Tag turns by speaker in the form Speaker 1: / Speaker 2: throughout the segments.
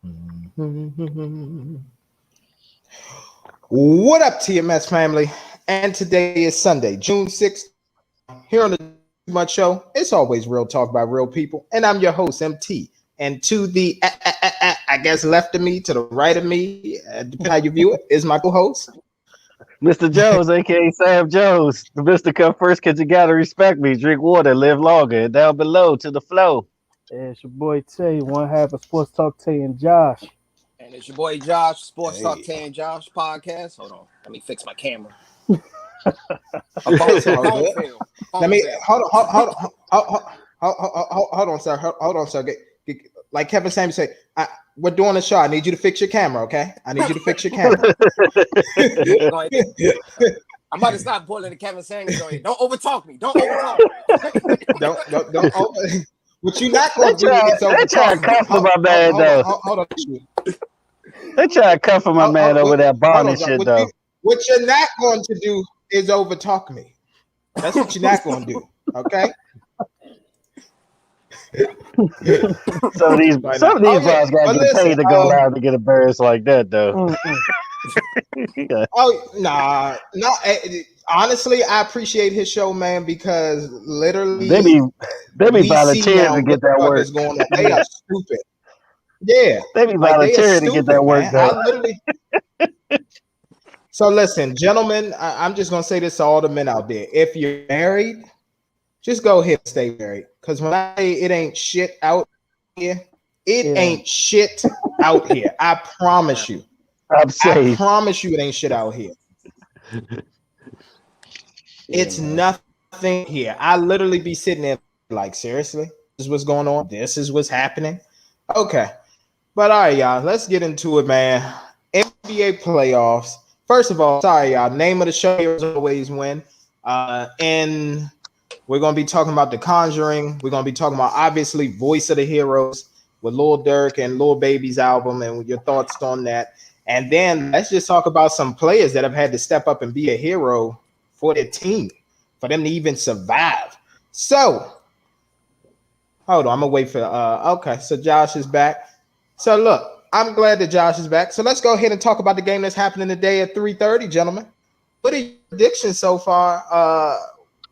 Speaker 1: What up, TMS family? And today is Sunday, June 6th. Here on the Too Much Show, it's always real talk by real people. And I'm your host, MT. And to the, I guess, left of me, to the right of me, depending how you view it, is my co host.
Speaker 2: Mr. Jones, aka Sam Jones. The Mr. Come first because you gotta respect me. Drink water, live longer. And down below to the flow.
Speaker 3: Yeah, it's your boy Tay, one half of Sports Talk Tay and Josh.
Speaker 4: And it's your boy Josh, Sports Talk
Speaker 1: Hey.
Speaker 4: Tay and Josh podcast. Hold on, let me fix my camera.
Speaker 1: It's all
Speaker 4: Phone
Speaker 1: good.
Speaker 4: fail.
Speaker 1: Let me,
Speaker 4: Phone
Speaker 1: hold on, sir. Hold on, sir. Like Kevin Samuels say, we're doing a show. I need you to fix your camera, okay? I need you to fix your camera.
Speaker 4: fail. I'm about to stop pulling the Kevin Samuels on you. Don't overtalk me. Don't overtalk me.
Speaker 1: don't over. What you're not going to do is
Speaker 2: They try to
Speaker 1: overtalk
Speaker 2: cuff
Speaker 1: me.
Speaker 2: my man, though.
Speaker 1: Hold on.
Speaker 2: They try to cuff my man over that bond and shit, though.
Speaker 1: What you're not going to do is overtalk me. That's what you're not going to do, okay?
Speaker 2: Some of these bros gotta get paid to go out to get embarrassed like that, though.
Speaker 1: Yeah. Oh, nah. Honestly, I appreciate his show, man, because literally
Speaker 2: they be volunteering to get that work.
Speaker 1: Going on. They are stupid. Yeah,
Speaker 2: They be volunteering to get that work done.
Speaker 1: So listen, gentlemen, I'm just gonna say this to all the men out there: if you're married, just go ahead and stay married. Because when I say it ain't shit out here, it ain't shit out here. I promise you. I promise you, it ain't shit out here. It's nothing here. I literally be sitting there like, seriously, this is what's going on. This is what's happening. Okay, but all right, y'all, let's get into it, man. NBA playoffs. First of all, sorry, y'all. Name of the show is always win. And we're gonna be talking about The Conjuring. We're gonna be talking about obviously Voice of the Heroes with Lil Durk and Lil Baby's album, and your thoughts on that. And then let's just talk about some players that have had to step up and be a hero for their team, for them to even survive. So, hold on, I'm gonna wait for. Okay, so Josh is back. So look, I'm glad that Josh is back. So let's go ahead and talk about the game that's happening today at 3:30, gentlemen. What are your predictions so far?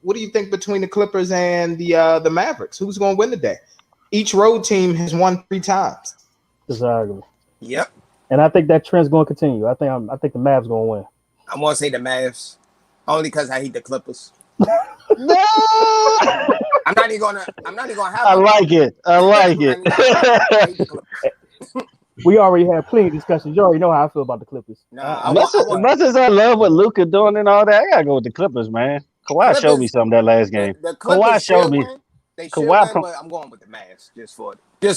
Speaker 1: What do you think between the Clippers and the Mavericks? Who's going to win today? Each road team has won 3 times.
Speaker 3: Exactly.
Speaker 4: Yep.
Speaker 3: And I think that trend's going to continue. I think the Mavs going to win.
Speaker 4: I'm gonna say the Mavs, only because I hate the Clippers.
Speaker 2: No,
Speaker 4: I'm not even gonna have.
Speaker 2: I like it.
Speaker 4: I hate the Clippers.
Speaker 3: We already had plenty of discussions. You already know how I feel about the Clippers.
Speaker 2: Much as I love what Luka doing and all that, I gotta go with the Clippers, man. Kawhi showed me something that last game.
Speaker 4: The Clippers
Speaker 2: showed me.
Speaker 4: They should win, but I'm going with the Mavs just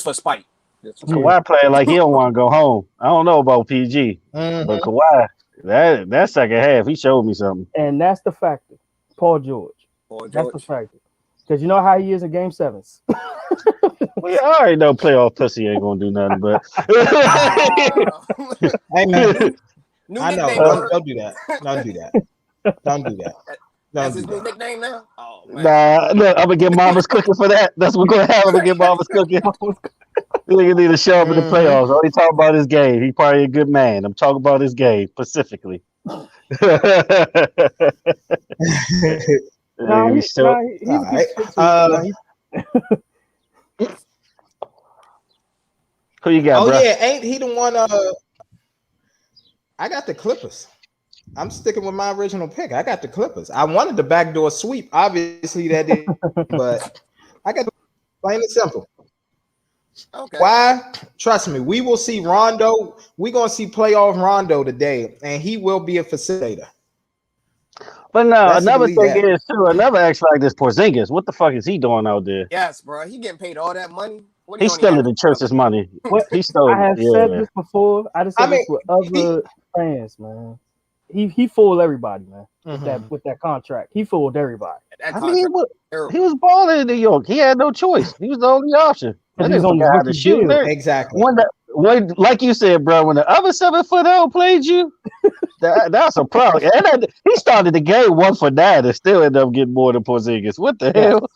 Speaker 4: for spite.
Speaker 2: Kawhi playing like he don't want to go home. I don't know about PG, but Kawhi, that second half, he showed me something.
Speaker 3: And that's the factor. Paul George. That's the factor. Because you know how he is in Game 7s.
Speaker 2: Well, I already know playoff pussy ain't gonna do nothing, but
Speaker 1: Hey man, I know. Don't do that. Don't do that. Don't do that.
Speaker 4: That's his new nickname now? Oh, man.
Speaker 2: Nah, look, I'm gonna get Mama's cooking for that. That's what we're gonna have. I'm gonna get Mama's cooking. Nigga need to show up in the playoffs. All he talking about his game. He probably a good man. I'm talking about his game specifically. Who you got, bro?
Speaker 1: Yeah, ain't he the one? I got the Clippers. I'm sticking with my original pick. I got the Clippers. I wanted the backdoor sweep. Obviously, that did, but I got plain and simple.
Speaker 4: Okay.
Speaker 1: Why? Trust me, we will see Rondo. We're gonna see playoff Rondo today, and he will be a facilitator.
Speaker 2: But no, another thing is too. Another X like this Porzingis. What the fuck is he doing out there?
Speaker 4: Yes, bro. He getting paid all that money.
Speaker 2: He's stealing the church's money. He stole.
Speaker 3: I have said this before. I just said this with other fans, man. He fooled everybody, man. With that contract, he fooled everybody.
Speaker 2: I mean, he was balling in New York. He had no choice. He was the only option.
Speaker 3: And he's on the shoot
Speaker 2: there.
Speaker 1: Exactly.
Speaker 2: When, like you said, bro, when the other 7'0" played you, that's a problem. And he started the game 1 for 9 and still ended up getting more than Porzingis. What the hell?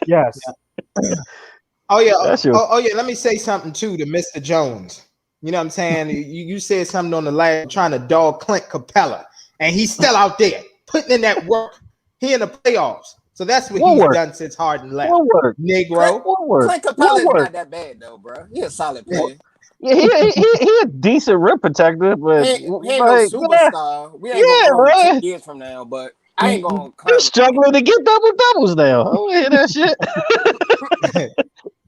Speaker 3: Yes.
Speaker 1: Oh yeah,
Speaker 2: That's your
Speaker 1: oh yeah. Let me say something too to Mr. Jones. You know what I'm saying? You said something on the last trying to dog Clint Capella, and he's still out there putting in that work. He in the playoffs, so that's what
Speaker 2: what
Speaker 1: he's
Speaker 2: work?
Speaker 1: done since Harden left.
Speaker 2: What work?
Speaker 1: Negro.
Speaker 2: What work?
Speaker 4: Clint Capella
Speaker 2: What
Speaker 4: is
Speaker 2: work?
Speaker 4: not that bad though, bro. He a solid player.
Speaker 2: Yeah, he a decent rim protector, but
Speaker 4: He ain't no
Speaker 2: like,
Speaker 4: superstar. We ain't gonna
Speaker 2: yeah,
Speaker 4: grow him 10
Speaker 2: man.
Speaker 4: years from now, but I ain't gonna
Speaker 2: He's
Speaker 4: clown him.
Speaker 2: struggling to get double doubles now. I don't hear that shit.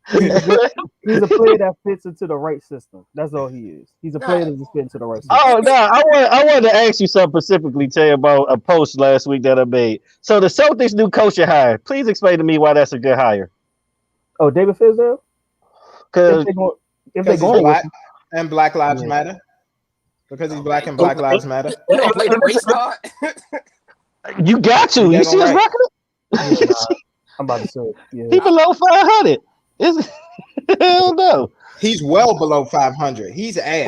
Speaker 3: He's a player that fits into the right system. That's all he is. He's a player that just fits into the right system.
Speaker 2: Oh no, I wanted to ask you something specifically, Tay, about a post last week that I made. So the Celtics new coaching hire. Please explain to me why that's a good hire.
Speaker 3: Oh, David Fizdale?
Speaker 2: Because
Speaker 3: If they
Speaker 1: Because he's
Speaker 3: going with
Speaker 1: black
Speaker 3: him,
Speaker 1: and Black Lives
Speaker 3: yeah.
Speaker 1: Matter. Because he's black
Speaker 4: Okay.
Speaker 1: and Black Lives Matter.
Speaker 4: You gonna play the race card?
Speaker 2: you got
Speaker 1: You
Speaker 2: to. You see
Speaker 1: daggone
Speaker 2: his
Speaker 1: right.
Speaker 2: record?
Speaker 3: Yeah, I'm about to say, yeah.
Speaker 2: He below 500. Hell no.
Speaker 1: He's well below 500. He's ass.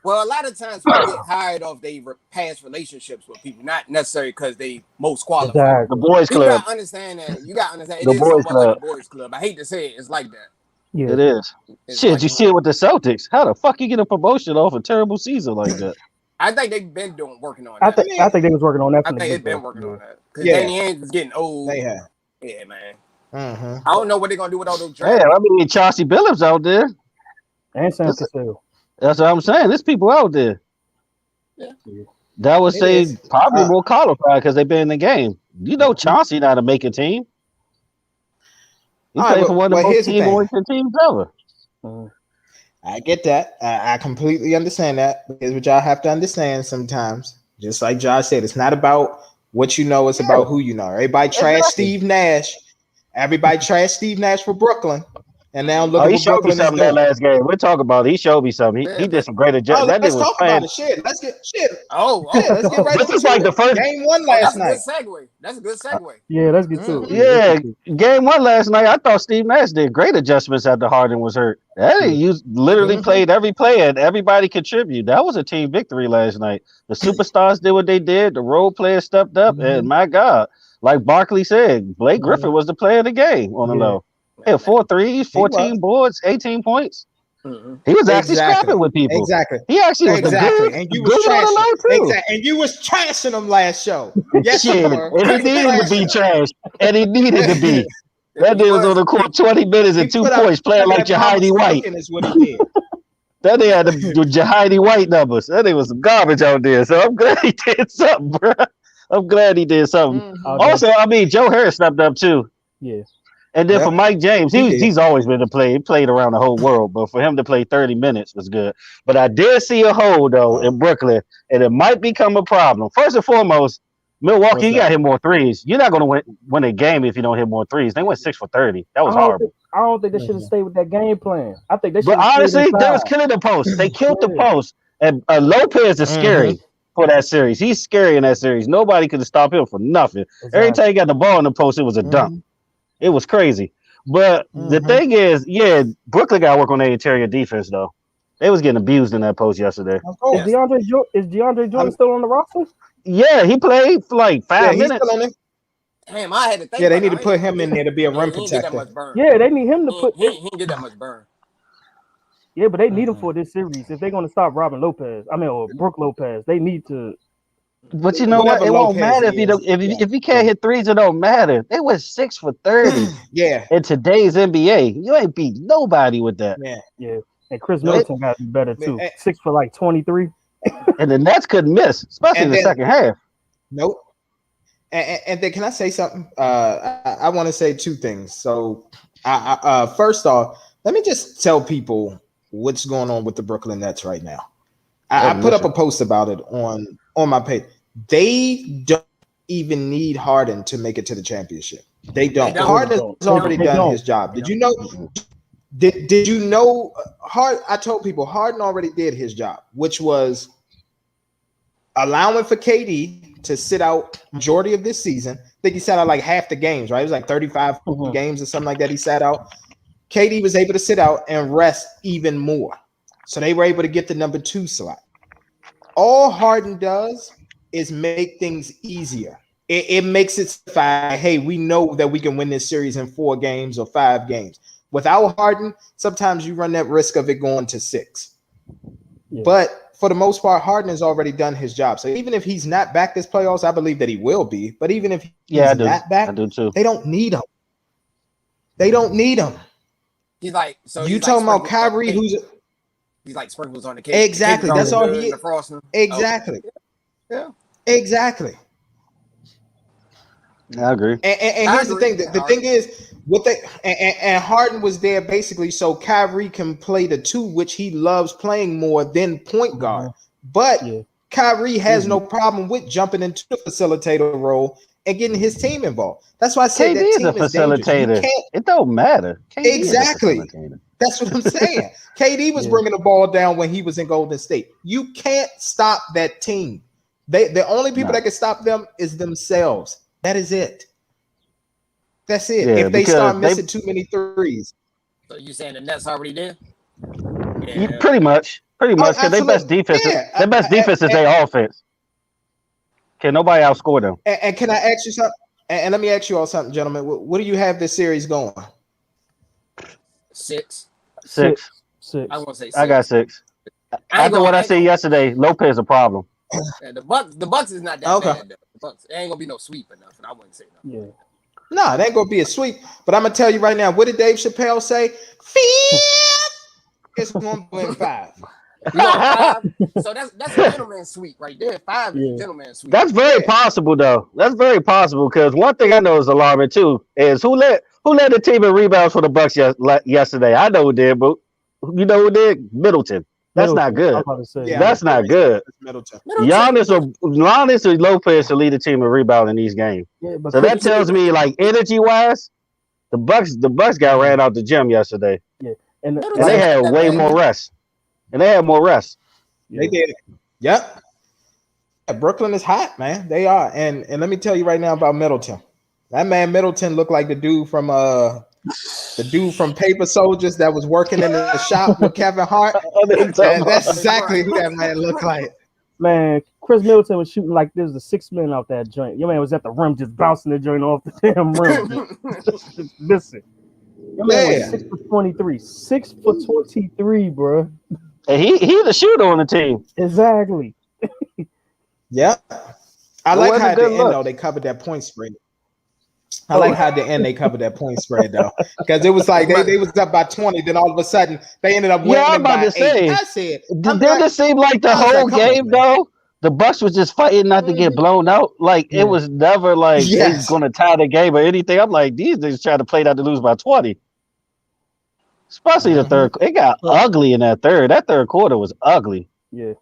Speaker 4: Well, a lot of times people get hired off their past relationships with people, not necessarily because they most qualified.
Speaker 2: The
Speaker 3: Exactly.
Speaker 2: boys
Speaker 4: People
Speaker 2: club.
Speaker 4: gotta understand that. You gotta understand it
Speaker 2: The
Speaker 4: is
Speaker 2: boys
Speaker 4: somewhat like
Speaker 2: club.
Speaker 4: a boys' club. I hate to say it, it's like that.
Speaker 3: Yeah.
Speaker 2: It is.
Speaker 4: It's
Speaker 2: Shit,
Speaker 4: like
Speaker 2: you see it with the Celtics. How the fuck you get a promotion off a terrible season like that?
Speaker 4: I think they've been working on
Speaker 3: I
Speaker 4: that.
Speaker 3: think they was working on that
Speaker 4: I
Speaker 3: from the
Speaker 4: think they've
Speaker 3: get
Speaker 4: been
Speaker 3: go.
Speaker 4: working
Speaker 3: Yeah.
Speaker 4: on that because
Speaker 1: Yeah.
Speaker 4: Danny Ainge is getting old.
Speaker 1: They have.
Speaker 4: Yeah, man.
Speaker 1: Mm-hmm.
Speaker 4: I don't know what they're gonna do with all those
Speaker 2: Yeah,
Speaker 4: draft
Speaker 2: I mean Chauncey Billups out there.
Speaker 3: And Sam
Speaker 2: That's,
Speaker 3: Cassell.
Speaker 2: that's what I'm saying. There's people out there.
Speaker 4: Yeah.
Speaker 2: That would
Speaker 1: It
Speaker 2: say
Speaker 1: is.
Speaker 2: probably more qualified because they've been in the game. You know Chauncey not to make a team. He
Speaker 1: All right,
Speaker 2: played for one of the most
Speaker 1: here's the thing.
Speaker 2: team-oriented teams ever.
Speaker 1: I get that. I completely understand that. Because what y'all have to understand sometimes, just like Josh said, it's not about what you know, it's about who you know. Everybody trash
Speaker 2: Exactly.
Speaker 1: Steve Nash. Everybody trash Steve Nash for Brooklyn. And now look
Speaker 2: Oh,
Speaker 1: at
Speaker 2: he
Speaker 1: what
Speaker 2: showed me
Speaker 1: Brooklyn is
Speaker 2: something that
Speaker 1: doing.
Speaker 2: last game. We'll talk about it. He showed me something.
Speaker 4: Yeah,
Speaker 2: He did some great adjustments.
Speaker 1: Oh,
Speaker 2: That
Speaker 1: let's
Speaker 2: nigga was
Speaker 1: talk
Speaker 2: playing.
Speaker 1: about it. Shit. Let's get shit.
Speaker 4: Oh,
Speaker 1: Yeah, let's get right
Speaker 2: This is
Speaker 1: into
Speaker 2: like
Speaker 1: it.
Speaker 2: the first.
Speaker 1: Game one
Speaker 4: that's
Speaker 1: last
Speaker 4: a
Speaker 1: night.
Speaker 4: good segue. That's a good segue.
Speaker 3: Yeah, let's get to it.
Speaker 2: Yeah, game one last night. I thought Steve Nash did great adjustments after Harden was hurt. That literally played every play and everybody contributed. That was a team victory last night. The superstars did what they did. The role players stepped up, and my God, like Barkley said, Blake Griffin was the player of the game on the low. He had 4 threes, 14 boards, 18 points. He was actually scrapping with people.
Speaker 1: Exactly.
Speaker 2: He actually was
Speaker 1: And you was
Speaker 2: good on the
Speaker 1: trashing.
Speaker 2: low too.
Speaker 1: Exactly. And you was trashing him last show. Yes,
Speaker 2: Shit.
Speaker 1: you were.
Speaker 2: And he needed to be trashed. And he needed to be. That
Speaker 4: He
Speaker 2: nigga was on the court 20 minutes and 2 points playing like Jahidi White.
Speaker 1: Is what he did.
Speaker 2: That nigga had the Jahidi White numbers. That nigga was some garbage out there. So I'm glad he did something, bro. I'm glad he did something. Also, I mean, Joe Harris stepped up too.
Speaker 3: Yeah.
Speaker 2: And then for Mike James, he's always been to play. He played around the whole world, but for him to play 30 minutes was good. But I did see a hole though in Brooklyn, and it might become a problem. First and foremost, Milwaukee, you got to hit more threes. You're not going to win a game if you don't hit more threes. They went 6 for 30. That was horrible.
Speaker 3: I don't think they should have stayed with that game plan. I think they should.
Speaker 2: But honestly, they was killing the post. They killed the post. And Lopez is scary for that series. He's scary in that series. Nobody could stop him for nothing.
Speaker 3: Exactly.
Speaker 2: Every time he got the ball in the post, it was a dunk. It was crazy. But the thing is, Brooklyn got to work on their interior defense, though. They was getting abused in that post yesterday.
Speaker 3: Is DeAndre Jordan still on the roster?
Speaker 2: Yeah, he played for like 5 minutes.
Speaker 1: He's still on it.
Speaker 4: Damn, I had to think.
Speaker 1: Yeah, they need to put him in there to be a rim
Speaker 4: He didn't get that
Speaker 1: protector.
Speaker 4: much burn.
Speaker 3: Yeah, they need him to put.
Speaker 4: He didn't get that much burn.
Speaker 3: Yeah, but they need him for this series. If they're going to stop Robin Lopez, or Brooke Lopez, they need to.
Speaker 2: But you know what? It won't matter if you can't hit threes. It don't matter. They went 6 for 30. In today's NBA, you ain't beat nobody with that.
Speaker 3: Yeah. And Chris Middleton got to be better too. 6 for like 23.
Speaker 2: And the Nets couldn't miss, especially in the second half.
Speaker 1: Nope. And then can I say something? I want to say 2 things. So, first off, let me just tell people what's going on with the Brooklyn Nets right now. I put up a post about it on my page. They don't even need Harden to make it to the championship. They don't. Harden has already done his job. Did you know? Did you know? I told people Harden already did his job, which was allowing for KD to sit out majority of this season. I think he sat out like half the games, right? It was like 35 games or something like that. He sat out. KD was able to sit out and rest even more. So they were able to get the number 2 slot. All Harden does is make things easier. It makes it hey, we know that we can win this series in 4 games or 5 games. Without Harden, sometimes you run that risk of it going to 6.
Speaker 3: Yeah.
Speaker 1: But for the most part, Harden has already done his job. So even if he's not back this playoffs, I believe that he will be. But even if he's not back,
Speaker 2: I do too.
Speaker 1: they don't need him. They don't need him.
Speaker 4: He's like, so
Speaker 1: you
Speaker 4: he's
Speaker 1: talking
Speaker 4: like
Speaker 1: about Kyrie, who's
Speaker 4: he's like sprinkles on the cake.
Speaker 1: exactly. That's all he.
Speaker 4: The frosting.
Speaker 1: Exactly.
Speaker 4: Okay. Yeah.
Speaker 1: Exactly.
Speaker 2: I agree.
Speaker 1: And here's the thing. The thing is, what they and Harden was there basically so Kyrie can play the 2, which he loves playing more than point guard. But Kyrie has no problem with jumping into the facilitator role and getting his team involved. That's why I said
Speaker 2: KD
Speaker 1: that
Speaker 2: is
Speaker 1: team
Speaker 2: a
Speaker 1: is dangerous.
Speaker 2: facilitator. It don't matter. KD
Speaker 1: exactly. That's what I'm saying. KD was bringing the ball down when he was in Golden State. You can't stop that team. The only people that can stop them is themselves. That is it. That's it.
Speaker 2: Yeah,
Speaker 1: if they start missing too many threes.
Speaker 4: So you saying the Nets already there?
Speaker 2: Yeah. Pretty much. Because their best defense, is their offense. Can nobody outscore them?
Speaker 1: And can I ask you something? And let me ask you all something, gentlemen. What do you have this series going?
Speaker 4: 6.
Speaker 2: I
Speaker 4: want to say 6.
Speaker 2: I got 6. After what I said yesterday, Lopez is a problem.
Speaker 4: Yeah, the Bucks is not that bad. Though. The Bucks, it ain't gonna be no sweep or nothing. I wouldn't say nothing.
Speaker 3: Yeah.
Speaker 1: No, it ain't gonna be a sweep. But I'm gonna tell you right now. What did Dave Chappelle say? It's 1.5.
Speaker 4: So that's a gentleman's sweep right there. 5 is a gentleman's sweep.
Speaker 2: That's very possible, though. That's very possible because one thing I know is alarming too is who led the team in rebounds for the Bucks yesterday. I know who did, but you know who did? Middleton. That's not good. That's not good. Giannis or Lopez should lead the team in rebound in these games. Yeah, so that tells me, like, energy-wise, the Bucks got ran out the gym yesterday.
Speaker 3: Yeah,
Speaker 2: and they had way more rest.
Speaker 1: They did. Yep. Yeah, Brooklyn is hot, man. They are. And let me tell you right now about Middleton. That man Middleton looked like the dude from Paper Soldiers that was working in the shop with Kevin Hart. That's exactly who that man looked like.
Speaker 3: Man, Chris Middleton was shooting like there's a 6 men out that joint. Your man was at the rim just bouncing the joint off the damn rim. Listen. Your man was 6 for 23. 6 for 23, bro.
Speaker 2: And he's the shooter on the team.
Speaker 3: Exactly.
Speaker 1: Yeah. I like how at the end, though, they covered that point spread. I like how at the end they covered that point spread, though. Because it was like they was up by 20, then all of a sudden they ended up winning by 8. I said,
Speaker 2: didn't it seem like the whole game, though? The Bucks was just fighting not to get blown out. Like, it was never like they was going to tie the game or anything. I'm like, these niggas trying to play not to lose by 20. Especially the third. It got ugly in that third. That third quarter was ugly.
Speaker 3: Yeah.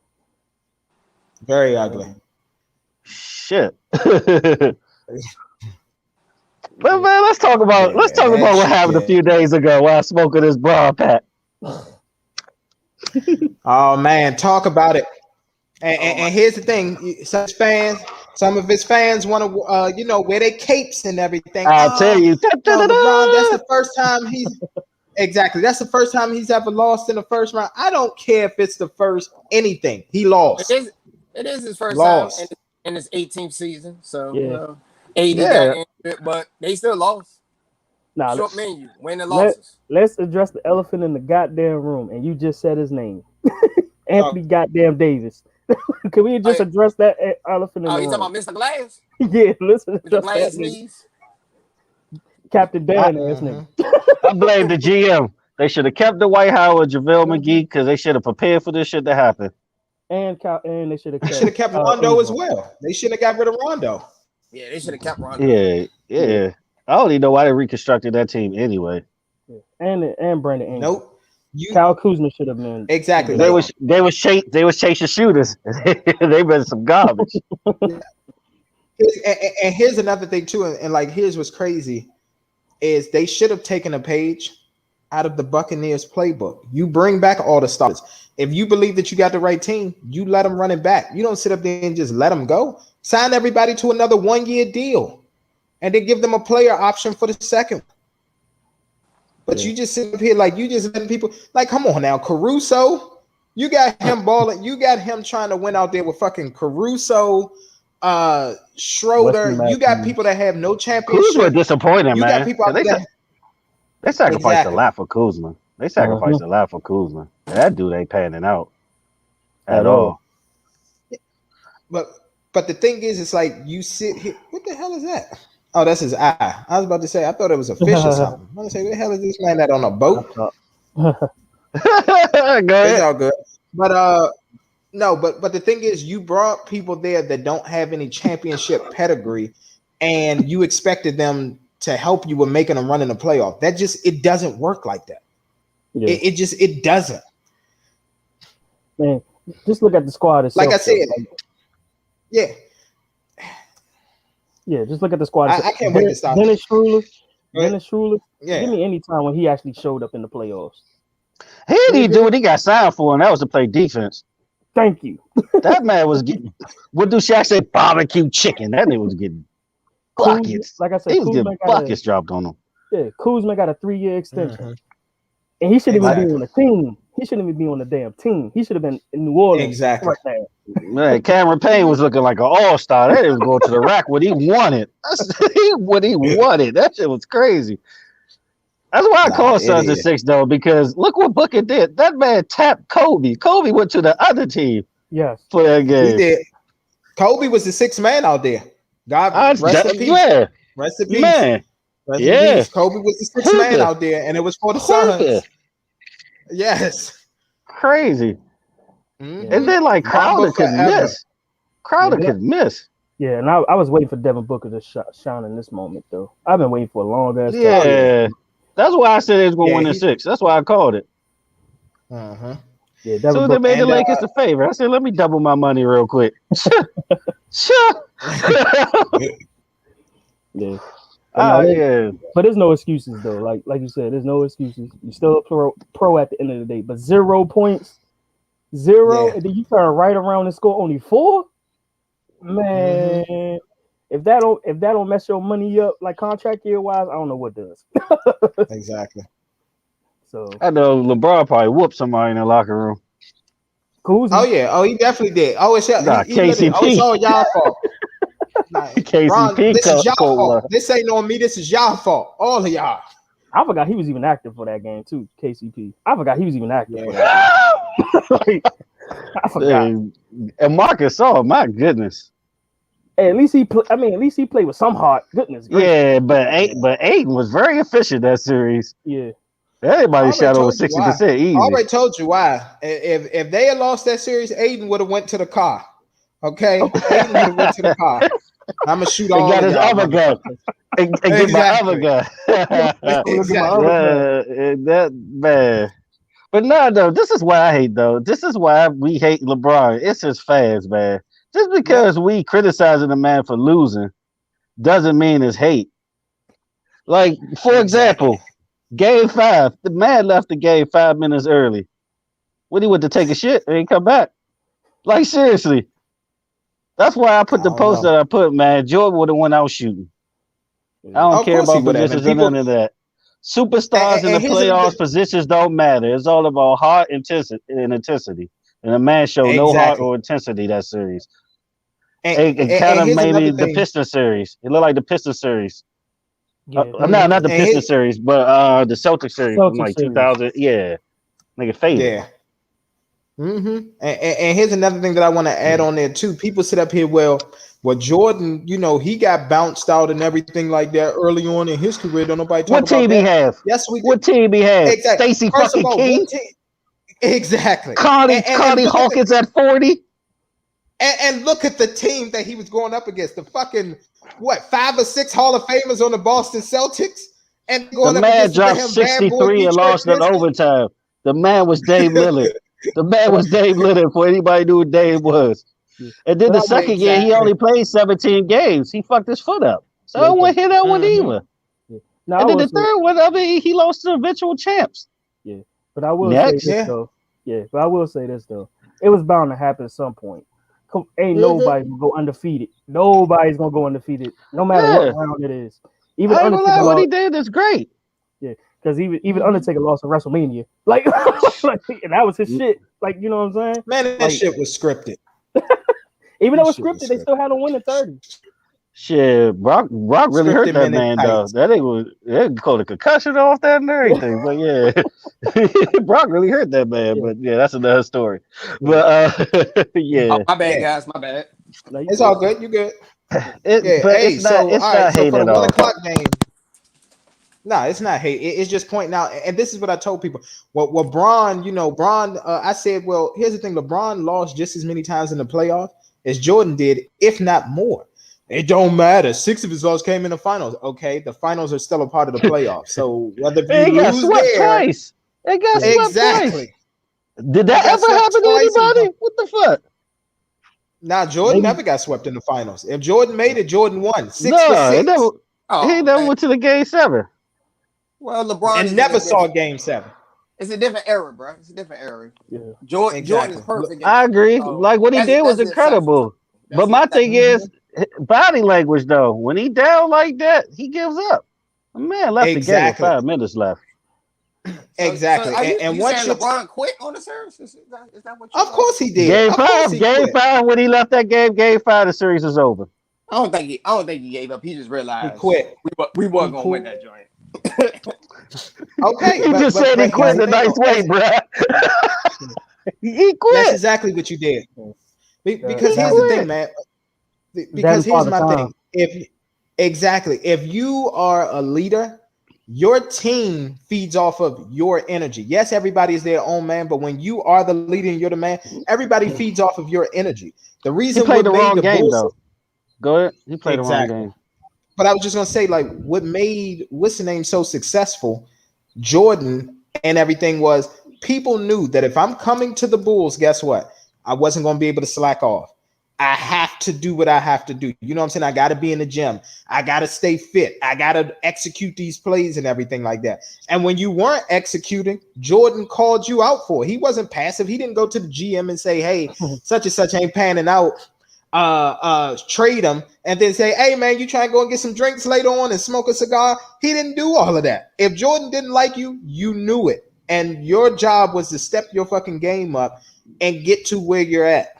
Speaker 1: Very ugly.
Speaker 2: Shit. But man, let's talk about what happened a few days ago while smoking this broad pack.
Speaker 1: Oh man, talk about it. And here's the thing: some of his fans want to, wear their capes and everything.
Speaker 2: I'll tell you,
Speaker 1: LeBron, that's the first time That's the first time he's ever lost in the first round. I don't care if it's the first anything. He lost.
Speaker 4: It is his first time in his 18th season. So AD got injured, but they still lost.
Speaker 3: Nah,
Speaker 4: short menu, win and losses.
Speaker 3: Let's address the elephant in the goddamn room, and you just said his name, Anthony goddamn Davis. Can we just address that elephant in the room?
Speaker 4: You talking about Mr. Glass?
Speaker 3: Yeah, listen.
Speaker 4: Mr. Glass knees.
Speaker 3: Captain Dan ass nigga.
Speaker 2: I blame the GM. They should have kept the White Howard, JaVale McGee, because they should have prepared for this shit to happen.
Speaker 3: And they should have
Speaker 1: kept Rondo as well. They shouldn't have got rid of Rondo.
Speaker 4: Yeah, they should have kept Rondo.
Speaker 2: Yeah. I don't even know why they reconstructed that team anyway.
Speaker 3: Yeah. And Brandon Ingram.
Speaker 1: Nope.
Speaker 3: Kyle Kuzma should have been
Speaker 1: exactly.
Speaker 2: They was chasing shooters. They been some garbage.
Speaker 1: And here's another thing too, and like here's what's crazy is they should have taken a page out of the Buccaneers playbook. You bring back all the starters. If you believe that you got the right team, you let them run it back. You don't sit up there and just let them go. Sign everybody to another 1-year deal, and then give them a player option for the second. But you just sit up here like you just letting people like, come on now, Caruso. You got him balling. You got him trying to win out there with fucking Caruso, Schroeder. You got people that have no championship.
Speaker 2: Who's disappointing, man?
Speaker 1: Got people out there.
Speaker 2: They sacrificed a
Speaker 1: Exactly.
Speaker 2: lot for Kuzma. They sacrificed a lot for Kuzma. That dude ain't panning out at
Speaker 3: all.
Speaker 2: all.
Speaker 1: But the thing is, it's like you sit here. What the hell is that? Oh, that's his eye. I was about to say, I thought it was a fish or something. I'm gonna say, what the hell is this man that on a boat?
Speaker 2: Go
Speaker 1: It's
Speaker 2: ahead.
Speaker 1: all good. But no, but the thing is, you brought people there that don't have any championship pedigree, and you expected them to help you with making a run in the playoff. That just it doesn't work like that.
Speaker 3: Yeah.
Speaker 1: It doesn't.
Speaker 3: Man, just look at the squad itself.
Speaker 1: Like I said, yeah.
Speaker 3: Yeah, just look at the squad.
Speaker 1: I can't wait to start.
Speaker 3: Dennis Schroeder.
Speaker 1: Yeah.
Speaker 3: Give me any time when he actually showed up in the playoffs.
Speaker 2: He didn't even do what he got signed for, and that was to play defense.
Speaker 3: Thank you.
Speaker 2: That man was getting, what do Shaq say? Barbecue chicken. That nigga was getting buckets.
Speaker 3: Like I said,
Speaker 2: he was getting buckets dropped on him.
Speaker 3: Yeah, Kuzma got a 3-year extension. And he shouldn't even be on the team. He shouldn't even be on the damn team. He should have been in New Orleans.
Speaker 1: Exactly.
Speaker 3: Right now.
Speaker 2: Man, Cameron Payne was looking like an all-star. That was going to the rack what he wanted. What he wanted. That shit was crazy. That's why I call Sons of Six, though, because look what Booker did. That man tapped Kobe. Kobe went to the other team.
Speaker 3: Yes.
Speaker 2: For that game.
Speaker 1: He did. Kobe was the sixth man out there. God rest in peace.
Speaker 2: Yeah.
Speaker 1: Rest in peace.
Speaker 2: Man.
Speaker 1: Rest in peace. Kobe was the sixth man out there, and it was for the Suns. Yes.
Speaker 2: Crazy. Mm-hmm. And then, like, Crowder could miss. Crowder could miss.
Speaker 3: Yeah, and I was waiting for Devin Booker to shine in this moment, though. I've been waiting for a long ass time.
Speaker 2: Yeah. That's why I said they was going to win in 6. That's why I called it.
Speaker 1: Uh-huh.
Speaker 3: Yeah,
Speaker 2: so they made the Lakers a favor. I said, let me double my money real quick. Sure.
Speaker 3: Yeah.
Speaker 2: Yeah.
Speaker 3: But there's no excuses though. Like you said, there's no excuses. You're still a pro at the end of the day. But 0 points, 0, and then you turn right around and score only 4. Man, if that don't mess your money up like contract year wise, I don't know what does.
Speaker 1: Exactly.
Speaker 3: So
Speaker 2: I know LeBron probably whooped somebody in the locker room.
Speaker 3: Kuzma.
Speaker 1: Oh yeah. Oh, he definitely did. Oh, it's
Speaker 2: KCP.
Speaker 1: It's all y'all fault.
Speaker 2: KCP.
Speaker 1: Ron, this is y'all fault. This ain't on me. This is y'all fault. All of y'all.
Speaker 3: I forgot he was even active for that game too. KCP. I forgot he was even active for that. I forgot.
Speaker 2: And Marcus saw. My goodness.
Speaker 3: Hey, at least he played with some heart. Goodness gracious.
Speaker 2: Yeah, but Aiden was very efficient that series.
Speaker 3: Yeah.
Speaker 2: Everybody shot over 60% easy.
Speaker 1: I already told you why. If they had lost that series, Aiden would have went to the car. Okay? Aiden would have went to the car. I'm gonna shoot all
Speaker 2: got
Speaker 1: of
Speaker 2: his
Speaker 1: y'all.
Speaker 2: other gun. And get my other gun. That man. But no, this is why I hate though. This is why we hate LeBron. It's his fans, man. Just because we criticizing the man for losing doesn't mean it's hate. Like, for example, Game 5, the man left the game 5 minutes early. When he went to take a shit and he come back. Like, seriously. That's why I put the post that I put, man. Jordan would have went out shooting. I don't care about positions or none of that. Superstars in the playoffs, positions don't matter. It's all about heart and intensity. And the man showed no heart or intensity that series. And kind of maybe the Pistons series. It looked like the Pistons series.
Speaker 3: Yeah.
Speaker 2: No, not the Pistons series, but the Celtics series from like 2000. Yeah. Nigga faded.
Speaker 1: Yeah. Mm-hmm. And here's another thing that I want to add on there too. People sit up here, well, Jordan, he got bounced out and everything like that early on in his career. Don't nobody talk
Speaker 2: what
Speaker 1: about
Speaker 2: team
Speaker 1: that.
Speaker 2: He have?
Speaker 1: Yes, we did.
Speaker 2: What team he have?
Speaker 1: Exactly.
Speaker 2: Stacey fucking King.
Speaker 1: Exactly.
Speaker 2: Cardi Hawkins at 40.
Speaker 1: And look at the team that he was going up against. The fucking 5 or 6 Hall of Famers on the Boston Celtics. And going
Speaker 2: the
Speaker 1: up
Speaker 2: man
Speaker 1: against
Speaker 2: dropped 63 and lost in overtime. The man was Dame Lillard. The man was Dame Lillard before anybody knew who Dame was. And then the second year, he only played 17 games. He fucked his foot up. So I don't want to hear that one either. No, and then the third one, he lost to eventual champs.
Speaker 3: Yeah, but I will say this though. Yeah, but I will say this though. It was bound to happen at some point. Ain't nobody gonna go undefeated. Nobody's gonna go undefeated, no matter what round it is. Even Undertaker,
Speaker 2: what he did is great.
Speaker 3: Yeah, because even Undertaker lost at WrestleMania. Like, and that was his shit. Like, you know what I'm saying?
Speaker 1: Man, that shit was scripted.
Speaker 3: Even though it was scripted, they still had to win the 30.
Speaker 2: Shit, Brock really hurt
Speaker 1: 50
Speaker 2: that
Speaker 1: minute
Speaker 2: man though.
Speaker 1: tights.
Speaker 2: That nigga was it called a concussion off that and everything. But yeah, Brock really hurt that man.
Speaker 3: Yeah.
Speaker 2: But yeah, that's another story. But yeah,
Speaker 4: Oh, my bad,
Speaker 1: Yeah.
Speaker 4: guys. My bad.
Speaker 3: No, you
Speaker 1: It's
Speaker 3: good.
Speaker 1: all good. You good. Yeah.
Speaker 2: but
Speaker 1: Hey, so
Speaker 2: it's
Speaker 1: all right.
Speaker 2: not
Speaker 1: So
Speaker 2: hate
Speaker 1: for the
Speaker 2: at
Speaker 1: 1 o'clock
Speaker 2: all.
Speaker 1: game, no, it's not hate. It's just pointing out, and this is what I told people. Well, Braun, Braun. I said, well, here's the thing: LeBron lost just as many times in the playoff as Jordan did, if not more. It don't matter. 6 of his losses came in the finals. Okay, the finals are still a part of the playoff. So whether if you
Speaker 2: It got
Speaker 1: lose
Speaker 2: swept
Speaker 1: there,
Speaker 2: twice. It got
Speaker 3: Yeah.
Speaker 2: swept twice.
Speaker 1: exactly,
Speaker 2: Did
Speaker 1: he
Speaker 2: that
Speaker 1: got
Speaker 2: ever
Speaker 1: swept
Speaker 2: happen to
Speaker 1: twice.
Speaker 2: anybody? What the fuck?
Speaker 1: Now Jordan
Speaker 3: Maybe
Speaker 1: never got swept in the finals. If Jordan made it, Jordan won 6 for
Speaker 2: No, it never.
Speaker 1: 6,
Speaker 2: He
Speaker 4: Oh,
Speaker 2: never
Speaker 4: man.
Speaker 2: went to the game 7.
Speaker 4: Well, LeBron
Speaker 1: and
Speaker 4: is in a
Speaker 1: never saw
Speaker 4: different.
Speaker 1: Game 7.
Speaker 4: It's a different era, bro. It's a different era.
Speaker 3: yeah.
Speaker 4: Jordan is
Speaker 1: Exactly.
Speaker 4: perfect.
Speaker 2: I agree.
Speaker 4: So
Speaker 2: Like what he did was
Speaker 4: that's the exception.
Speaker 2: incredible.
Speaker 4: That's
Speaker 2: But
Speaker 4: the
Speaker 2: my
Speaker 4: exception.
Speaker 2: thing is body language though. When he down like that, he gives up. The man left the game with
Speaker 1: Exactly.
Speaker 2: 5 minutes left.
Speaker 1: Exactly.
Speaker 4: Are you,
Speaker 1: And
Speaker 4: you
Speaker 1: once
Speaker 4: saying LeBron quit on the series? Is that what you're
Speaker 1: of course he did.
Speaker 2: Game
Speaker 1: Of course
Speaker 2: 5,
Speaker 1: he
Speaker 2: game
Speaker 1: quit.
Speaker 2: 5. When he left that game 5, the series is over.
Speaker 4: I don't think he gave up. He just
Speaker 1: He
Speaker 4: realized
Speaker 1: quit.
Speaker 4: we weren't
Speaker 1: He
Speaker 4: gonna win
Speaker 1: quit.
Speaker 4: that joint.
Speaker 1: Okay,
Speaker 2: He just said he
Speaker 1: here's
Speaker 2: quit in
Speaker 1: the
Speaker 2: a
Speaker 1: thing
Speaker 2: nice
Speaker 1: though.
Speaker 2: way, bruh. He
Speaker 1: That's
Speaker 2: quit.
Speaker 1: exactly what you did. Because
Speaker 2: He
Speaker 3: That
Speaker 1: here's the thing,
Speaker 2: quit.
Speaker 1: man.
Speaker 3: that
Speaker 1: Because
Speaker 3: and
Speaker 1: here's
Speaker 3: Father
Speaker 1: my
Speaker 3: Time.
Speaker 1: thing. If you are a leader, your team feeds off of your energy. Yes, everybody is their own man, but when you are the leader and you're the man, everybody feeds off of your energy. The
Speaker 2: He
Speaker 1: reason
Speaker 2: played
Speaker 1: what
Speaker 2: the
Speaker 1: made
Speaker 2: wrong
Speaker 1: the
Speaker 2: game
Speaker 1: Bulls
Speaker 2: though. Go ahead. He played the wrong
Speaker 1: exactly.
Speaker 2: game.
Speaker 1: But I was just gonna say, like, what made what's the name so successful, Jordan and everything was people knew that if I'm coming to the Bulls, guess what? I wasn't gonna be able to slack off. I have to do what I have to do. You know what I'm saying? I got to be in the gym. I got to stay fit. I got to execute these plays and everything like that. And when you weren't executing, Jordan called you out for it. He wasn't passive. He didn't go to the GM and say, "Hey, such and such ain't panning out. Trade him," and then say, "Hey, man, you try to go and get some drinks later on and smoke a cigar." He didn't do all of that. If Jordan didn't like you, you knew it. And your job was to step your fucking game up and get to where you're at.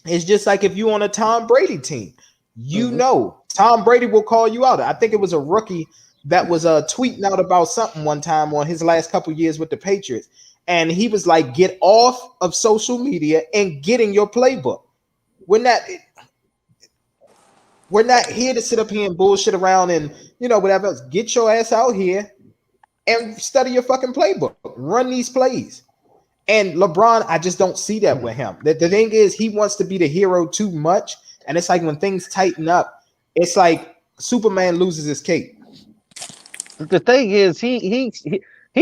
Speaker 1: It's just like if you on a Tom Brady team, you know Tom Brady will call you out. I think it was a rookie that was tweeting out about something one time on his last couple years with the Patriots, and he was like, "Get off of social media and get in your playbook. We're not here to sit up here and bullshit around and whatever else. Get your ass out here and study your fucking playbook. Run these plays." And LeBron, I just don't see that with him. The thing is, he wants to be the hero too much. And it's like when things tighten up, it's like Superman loses his cape.
Speaker 2: The thing is, he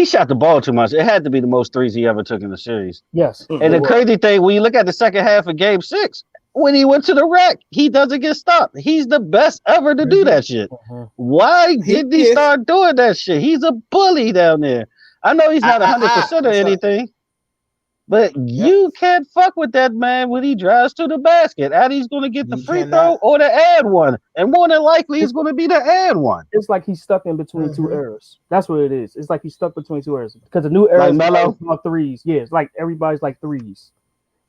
Speaker 2: shot the ball too much. It had to be the most threes he ever took in the series.
Speaker 3: Yes.
Speaker 2: And the crazy thing, when you look at the second half of Game 6, when he went to the rack, he doesn't get stopped. He's the best ever to do that shit. Why didn't he start doing that shit? He's a bully down there. I know he's not 100% or anything, but you can't fuck with that man when he drives to the basket. And he's going to get the free throw or the and one. And more than likely, he's going to be the and one.
Speaker 3: It's like he's stuck in between two eras. That's what it is. It's like he's stuck between two eras. Because the new era is about threes. Yeah, it's like everybody's like threes.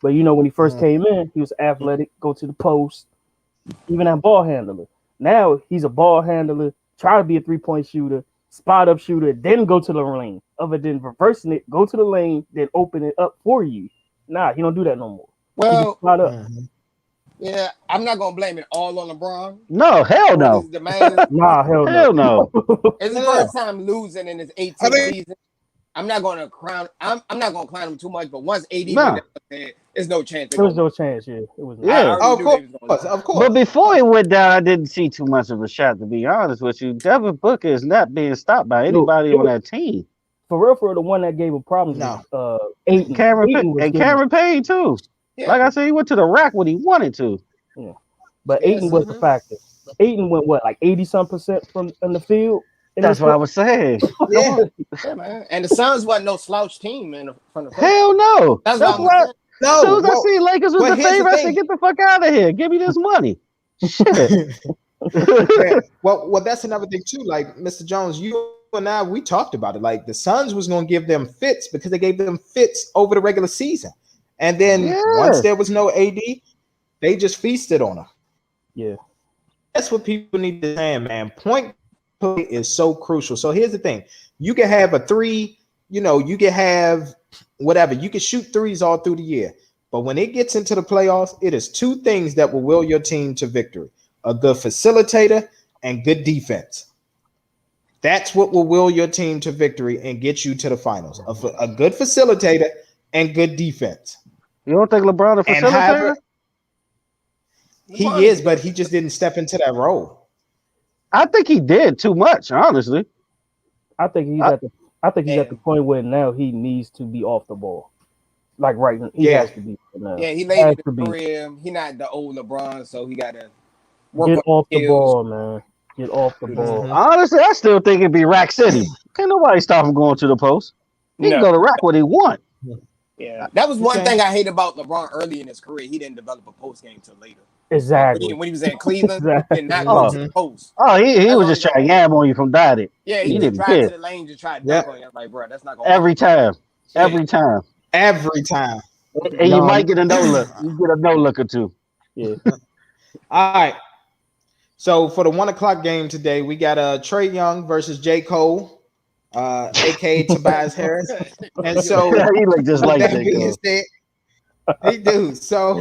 Speaker 3: But when he first came in, he was athletic, go to the post, even a ball handler. Now he's a ball handler, try to be a 3-point shooter, spot up shooter, then go to the lane. Other than reversing it, go to the lane, then open it up for you. Nah, he don't do that no more.
Speaker 4: Well,
Speaker 3: spot up.
Speaker 4: Yeah, I'm not gonna blame it all on LeBron.
Speaker 2: No, hell no.
Speaker 3: Nah, hell
Speaker 2: no.
Speaker 4: It's the first time losing in his 18th season. I'm not gonna crown him too much, but once AD went down, there's no chance.
Speaker 3: There was no chance. Yeah, it was.
Speaker 2: Yeah,
Speaker 1: of course.
Speaker 2: But before he went down, I didn't see too much of a shot. To be honest with you, Devin Booker is not being stopped by anybody on that team.
Speaker 3: For real, the one that gave him problems was Ayton.
Speaker 2: Cameron Payne too. Yeah. Like I said, he went to the rack when he wanted to.
Speaker 3: Yeah, but Ayton was the factor. Ayton went like 80% from in the field.
Speaker 2: That's what I was saying.
Speaker 4: Yeah, man. And the Suns wasn't no slouch team from the
Speaker 2: hell no.
Speaker 4: That's
Speaker 2: why. No, as soon as I see Lakers was the favorite, I said, "Get the fuck out of here! Give me this money." Shit.
Speaker 1: Well, that's another thing too. Like Mr. Jones, you and I, we talked about it. Like the Suns was going to give them fits because they gave them fits over the regular season, and then once there was no AD, they just feasted on them.
Speaker 3: Yeah.
Speaker 1: that's what people need to say, man. Point play is so crucial. So here's the thing: you can have a three, you can have whatever. You can shoot threes all through the year, but when it gets into the playoffs, it is two things that will will your team to victory: a good facilitator and good defense. That's what will will your team to victory and get you to the finals. A good facilitator and good defense.
Speaker 2: You don't think LeBron a
Speaker 1: And
Speaker 2: facilitator?
Speaker 1: he is, but he just didn't step into that role.
Speaker 2: I think he did too much, honestly.
Speaker 3: I think he's at the point where now he needs to be off the ball. Like right now, he has to be.
Speaker 4: Yeah, he laid in the career. He not the old LeBron, so he got to
Speaker 3: get off the ball, man. Get off the ball.
Speaker 2: Mm-hmm. Honestly, I still think it'd be Rack City. Can't nobody stop him going to the post. He can go to Rack what he want.
Speaker 4: Yeah, that was one thing I hate about LeBron early in his career. He didn't develop a post game till later.
Speaker 3: Exactly.
Speaker 4: When he was in Cleveland, he did not go to the post.
Speaker 2: Oh, he was just trying to yam on you from Dottie.
Speaker 4: Yeah, he just drive to the lane, just try to dunk on you. I'm like, bro, that's not going to
Speaker 2: Every time. Every time. And you might get a no look. You get a no look or two.
Speaker 3: Yeah.
Speaker 1: All right. So for the 1:00 game today, we got Trae Young versus J. Cole, aka Tobias Harris. And so
Speaker 2: he look just like J. Cole.
Speaker 1: He do. So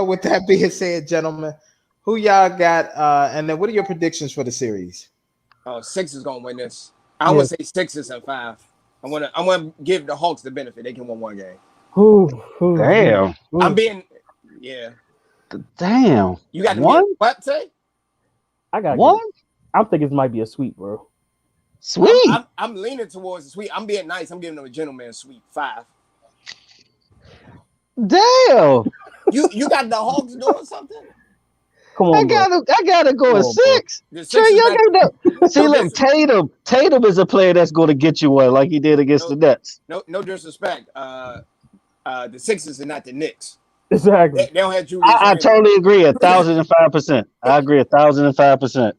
Speaker 1: with that being said, gentlemen, who y'all got? And then what are your predictions for the series?
Speaker 4: Oh, Sixers gonna win this. I would say Sixers and 5. I wanna give the Hawks the benefit. They can win one game.
Speaker 2: Damn.
Speaker 4: I'm being
Speaker 2: Damn.
Speaker 4: You got one? What say?
Speaker 3: I got
Speaker 2: one.
Speaker 3: I'm thinking it might be a sweep, bro.
Speaker 2: Sweet.
Speaker 4: I'm leaning towards the sweep. I'm being nice. I'm giving them a gentleman sweep 5.
Speaker 2: Damn.
Speaker 4: You got the Hawks doing something?
Speaker 3: Come on,
Speaker 2: I gotta go at 6. Trae Young see, look, Tatum is a player that's going to get you one, like he did against the Nets.
Speaker 4: No disrespect. The Sixers are not the Knicks.
Speaker 3: Exactly.
Speaker 4: They don't have Julius.
Speaker 2: I totally agree 1,005%. I agree 1,005%.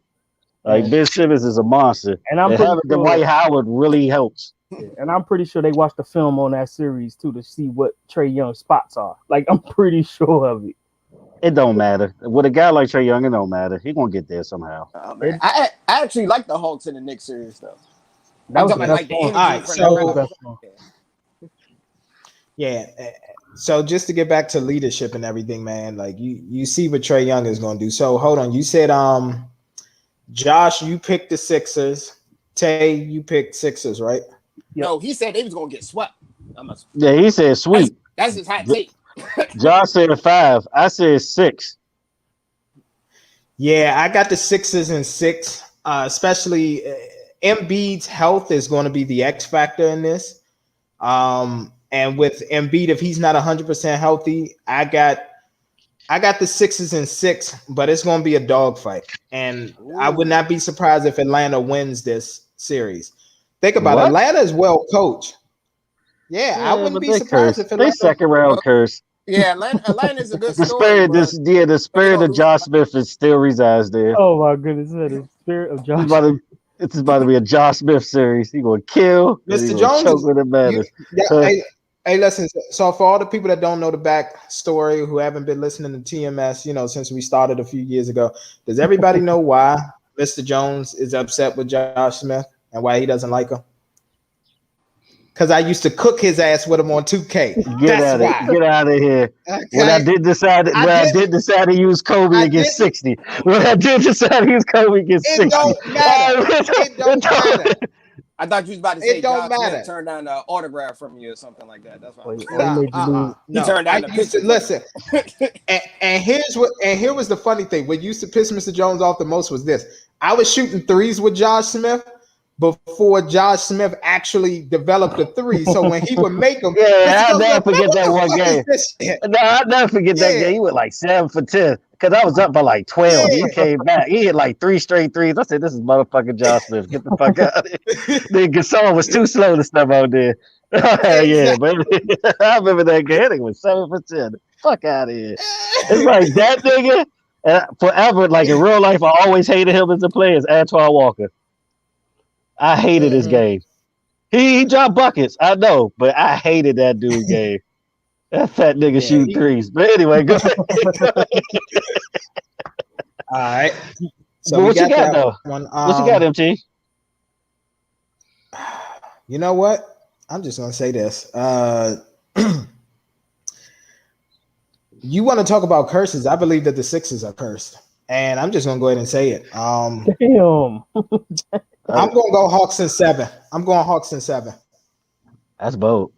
Speaker 2: Like Ben Simmons is a monster, and having Dwight Howard really helps.
Speaker 3: Yeah, and I'm pretty sure they watched the film on that series too to see what Trae Young's spots are. Like I'm pretty sure of it.
Speaker 2: It don't matter. With a guy like Trae Young, it don't matter. He gonna get there somehow.
Speaker 4: I actually like the Hawks in the Knicks series though.
Speaker 3: That was
Speaker 4: like the energy.
Speaker 1: All right, so yeah. So just to get back to leadership and everything, man, like you see what Trae Young is gonna do. So hold on, you said Josh, you picked the Sixers. Tay, you picked Sixers, right?
Speaker 4: Yep. No, he said they was gonna get swept.
Speaker 2: Yeah, he said sweep.
Speaker 4: That's his hot take.
Speaker 2: Josh said 5. I said 6.
Speaker 1: Yeah, I got the Sixers in 6. Especially Embiid's health is going to be the X factor in this. And with Embiid, if he's not 100% healthy, I got the Sixers in 6, but it's going to be a dogfight. And I would not be surprised if Atlanta wins this series. Think about it. Atlanta is well coached. Yeah, I wouldn't be surprised if Atlanta.
Speaker 2: They second round curse.
Speaker 4: Yeah, Atlanta is a good story.
Speaker 2: The spirit of Josh Smith is still resides there.
Speaker 3: Oh my goodness, the spirit of Josh.
Speaker 2: It's about to be a Josh Smith series. He gonna kill
Speaker 1: Mr. Jones.
Speaker 2: Choke with the
Speaker 1: Hey, listen. So for all the people that don't know the backstory, who haven't been listening to TMS, since we started a few years ago, does everybody know why Mr. Jones is upset with Josh Smith and why he doesn't like him? Because I used to cook his ass with him on 2K.
Speaker 2: Get out of here. Okay. When I did decide to use Kobe against 60. When I did decide to use Kobe against 60.
Speaker 1: It don't matter. It don't matter.
Speaker 4: I thought you was about to say Josh Smith turned down an autograph from you or something like that. That's why. He turned down the picture.
Speaker 1: Listen, and here was the funny thing. What used to piss Mr. Jones off the most was this. I was shooting threes with Josh Smith before Josh Smith actually developed a 3. So when he would make them,
Speaker 2: I'll never forget that one game. No, I'll never forget that game. He went like 7 for 10 because I was up by like 12. Yeah. He came back. He hit like 3 straight threes. I said, "This is motherfucking Josh Smith. Get the fuck out of here." The Gasol was too slow to step out there. Yeah, but I remember that game. It was 7 for 10. Fuck out of here. It's like that nigga. Forever, like in real life, I always hated him as a player. Is Antoine Walker. I hated his game. He dropped buckets, I know, but I hated that dude's game. That fat nigga shoot threes. But anyway, go ahead.
Speaker 1: All right. So
Speaker 2: But
Speaker 1: we
Speaker 2: what you got
Speaker 1: that
Speaker 2: though?
Speaker 1: one.
Speaker 2: What you got, MT?
Speaker 1: You know what? I'm just gonna say this. You want to talk about curses? I believe that the Sixers are cursed, and I'm just gonna go ahead and say it.
Speaker 3: Damn.
Speaker 1: I'm gonna go Hawks in 7. I'm going Hawks in 7.
Speaker 2: That's bold.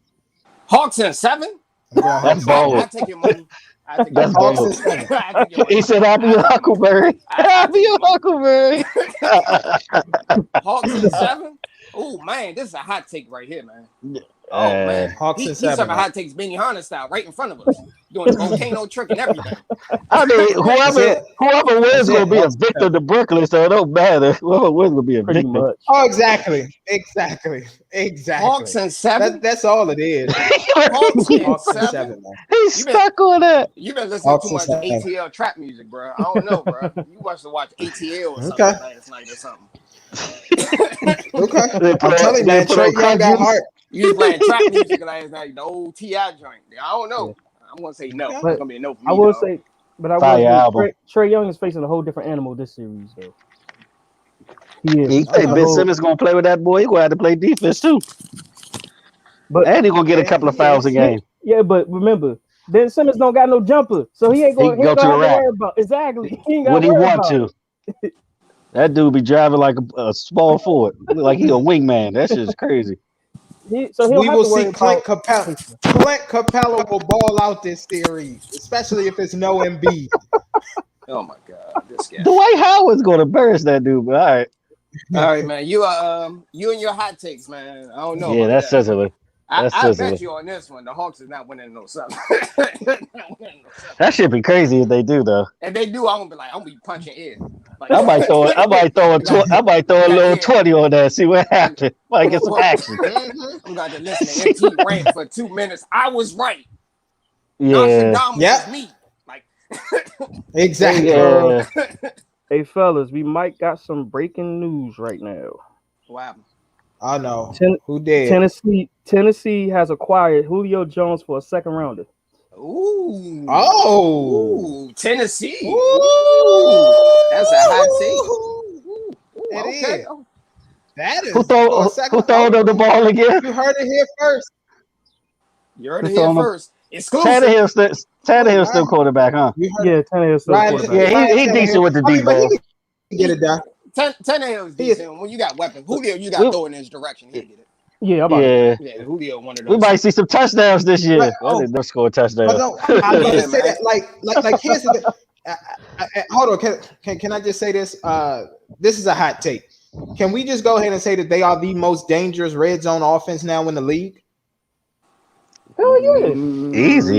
Speaker 4: Hawks in 7?
Speaker 1: I'm going
Speaker 2: That's
Speaker 1: Hawks.
Speaker 2: bold.
Speaker 4: I take your money. I take
Speaker 2: That's
Speaker 4: your money.
Speaker 1: Hawks
Speaker 2: bold.
Speaker 1: in 7.
Speaker 4: I take your money.
Speaker 2: He said, "I'll be
Speaker 4: I
Speaker 2: your
Speaker 4: take your
Speaker 2: Huckleberry.
Speaker 4: I
Speaker 2: I'll be
Speaker 4: take
Speaker 2: your
Speaker 4: your
Speaker 2: Huckleberry."
Speaker 4: Hawks in 7? Oh man, this is a hot take right here, man. Oh man,
Speaker 1: Hawks in
Speaker 4: he's
Speaker 1: 7.
Speaker 4: serving hot takes Benny Hanna style right in front of us, doing the volcano trick and everything.
Speaker 2: I mean,
Speaker 1: That's it.
Speaker 2: whoever wins
Speaker 1: That's
Speaker 2: gonna
Speaker 1: it.
Speaker 2: be a
Speaker 1: Hawks in
Speaker 2: victim
Speaker 1: 7.
Speaker 2: to Brooklyn, so it don't matter. Whoever wins gonna be a
Speaker 3: Pretty
Speaker 2: victim.
Speaker 3: much.
Speaker 1: Oh, exactly.
Speaker 4: Hawks in 7.
Speaker 1: That's all it is.
Speaker 4: Hawks in
Speaker 1: Hawks in
Speaker 4: 7.
Speaker 1: 7, man.
Speaker 2: He's
Speaker 4: You been-
Speaker 2: stuck on that.
Speaker 4: You've been listening
Speaker 1: Hawks
Speaker 4: too
Speaker 1: in
Speaker 4: much
Speaker 1: 7.
Speaker 4: ATL trap music, bro. I don't know, bro. You must have watched ATL or something
Speaker 1: Okay.
Speaker 4: last night or something.
Speaker 1: Okay. I'm telling you, man.
Speaker 2: put
Speaker 1: Trey
Speaker 2: on
Speaker 1: Young got
Speaker 2: countries.
Speaker 1: heart.
Speaker 4: You was playing trap music last night, the old T.I. joint. I don't know. I'm gonna say no.
Speaker 1: Okay.
Speaker 4: It's gonna be a no for me.
Speaker 3: I will
Speaker 4: dog.
Speaker 3: say, but I will
Speaker 2: Fire
Speaker 3: say,
Speaker 2: album.
Speaker 3: Trey Young is facing a whole different animal this series, though. He is.
Speaker 2: Hey,
Speaker 1: Okay.
Speaker 2: Ben Simmons gonna play with that boy. He gonna have to play defense too,
Speaker 3: But
Speaker 2: and he gonna get a couple of fouls a game.
Speaker 3: yeah, but remember, Ben Simmons don't got no jumper, so he ain't
Speaker 2: He
Speaker 3: gonna,
Speaker 2: can go to the
Speaker 3: have to
Speaker 2: rack
Speaker 3: worry about exactly. He ain't got
Speaker 2: when
Speaker 3: to
Speaker 2: he
Speaker 3: worry
Speaker 2: want
Speaker 3: about
Speaker 2: to.
Speaker 3: it.
Speaker 2: That dude be driving like a small forward, like he a wingman. That shit's crazy.
Speaker 3: So he'll
Speaker 1: We
Speaker 3: have
Speaker 1: will
Speaker 3: to worry
Speaker 1: see Clint
Speaker 3: about.
Speaker 1: Capella. Clint Capella will ball out this series, especially if it's no Embiid.
Speaker 4: Oh my god, this guy.
Speaker 2: Dwight Howard's gonna burst that dude, but all right.
Speaker 4: All right, man. You and your hot takes, man. I don't know
Speaker 2: Yeah,
Speaker 4: about
Speaker 2: that's
Speaker 4: that.
Speaker 2: sizzling.
Speaker 4: I
Speaker 2: sizzling.
Speaker 4: bet you on this one. The Hawks is not winning no 7.
Speaker 2: That should be crazy if they do though.
Speaker 4: If they do, I'm gonna be punching in. Like,
Speaker 2: I might throw a little 20 on that. See what happens. Might get some action.
Speaker 4: I'm going to listen to MT rant for 2 minutes. I was right.
Speaker 2: Yeah.
Speaker 4: Nostradamus
Speaker 1: Yep.
Speaker 4: is me. Like,
Speaker 1: Exactly.
Speaker 2: Yeah.
Speaker 3: Hey fellas, we might got some breaking news right now.
Speaker 4: wow.
Speaker 1: I know.
Speaker 3: Ten-
Speaker 1: Who did?
Speaker 3: Tennessee has acquired Julio Jones for a second rounder.
Speaker 4: Ooh.
Speaker 1: Oh.
Speaker 4: Ooh, Tennessee.
Speaker 1: Ooh.
Speaker 4: Ooh. That's a hot take. Ooh,
Speaker 1: It
Speaker 4: okay.
Speaker 1: is. That is
Speaker 2: Who
Speaker 1: for a second.
Speaker 2: throwing the ball again?
Speaker 1: You heard it here first.
Speaker 4: You heard it
Speaker 2: Who's
Speaker 4: here
Speaker 2: throwing the-
Speaker 4: first. Exclusive.
Speaker 2: Tannehill's still quarterback, huh?
Speaker 1: You heard
Speaker 3: Yeah, Tannehill's still
Speaker 1: Ryan-
Speaker 3: quarterback.
Speaker 2: Yeah,
Speaker 1: Ryan
Speaker 2: he decent
Speaker 1: Tannehill.
Speaker 2: with the
Speaker 1: I mean,
Speaker 2: deep
Speaker 1: but
Speaker 2: ball.
Speaker 1: he can get it done.
Speaker 4: Tannehill is decent. When you got weapons, Julio, you got to throw in his direction. He'll get it.
Speaker 3: Yeah, I'm about to
Speaker 2: Yeah.
Speaker 4: Yeah, Julio one of
Speaker 2: We
Speaker 4: those.
Speaker 2: might see some touchdowns this year.
Speaker 1: But-
Speaker 2: They'll score a touchdown.
Speaker 1: But no, I'm about
Speaker 4: Yeah,
Speaker 1: to say
Speaker 4: man.
Speaker 1: that. Like here's the thing. Hold on. Can I just say this? This is a hot take. Can we just go ahead and say that they are the most dangerous red zone offense now in the league?
Speaker 3: Hell yeah.
Speaker 2: Easy.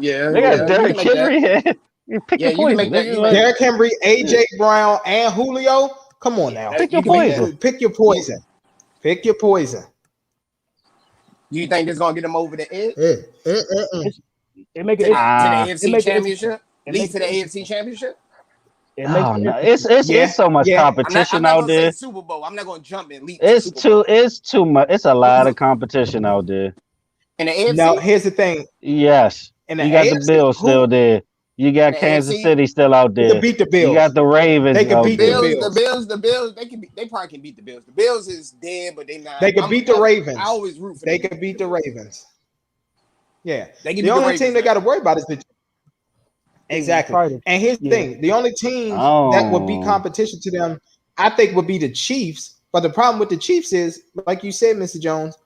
Speaker 4: Yeah.
Speaker 2: They got Derrick
Speaker 4: you can make that.
Speaker 2: Henry. You pick
Speaker 4: Yeah,
Speaker 2: your
Speaker 4: you can
Speaker 2: poison.
Speaker 4: make that.
Speaker 2: nigga.
Speaker 4: You
Speaker 2: Like,
Speaker 4: make-
Speaker 1: Derrick Henry, AJ Brown, and Julio. Come on now.
Speaker 2: Pick
Speaker 4: you
Speaker 2: your
Speaker 4: can make
Speaker 2: poison.
Speaker 1: Pick your poison. Pick your poison.
Speaker 4: You think this gonna get them over the edge
Speaker 3: It make
Speaker 4: to
Speaker 3: it.
Speaker 4: the
Speaker 2: Ah.
Speaker 3: It
Speaker 4: AFC
Speaker 3: make it
Speaker 4: Championship?
Speaker 3: it
Speaker 4: Lead
Speaker 3: make
Speaker 4: to the
Speaker 3: it-
Speaker 4: AFC Championship?
Speaker 3: It makes
Speaker 2: Oh
Speaker 3: it
Speaker 2: no,
Speaker 3: interesting.
Speaker 2: it's so much
Speaker 1: Yeah.
Speaker 4: I'm
Speaker 2: competition
Speaker 4: not
Speaker 2: out
Speaker 4: gonna say
Speaker 2: there.
Speaker 4: Super Bowl. I'm not gonna jump and leap. to
Speaker 2: It's
Speaker 4: Super Bowl.
Speaker 2: too much. It's a lot of competition out there.
Speaker 4: In the AFC.
Speaker 1: Now here's the thing.
Speaker 2: Yes,
Speaker 1: In the
Speaker 2: you got the
Speaker 1: AFC,
Speaker 2: Bills
Speaker 1: who-
Speaker 2: still there. You got
Speaker 4: The
Speaker 2: Kansas
Speaker 4: AFC?
Speaker 2: City still out
Speaker 1: They
Speaker 2: there.
Speaker 1: can beat the Bills.
Speaker 2: You got the Ravens.
Speaker 1: They can
Speaker 2: out
Speaker 1: beat
Speaker 2: there.
Speaker 1: the Bills.
Speaker 4: The Bills. They probably can beat the Bills. The Bills is dead, but they not.
Speaker 1: They can beat the Ravens.
Speaker 4: I always root for
Speaker 1: They
Speaker 4: them.
Speaker 1: can beat the Ravens. Yeah.
Speaker 4: They can
Speaker 1: The
Speaker 4: beat
Speaker 1: only
Speaker 4: the
Speaker 1: team they
Speaker 4: Ravens,
Speaker 1: got to worry about is the exactly.
Speaker 3: Friday.
Speaker 1: And here's the
Speaker 3: Yeah.
Speaker 1: thing: the only team that would be
Speaker 2: Oh.
Speaker 1: competition to them, I think, would be the Chiefs. But the problem with the Chiefs is, like you said, Mr. Jones,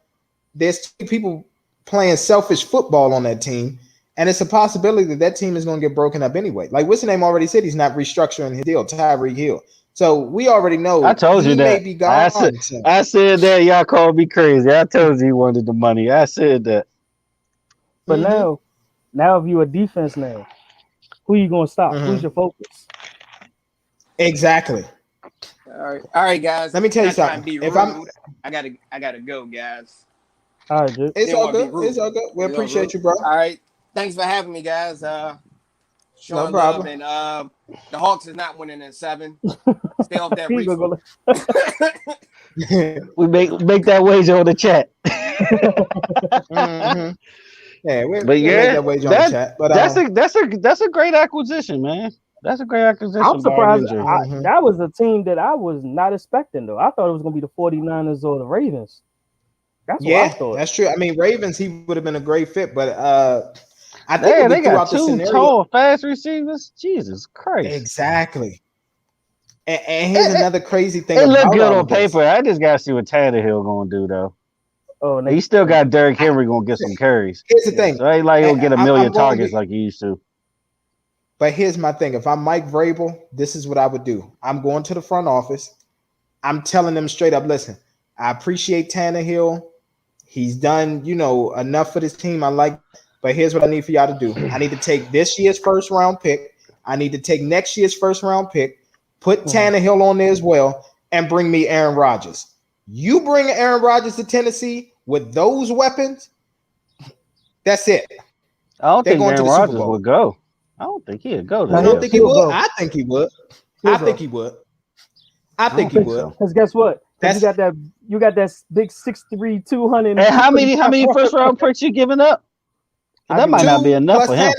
Speaker 1: there's two people playing selfish football on that team, and it's a possibility that team is going to get broken up anyway. Like what's the name already said, he's not restructuring his deal, Tyreek Hill. So we already know.
Speaker 2: I told you
Speaker 1: he
Speaker 2: that.
Speaker 1: may be gone.
Speaker 2: I said that. Y'all called me crazy. I told you wanted the money. I said that.
Speaker 3: But
Speaker 1: Mhm.
Speaker 3: now if you're a defense now, who you gonna stop?
Speaker 1: Mhm.
Speaker 3: Who's your focus?
Speaker 1: Exactly.
Speaker 4: All right, guys.
Speaker 1: Let me tell you
Speaker 4: Not trying to
Speaker 1: something.
Speaker 4: be
Speaker 1: If
Speaker 4: rude, I gotta go, guys.
Speaker 3: All right, Jake.
Speaker 1: It's
Speaker 4: Didn't
Speaker 1: all
Speaker 4: wanna be
Speaker 1: good.
Speaker 4: rude.
Speaker 1: It's all good. We
Speaker 4: Didn't wanna
Speaker 1: appreciate
Speaker 4: be
Speaker 1: you, bro.
Speaker 4: All right, thanks for having me, guys. Showing
Speaker 1: problem.
Speaker 4: love, and the Hawks is not winning in 7. Stay off that
Speaker 3: He
Speaker 4: reefer.
Speaker 3: gonna
Speaker 2: We make that wager on the chat.
Speaker 1: Mhm. Yeah, we'll
Speaker 2: But
Speaker 1: make
Speaker 2: yeah,
Speaker 1: that wager on the chat. But
Speaker 2: that's a great acquisition, man. That's a great acquisition.
Speaker 3: I'm surprised.
Speaker 2: Injury.
Speaker 3: That was a team that I was not expecting, though. I thought it was going to be the 49ers or the Ravens. That's what I thought.
Speaker 1: That's true. I mean, Ravens, he would have been a great fit, but I think
Speaker 2: Damn,
Speaker 1: we
Speaker 2: they
Speaker 1: threw
Speaker 2: got
Speaker 1: out the
Speaker 2: two
Speaker 1: scenario.
Speaker 2: tall, fast receivers. Jesus Christ!
Speaker 1: Exactly. And here's another crazy thing.
Speaker 2: It looked
Speaker 1: about
Speaker 2: good
Speaker 1: all
Speaker 2: on
Speaker 1: of this.
Speaker 2: paper. I just got to see what Tannehill gonna do though.
Speaker 3: Oh,
Speaker 2: He still got Derrick Henry gonna get some carries.
Speaker 1: Here's the thing.
Speaker 2: So ain't like he'll get a million
Speaker 1: I'm going
Speaker 2: targets like he used to.
Speaker 1: But here's my thing. If I'm Mike Vrabel, this is what I would do. I'm going to the front office. I'm telling them straight up, listen, I appreciate Tannehill. He's done, enough for this team. I like, but here's what I need for y'all to do. I need to take this year's first round pick. I need to take next year's first round pick, put Tannehill on there as well, and bring me Aaron Rodgers. You bring Aaron Rodgers to Tennessee with those weapons, that's it.
Speaker 2: I don't think Aaron Rodgers would go. I don't think he'd go.
Speaker 1: I don't think he would. I think he would. I think he would. I think he would.
Speaker 3: Because guess what? You got that big 6'3", 200.
Speaker 2: And how many first round picks you giving up? That might not be enough for him.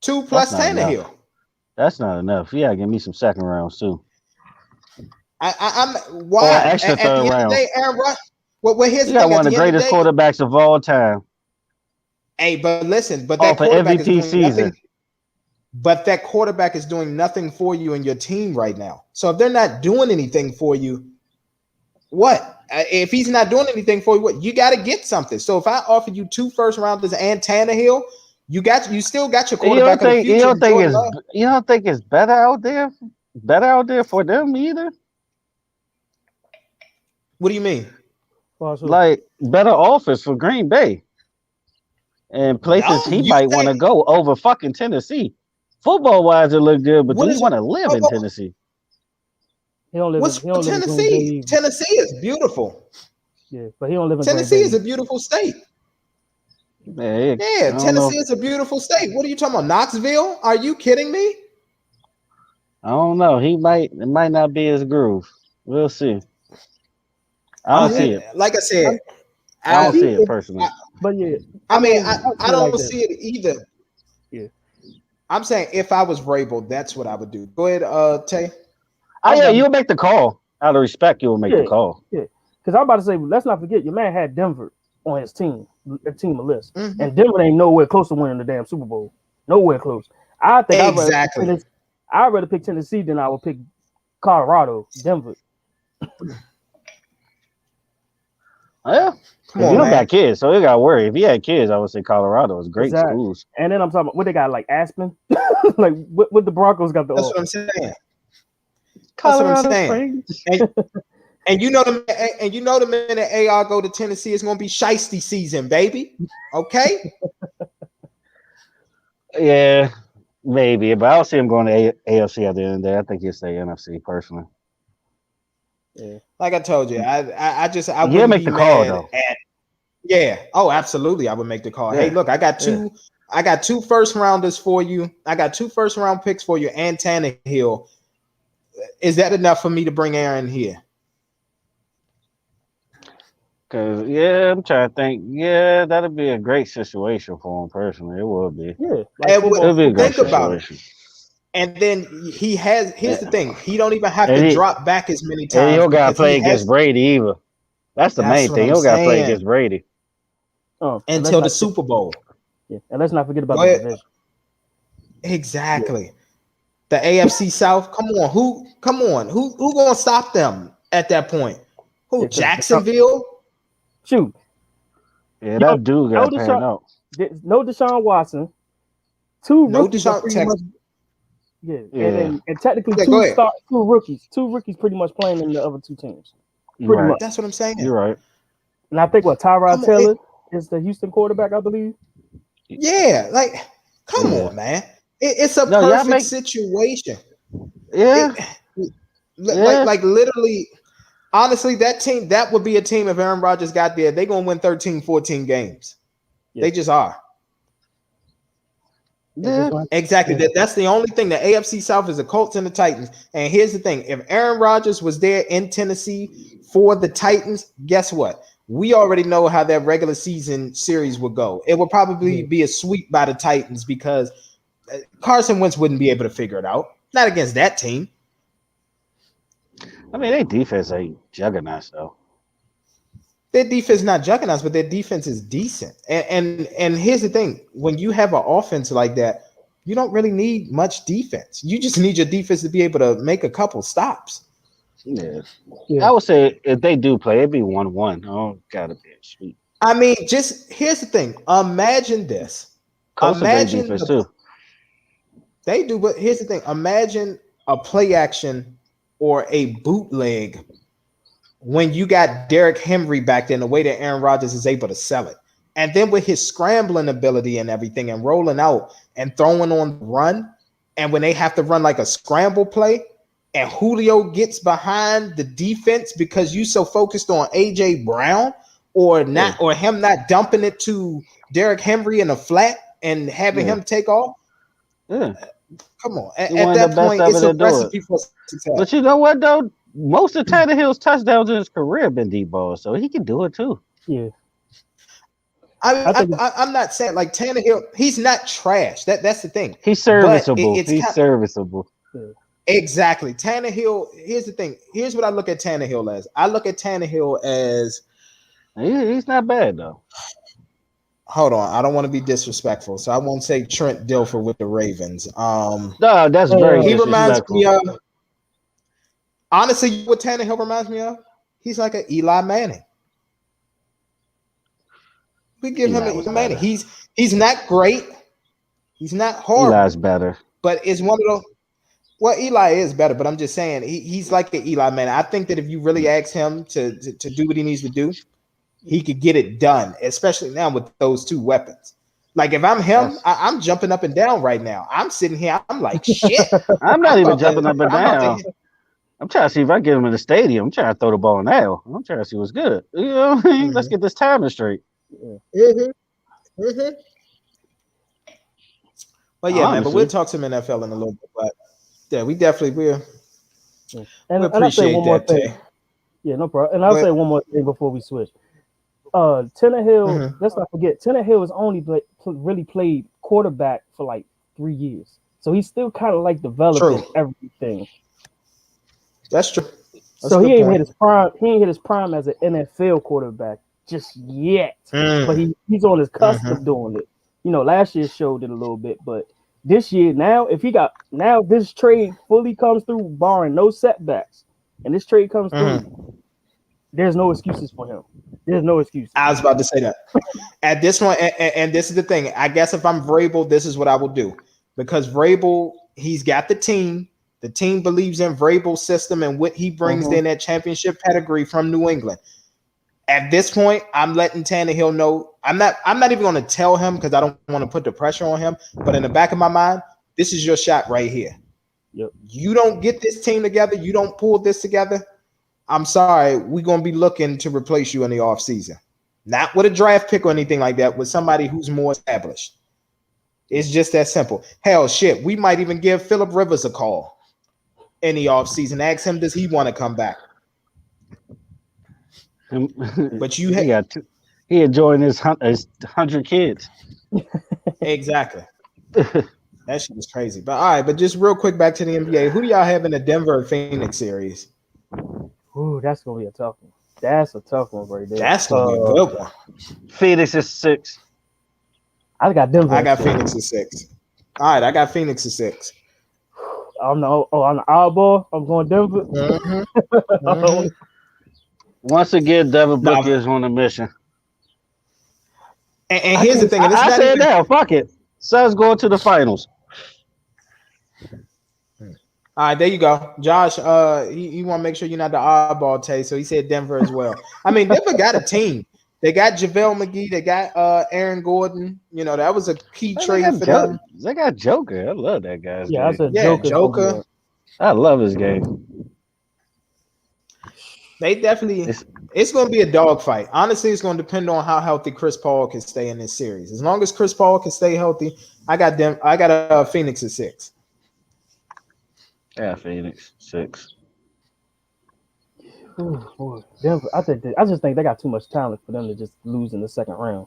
Speaker 1: 2 plus Tannehill.
Speaker 2: That's not enough. Yeah, give me some second rounds too.
Speaker 1: I'm why
Speaker 2: extra third round.
Speaker 1: Aaron Rodgers. Well, here's
Speaker 2: the thing. One of the greatest quarterbacks of all time.
Speaker 1: Hey, but listen, but that quarterback
Speaker 2: MVP
Speaker 1: is doing
Speaker 2: season.
Speaker 1: nothing. But that quarterback is doing nothing for you and your team right now. So if they're not doing anything for you, what? If he's not doing anything for you, what? You got to get something. So if I offer you 2 first rounders and Tannehill, you still got your quarterback of the future.
Speaker 2: You don't think it's better out there? Better out there for them either?
Speaker 1: What do you mean?
Speaker 2: Like better offers for Green Bay and places he might want to go over fucking Tennessee. Football wise, it look good, but do you want to live in Tennessee?
Speaker 3: He don't live.
Speaker 1: What's
Speaker 3: he don't
Speaker 1: Tennessee?
Speaker 3: Live
Speaker 1: Tennessee is beautiful.
Speaker 3: Yeah, but he don't live in
Speaker 1: Tennessee. Is a beautiful state.
Speaker 2: Yeah,
Speaker 1: Tennessee is a beautiful state. What are you talking about? Knoxville? Are you kidding me?
Speaker 2: I don't know. It might not be his groove. We'll see. I don't see it.
Speaker 1: Like I said,
Speaker 2: I don't see it personally.
Speaker 3: But yeah,
Speaker 1: I mean, I don't see it either.
Speaker 3: Yeah,
Speaker 1: I'm saying if I was Vrabel, that's what I would do. Go ahead, Tay.
Speaker 2: You'll make the call. Out of respect, you'll make the call.
Speaker 3: Yeah, because I'm about to say, let's not forget, your man had Denver on his team list, and Denver ain't nowhere close to winning the damn Super Bowl. Nowhere close. I think I'd rather pick Tennessee than I would pick Colorado, Denver.
Speaker 2: Well, you don't got kids, so you got to worry. If he had kids, I would say Colorado is great schools.
Speaker 3: And then I'm talking about what they got, like Aspen, like what the Broncos got.
Speaker 1: That's what I'm saying.
Speaker 2: Colorado Springs.
Speaker 1: And you know the minute AR go to Tennessee, it's gonna be shiesty season, baby. Okay.
Speaker 2: Yeah, maybe, but I don't see him going to AFC at the end of the day. I think he'll stay NFC personally.
Speaker 3: Yeah.
Speaker 1: Like I told you, I
Speaker 2: wouldn't make the call though.
Speaker 1: Oh, absolutely, I would make the call.
Speaker 2: Yeah.
Speaker 1: Hey, look, I got two first rounders for you. I got 2 first round picks for you and Tannehill. Is that enough for me to bring Aaron here?
Speaker 2: Cause I'm trying to think. Yeah, that'd be a great situation for him personally. It would be.
Speaker 3: Yeah,
Speaker 2: it'd be a great situation.
Speaker 1: And then here's the thing, he don't even have to drop back as many times.
Speaker 2: You don't gotta play against Brady either. That's the main thing. You don't gotta play against Brady.
Speaker 1: Until the Super Bowl.
Speaker 3: Yeah, and let's not forget about the division.
Speaker 1: Exactly. Yeah. The AFC South. Come on. Who gonna stop them at that point? Who? Jacksonville?
Speaker 3: Shoot.
Speaker 2: Yeah, that dude got panned out.
Speaker 3: No Deshaun Watson. 2 rookies. And technically 2 rookies. 2 rookies pretty much playing in the other 2 teams. Pretty much.
Speaker 1: That's what I'm saying.
Speaker 2: You're right.
Speaker 3: And I think Tyrod Taylor is the Houston quarterback, I believe.
Speaker 1: Yeah, come on, man. It's a perfect situation.
Speaker 2: Yeah.
Speaker 1: Like literally, honestly, that would be a team if Aaron Rodgers got there. They're going to win 13, 14 games. Yeah. They just are.
Speaker 2: Yeah.
Speaker 1: Exactly. That's the only thing. The AFC South is the Colts and the Titans. And here's the thing. If Aaron Rodgers was there in Tennessee for the Titans, guess what? We already know how that regular season series would go. It would probably be a sweep by the Titans because Carson Wentz wouldn't be able to figure it out. Not against that team.
Speaker 2: I mean, their defense ain't juggernauts though.
Speaker 1: Their defense not juggernauts, but their defense is decent. And here's the thing: when you have an offense like that, you don't really need much defense. You just need your defense to be able to make a couple stops.
Speaker 2: Yeah.
Speaker 3: Yeah.
Speaker 2: I would say if they do play, it'd be 1-1. Oh, gotta be sweet.
Speaker 1: I mean, just here's the thing. Imagine this.
Speaker 2: Colts a great
Speaker 1: Imagine
Speaker 2: defense too.
Speaker 1: they do, but here's the thing. Imagine a play action or a bootleg when you got Derrick Henry back there in the way that Aaron Rodgers is able to sell it. And then with his scrambling ability and everything and rolling out and throwing on the run, and when they have to run like a scramble play, and Julio gets behind the defense because you so focused on AJ Brown or not, or him not dumping it to Derrick Henry in a flat and having him take off.
Speaker 2: Yeah.
Speaker 1: Come on. At
Speaker 2: one of
Speaker 1: that
Speaker 2: the best
Speaker 1: point,
Speaker 2: of
Speaker 1: it's
Speaker 2: it
Speaker 1: a
Speaker 2: to do
Speaker 1: recipe
Speaker 2: it.
Speaker 1: for success.
Speaker 2: But you know what though? Most of Tannehill's touchdowns in his career have been deep balls, so he can do it too.
Speaker 3: Yeah.
Speaker 1: I'm not saying like Tannehill, he's not trash. That's the thing.
Speaker 2: He's serviceable.
Speaker 1: It's
Speaker 2: He's serviceable.
Speaker 1: Exactly. Tannehill, here's the thing. Here's what I look at Tannehill as. I look at Tannehill as
Speaker 2: He's not bad though.
Speaker 1: Hold on, I don't want to be disrespectful, so I won't say Trent Dilfer with the Ravens.
Speaker 2: No, that's very
Speaker 1: he reminds
Speaker 2: disrespectful.
Speaker 1: me of honestly what Tannehill reminds me of. He's like an Eli Manning. We give him an Eli Manning. He's not great. He's not horrible.
Speaker 2: Eli's better,
Speaker 1: but it's one of those. Well, Eli is better, but I'm just saying he's like an Eli Manning. I think that if you really ask him to do what he needs to do, he could get it done, especially now with those two weapons. Like if I'm him, I'm jumping up and down right now. I'm sitting here, I'm like, shit.
Speaker 2: I'm not even jumping up and down. I'm trying to see if I get him in the stadium. I'm trying to throw the ball now. I'm trying to see what's good. You know what I mean? Let's get this timing straight.
Speaker 1: Well, yeah, man, but we'll talk some NFL in a little bit. But yeah, we definitely will.
Speaker 3: And
Speaker 1: we appreciate that, Tay.
Speaker 3: Yeah, no problem. And I'll say one more thing before we switch. Tannehill, let's not forget, Tannehill has only really played quarterback for like 3 years. So he's still kind of like developing everything.
Speaker 1: That's true.
Speaker 3: So he ain't hit his prime. He ain't hit his prime as an NFL quarterback just yet. But he's on his cusp of doing it. You know, last year showed it a little bit, but this year now, if this trade fully comes through, barring no setbacks, and this trade comes through, there's no excuses for him. There's no excuses.
Speaker 1: I was about to say that. At this point, and this is the thing. I guess if I'm Vrabel, this is what I will do. Because Vrabel, he's got the team. The team believes in Vrabel's system and what he brings in that championship pedigree from New England. At this point, I'm letting Tannehill know. I'm not even going to tell him because I don't want to put the pressure on him. But in the back of my mind, this is your shot right here.
Speaker 3: Yep.
Speaker 1: You don't get this team together. You don't pull this together. I'm sorry. We're going to be looking to replace you in the offseason. Not with a draft pick or anything like that, with somebody who's more established. It's just that simple. Hell, shit. We might even give Phillip Rivers a call in the offseason. Ask him, does he want to come back? But
Speaker 2: he enjoying his 100 kids.
Speaker 1: Exactly. That shit was crazy. But all right, but just real quick back to the NBA. Who do y'all have in the Denver Phoenix series?
Speaker 3: Ooh, that's gonna be a tough one. That's a tough one right there.
Speaker 1: That's gonna be a good one.
Speaker 2: Phoenix is 6.
Speaker 3: I got Denver.
Speaker 1: I got Phoenix at 6. All right, I got Phoenix at 6.
Speaker 3: I'm the oddball. I'm going Denver.
Speaker 2: Once again, Devin Booker is on a mission.
Speaker 1: And here's the thing. And
Speaker 2: I said that. Fuck it. Suns going to the finals.
Speaker 1: All right, there you go. Josh, he want to make sure you're not the oddball, Tay, so he said Denver as well. I mean, Denver got a team. They got JaVale McGee. They got Aaron Gordon. You know, that was a key trade for them.
Speaker 2: They got Joker. I love that guy.
Speaker 3: Yeah, I said
Speaker 1: Joker.
Speaker 2: I love his game.
Speaker 1: They definitely – it's going to be a dogfight. Honestly, it's going to depend on how healthy Chris Paul can stay in this series. As long as Chris Paul can stay healthy, I got Phoenix at 6.
Speaker 2: Yeah, Phoenix 6.
Speaker 3: Ooh, boy. Denver, I just think they got too much talent for them to just lose in the second round.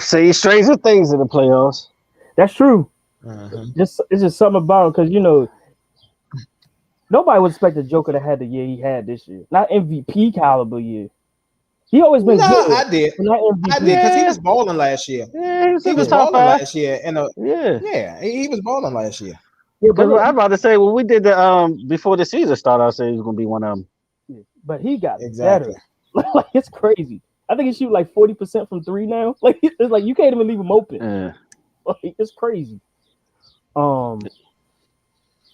Speaker 2: See, stranger things in the playoffs.
Speaker 3: That's true.
Speaker 1: Mhm.
Speaker 3: It's just something about him because nobody would expect the Joker to have the year he had this year. Not MVP caliber year. He always been
Speaker 1: No,
Speaker 3: good,
Speaker 1: I did.
Speaker 3: but not
Speaker 1: I
Speaker 3: MVP.
Speaker 1: did because he
Speaker 2: Yeah,
Speaker 1: was balling last year.
Speaker 2: yeah, he was
Speaker 1: He
Speaker 2: in the
Speaker 1: was
Speaker 3: Yeah,
Speaker 2: top
Speaker 1: balling
Speaker 2: 5.
Speaker 1: last year, and
Speaker 2: Yeah.
Speaker 1: yeah, he was balling last year.
Speaker 3: yeah, but
Speaker 2: Because
Speaker 3: look,
Speaker 2: I'm about to say, when we did the before the season started, I said he was gonna be one of them.
Speaker 3: but he got
Speaker 1: Exactly.
Speaker 3: better. Like it's crazy. I think he shoot like 40% from three now. Like it's like you can't even leave him open.
Speaker 2: Yeah.
Speaker 3: Like it's crazy.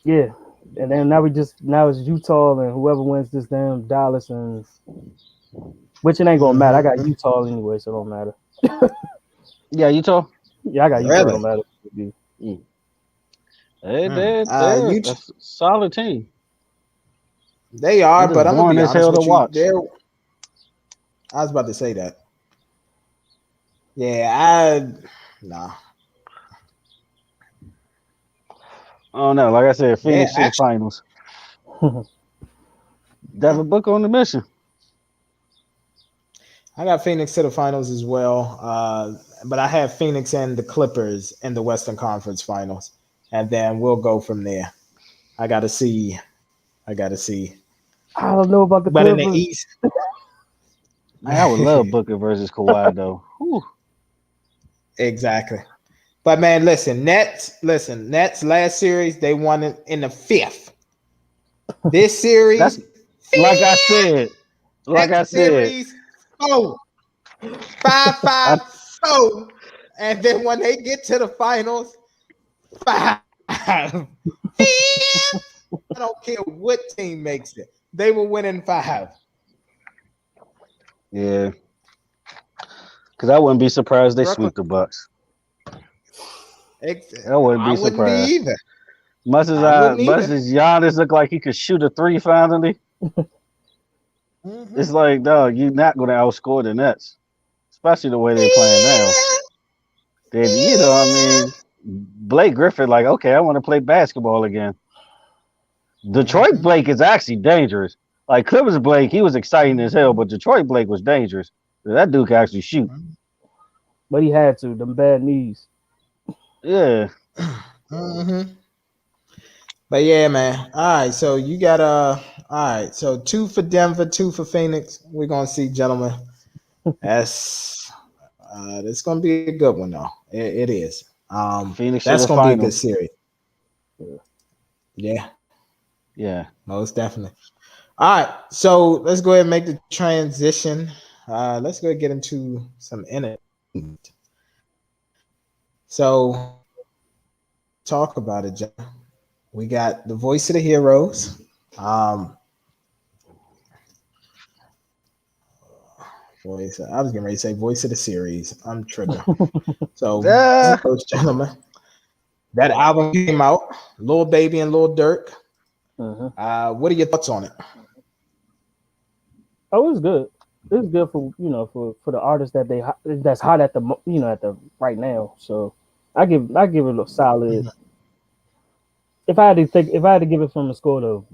Speaker 3: Yeah, and then now it's Utah and whoever wins this damn Dallas and which it ain't gonna matter. I got
Speaker 1: Mhm.
Speaker 3: Utah anyway, so it don't matter.
Speaker 2: Yeah, Utah.
Speaker 3: Yeah, I got Utah. It
Speaker 1: Really?
Speaker 3: don't matter.
Speaker 2: Mm. They
Speaker 1: Mm.
Speaker 2: they they're
Speaker 1: You
Speaker 2: a solid team.
Speaker 1: they
Speaker 2: They're
Speaker 1: are,
Speaker 2: just
Speaker 1: but I'm gonna
Speaker 2: boring
Speaker 1: be
Speaker 2: as
Speaker 1: honest
Speaker 2: hell to
Speaker 1: with you.
Speaker 2: watch.
Speaker 1: They're. I was about to say that. Yeah, nah.
Speaker 2: Oh no, like I said,
Speaker 1: Yeah,
Speaker 2: Phoenix to the
Speaker 1: actually,
Speaker 2: finals. Devin Booker on the mission.
Speaker 1: I got Phoenix to the finals as well. But I have Phoenix and the Clippers in the Western Conference Finals, and then we'll go from there. I got to see. I got to see.
Speaker 3: I don't know about the
Speaker 1: But in the
Speaker 3: Clippers.
Speaker 1: East,
Speaker 2: Man, I would love Booker versus Kawhi though. Whew.
Speaker 1: exactly. But man, Nets last series they won it in the fifth. This
Speaker 2: That's
Speaker 1: series,
Speaker 2: like I said. Like I
Speaker 1: next
Speaker 2: said.
Speaker 1: series, 4, 5,
Speaker 2: I
Speaker 1: 5, 4, and then when they get to the finals, 5, 5. I don't care what team makes it, they will win in 5.
Speaker 2: yeah. Because I wouldn't be surprised they
Speaker 1: Brooklyn,
Speaker 2: sweep the Bucks.
Speaker 1: ex-
Speaker 2: I wouldn't
Speaker 1: I
Speaker 2: be
Speaker 1: wouldn't be
Speaker 2: surprised.
Speaker 1: either.
Speaker 2: Much
Speaker 1: I wouldn't either.
Speaker 2: as Giannis look like he could shoot a three finally,
Speaker 1: Mhm.
Speaker 2: it's like, dog, you're not gonna outscore the Nets. Especially the way they're playing now. They, I mean, Blake Griffin, like, okay, I want to play basketball again. Detroit
Speaker 1: Mhm.
Speaker 2: Blake is actually dangerous. Like Clippers Blake, he was exciting as hell, but Detroit Blake was dangerous. That dude can actually shoot.
Speaker 3: But he had to. Them bad knees.
Speaker 2: Yeah.
Speaker 1: Mhm. But yeah, man. All right, so you got all right, so 2 for Denver, 2 for Phoenix. We're gonna see, gentlemen. That's it's gonna be a good one though. It is.
Speaker 2: Phoenix to
Speaker 1: That's
Speaker 2: the
Speaker 1: gonna be a good
Speaker 2: finals.
Speaker 1: series. Yeah,
Speaker 2: Yeah.
Speaker 1: most definitely. All right, so let's go ahead and make the transition. Let's go ahead and get into some entertainment. So talk about it, John. We got the voice of the heroes. Voice. I was getting ready to say voice of the series. I'm tripping. So,
Speaker 2: Yeah.
Speaker 1: gentlemen, that album came out. Lil Baby and Lil Durk.
Speaker 3: Uh-huh.
Speaker 1: What are your thoughts on it?
Speaker 3: Oh, it's good. It's good for for the artists that's hot at the at the right now. So I give it a solid. If I had to give it from a score of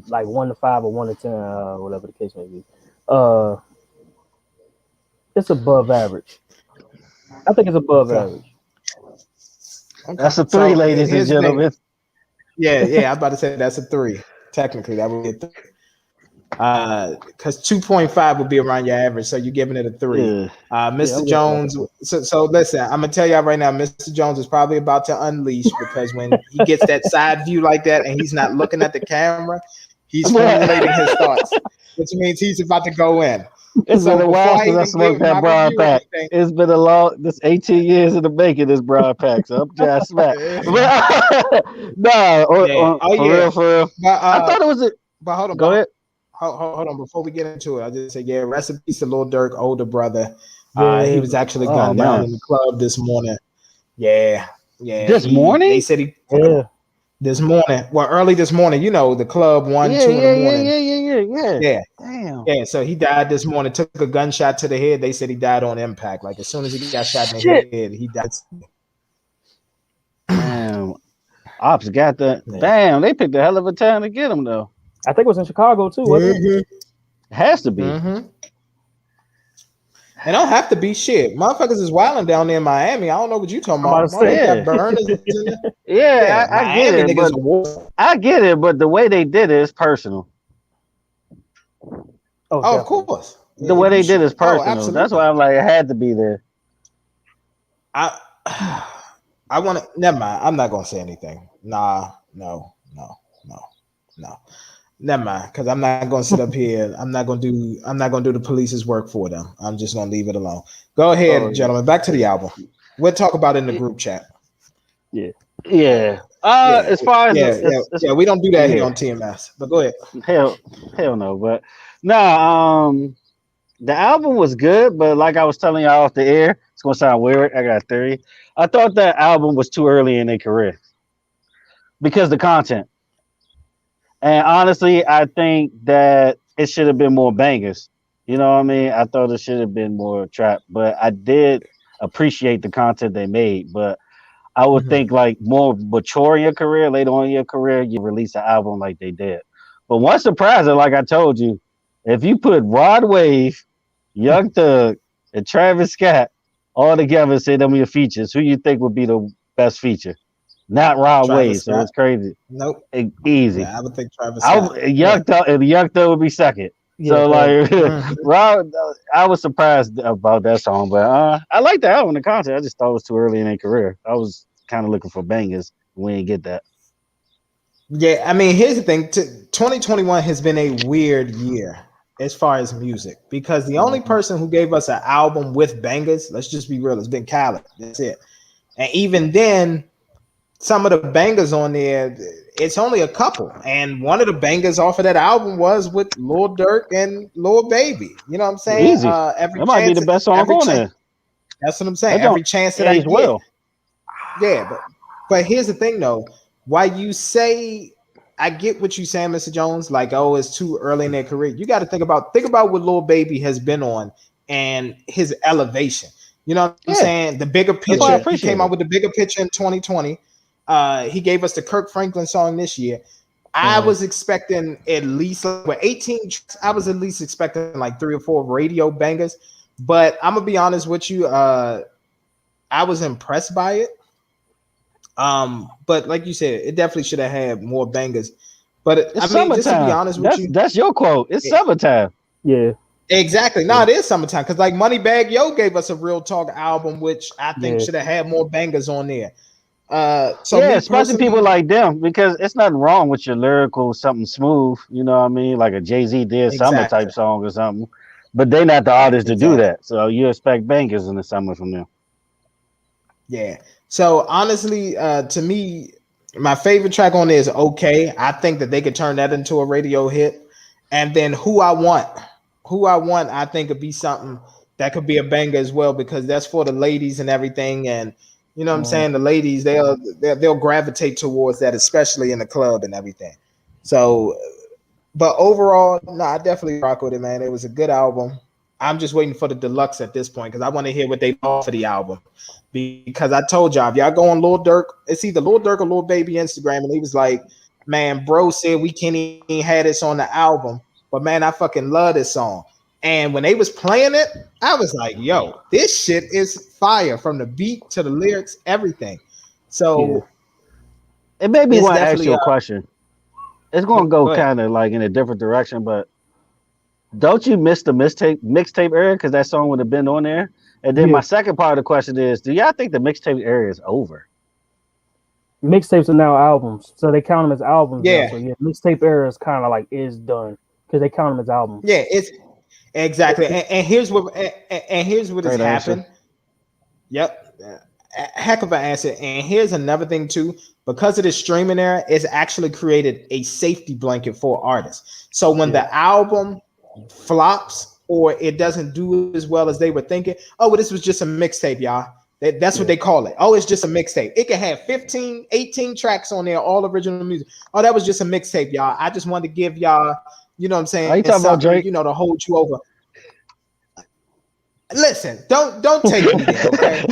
Speaker 3: like 1 to 5 or 1 to 10, whatever the case may be, uh, it's above average. I think it's above
Speaker 1: Okay.
Speaker 3: average.
Speaker 1: Okay.
Speaker 2: That's a three,
Speaker 1: So
Speaker 2: ladies and
Speaker 1: here's the thing.
Speaker 2: gentlemen.
Speaker 1: Yeah. I'm about to say that's a 3. Technically, that would be a 3. Because 2.5 would be around your average, so you're giving it a 3.
Speaker 2: Yeah.
Speaker 3: Yeah,
Speaker 1: Mr.
Speaker 3: I'm giving it like
Speaker 1: Jones. So listen, I'm gonna tell y'all right now, Mr. Jones is probably about to unleash because when he gets that side view like that and he's not looking at the camera, he's formulating his thoughts, which means he's about to go in.
Speaker 2: It's been
Speaker 1: So
Speaker 2: a while
Speaker 1: before I
Speaker 2: since I
Speaker 1: even give
Speaker 2: smoked that
Speaker 1: my
Speaker 2: broad
Speaker 1: review or
Speaker 2: pack.
Speaker 1: anything,
Speaker 2: It's been this 18 years in the making, this broad pack. So I'm just smack. But, nah,
Speaker 1: yeah, oh
Speaker 2: for
Speaker 1: yeah,
Speaker 2: real, for real.
Speaker 1: but
Speaker 2: I thought it was a.
Speaker 1: but hold on,
Speaker 2: Go ahead.
Speaker 1: hold on. Before we get into it, I just say, yeah, rest in peace to Lil Durk, older brother. He
Speaker 3: Yeah,
Speaker 1: was actually
Speaker 2: Oh,
Speaker 1: gunned down
Speaker 2: man.
Speaker 1: in the club this morning. Yeah, yeah.
Speaker 2: This
Speaker 1: They
Speaker 2: morning?
Speaker 1: said he
Speaker 3: yeah.
Speaker 1: this morning. Well, early this morning. You know, the club 1,
Speaker 2: Yeah,
Speaker 1: 2 in the
Speaker 2: yeah, yeah,
Speaker 1: morning.
Speaker 2: yeah, yeah, yeah, yeah.
Speaker 1: Yeah,
Speaker 2: Damn.
Speaker 1: yeah. So he died this morning. Took a gunshot to the head. They said he died on impact. Like as soon as he got shot in the
Speaker 3: Shit.
Speaker 1: head, he died.
Speaker 2: Damn. Ops got the.
Speaker 1: Yeah.
Speaker 2: Damn, they picked a hell of a time to get him, though.
Speaker 3: I think it was in Chicago too, wasn't it?
Speaker 1: Mm-hmm.
Speaker 2: It has to be.
Speaker 1: Mm-hmm. It don't have to be shit. Motherfuckers is wilding down there in Miami. I don't know what you talking
Speaker 3: I'm about
Speaker 1: about.
Speaker 3: to say,
Speaker 1: Motherfuckers got
Speaker 2: Yeah,
Speaker 1: burners in there.
Speaker 2: yeah,
Speaker 1: Yeah,
Speaker 2: I get
Speaker 1: Miami
Speaker 2: it,
Speaker 1: niggas
Speaker 2: but
Speaker 1: are war.
Speaker 2: I get it, but the way they did it is personal.
Speaker 3: oh,
Speaker 1: Oh, of
Speaker 3: definitely.
Speaker 1: course.
Speaker 2: The
Speaker 1: Yeah,
Speaker 2: way
Speaker 1: you
Speaker 2: they did
Speaker 1: should.
Speaker 2: is
Speaker 1: Oh,
Speaker 2: personal. That's
Speaker 1: absolutely.
Speaker 2: why I'm like, it had to be there.
Speaker 1: I I want to. Never mind. I'm not gonna say anything. Nah, no. Never mind, because I'm not gonna sit up here. I'm not gonna do the police's work for them. I'm just gonna leave it alone. Go
Speaker 3: Oh
Speaker 1: ahead, gentlemen. Back to the album. We'll talk about it in the
Speaker 2: Y-
Speaker 1: group chat.
Speaker 3: yeah.
Speaker 2: Yeah.
Speaker 1: Yeah,
Speaker 2: As far as it's
Speaker 1: yeah. We don't do that here
Speaker 2: yeah,
Speaker 1: on TMS. But go ahead.
Speaker 2: hell, hell no. But nah, the album was good, but like I was telling y'all off the air, it's gonna sound weird. I got a theory. I thought that album was too early in their career because the content. And honestly, I think that it should have been more bangers. You know what I mean? I thought it should have been more trap, but I did appreciate the content they made. But I would
Speaker 1: Mhm.
Speaker 2: think like more mature in your career, later on in your career, you release an album like they did. But one surpriser, like I told you, if you put Rod Wave, Young Thug, and Travis Scott all together and say them are your features, who you think would be the best feature? Not Rod Wave,
Speaker 1: Travis
Speaker 2: so
Speaker 1: Scott.
Speaker 2: it's crazy.
Speaker 1: Nope.
Speaker 2: Easy.
Speaker 1: Yeah, I would think Travis Scott. Yeah.
Speaker 2: Young Thug would be second.
Speaker 3: Yeah,
Speaker 2: So
Speaker 3: thanks.
Speaker 2: like
Speaker 1: Mhm.
Speaker 2: Rob, I was surprised about that song, but I like the album, the content. I just thought it was too early in their career. I was kind of looking for bangers. We didn't get that.
Speaker 1: Yeah, I mean, here's the thing. 2021 has been a weird year as far as music because the only
Speaker 2: Mhm.
Speaker 1: person who gave us an album with bangers, let's just be real, it's been Khaled. That's it. And even then, some of the bangers on there, it's only a couple. And one of the bangers off of that album was with Lil Durk and Lil Baby. You know what I'm saying?
Speaker 2: Easy.
Speaker 1: Every
Speaker 2: That might be the
Speaker 1: chance,
Speaker 2: best song
Speaker 1: every
Speaker 2: on
Speaker 1: chance.
Speaker 2: there.
Speaker 1: That's what I'm saying.
Speaker 2: That don't
Speaker 1: Every chance that I
Speaker 2: age
Speaker 1: get,
Speaker 2: well.
Speaker 1: yeah, but here's the thing though. Why you say I get what you saying, Mr. Jones, like, oh, it's too early in their career. You got to think about what Lil Baby has been on and his elevation. You know what I'm
Speaker 2: Yeah,
Speaker 1: saying? The bigger
Speaker 2: that's why I
Speaker 1: picture.
Speaker 3: Yeah.
Speaker 1: He came
Speaker 2: appreciate
Speaker 1: out
Speaker 2: it.
Speaker 1: with the bigger picture in 2020. He gave us the Kirk Franklin song this year. I
Speaker 3: Mhm.
Speaker 1: was expecting at least like, with 18 tracks, I was at least expecting like 3 or 4 radio bangers. But I'm gonna be honest with you. I was impressed by it. But like you said, it definitely should have had more bangers. But
Speaker 2: It's
Speaker 1: I mean, just to be
Speaker 2: summertime.
Speaker 1: honest with
Speaker 2: That's
Speaker 1: you,
Speaker 2: that's your quote. It's
Speaker 1: it,
Speaker 2: summertime.
Speaker 3: Yeah.
Speaker 1: exactly. No,
Speaker 3: Yeah.
Speaker 1: it is summertime because like Moneybag Yo gave us a real talk album, which I think
Speaker 3: Yeah.
Speaker 1: should have had more bangers on there. So
Speaker 2: Yeah,
Speaker 1: me
Speaker 2: especially people
Speaker 1: personally,
Speaker 2: like them because it's nothing wrong with your lyrical something smooth. You know what I mean? Like a Jay Z did summer
Speaker 1: exactly,
Speaker 2: type song or something. But they not the artists to do
Speaker 1: exactly.
Speaker 2: that. So you expect bangers in the summer from them.
Speaker 1: Yeah. So honestly, to me, my favorite track on there is "Okay." I think that they could turn that into a radio hit. And then who I want, I think could be something that could be a banger as well because that's for the ladies and everything. And you know what I'm
Speaker 3: Mhm.
Speaker 1: saying? The ladies, they'll gravitate towards that, especially in the club and everything. So, but overall, no, I definitely rock with it, man. It was a good album. I'm just waiting for the deluxe at this point because I want to hear what they offer the album. Because I told y'all, if y'all go on Lil Durk, it's either Lil Durk or Lil Baby Instagram, and he was like, "Man, bro said we can't even have this on the album, but man, I fucking love this song." And when they was playing it, I was like, "Yo, this shit is fire from the beat to the lyrics, everything."
Speaker 3: Yeah.
Speaker 1: So
Speaker 2: It made me
Speaker 1: it's
Speaker 2: want to ask
Speaker 1: definitely
Speaker 2: you a question. It's gonna
Speaker 1: go
Speaker 2: go
Speaker 1: ahead.
Speaker 2: kind of like in a different direction, but don't you miss the mixtape era? Because that song would have been on there. And then
Speaker 3: Yeah.
Speaker 2: my second part of the question is, do y'all think the mixtape era is over?
Speaker 3: Mixtapes are now albums, so they count them as albums now.
Speaker 1: Yeah,
Speaker 3: So yeah, mixtape era is kind of like is done because they count them as albums.
Speaker 1: yeah, it's exactly. And here's what has
Speaker 2: Great answer.
Speaker 1: happened. Yep. A heck of an answer. And here's another thing too. Because of the streaming era, it's actually created a safety blanket for artists. So when
Speaker 3: Yeah.
Speaker 1: the album flops or it doesn't do as well as they were thinking, oh, well, this was just a mixtape, y'all. That's what
Speaker 3: Yeah.
Speaker 1: they call it. Oh, it's just a mixtape. It can have 15, 18 tracks on there, all original music. Oh, that was just a mixtape, y'all. I just wanted to give y'all, you know what I'm
Speaker 2: Are you
Speaker 1: saying,
Speaker 2: talking about
Speaker 1: something,
Speaker 2: Drake?
Speaker 1: to hold you over. Listen, don't take me there, okay?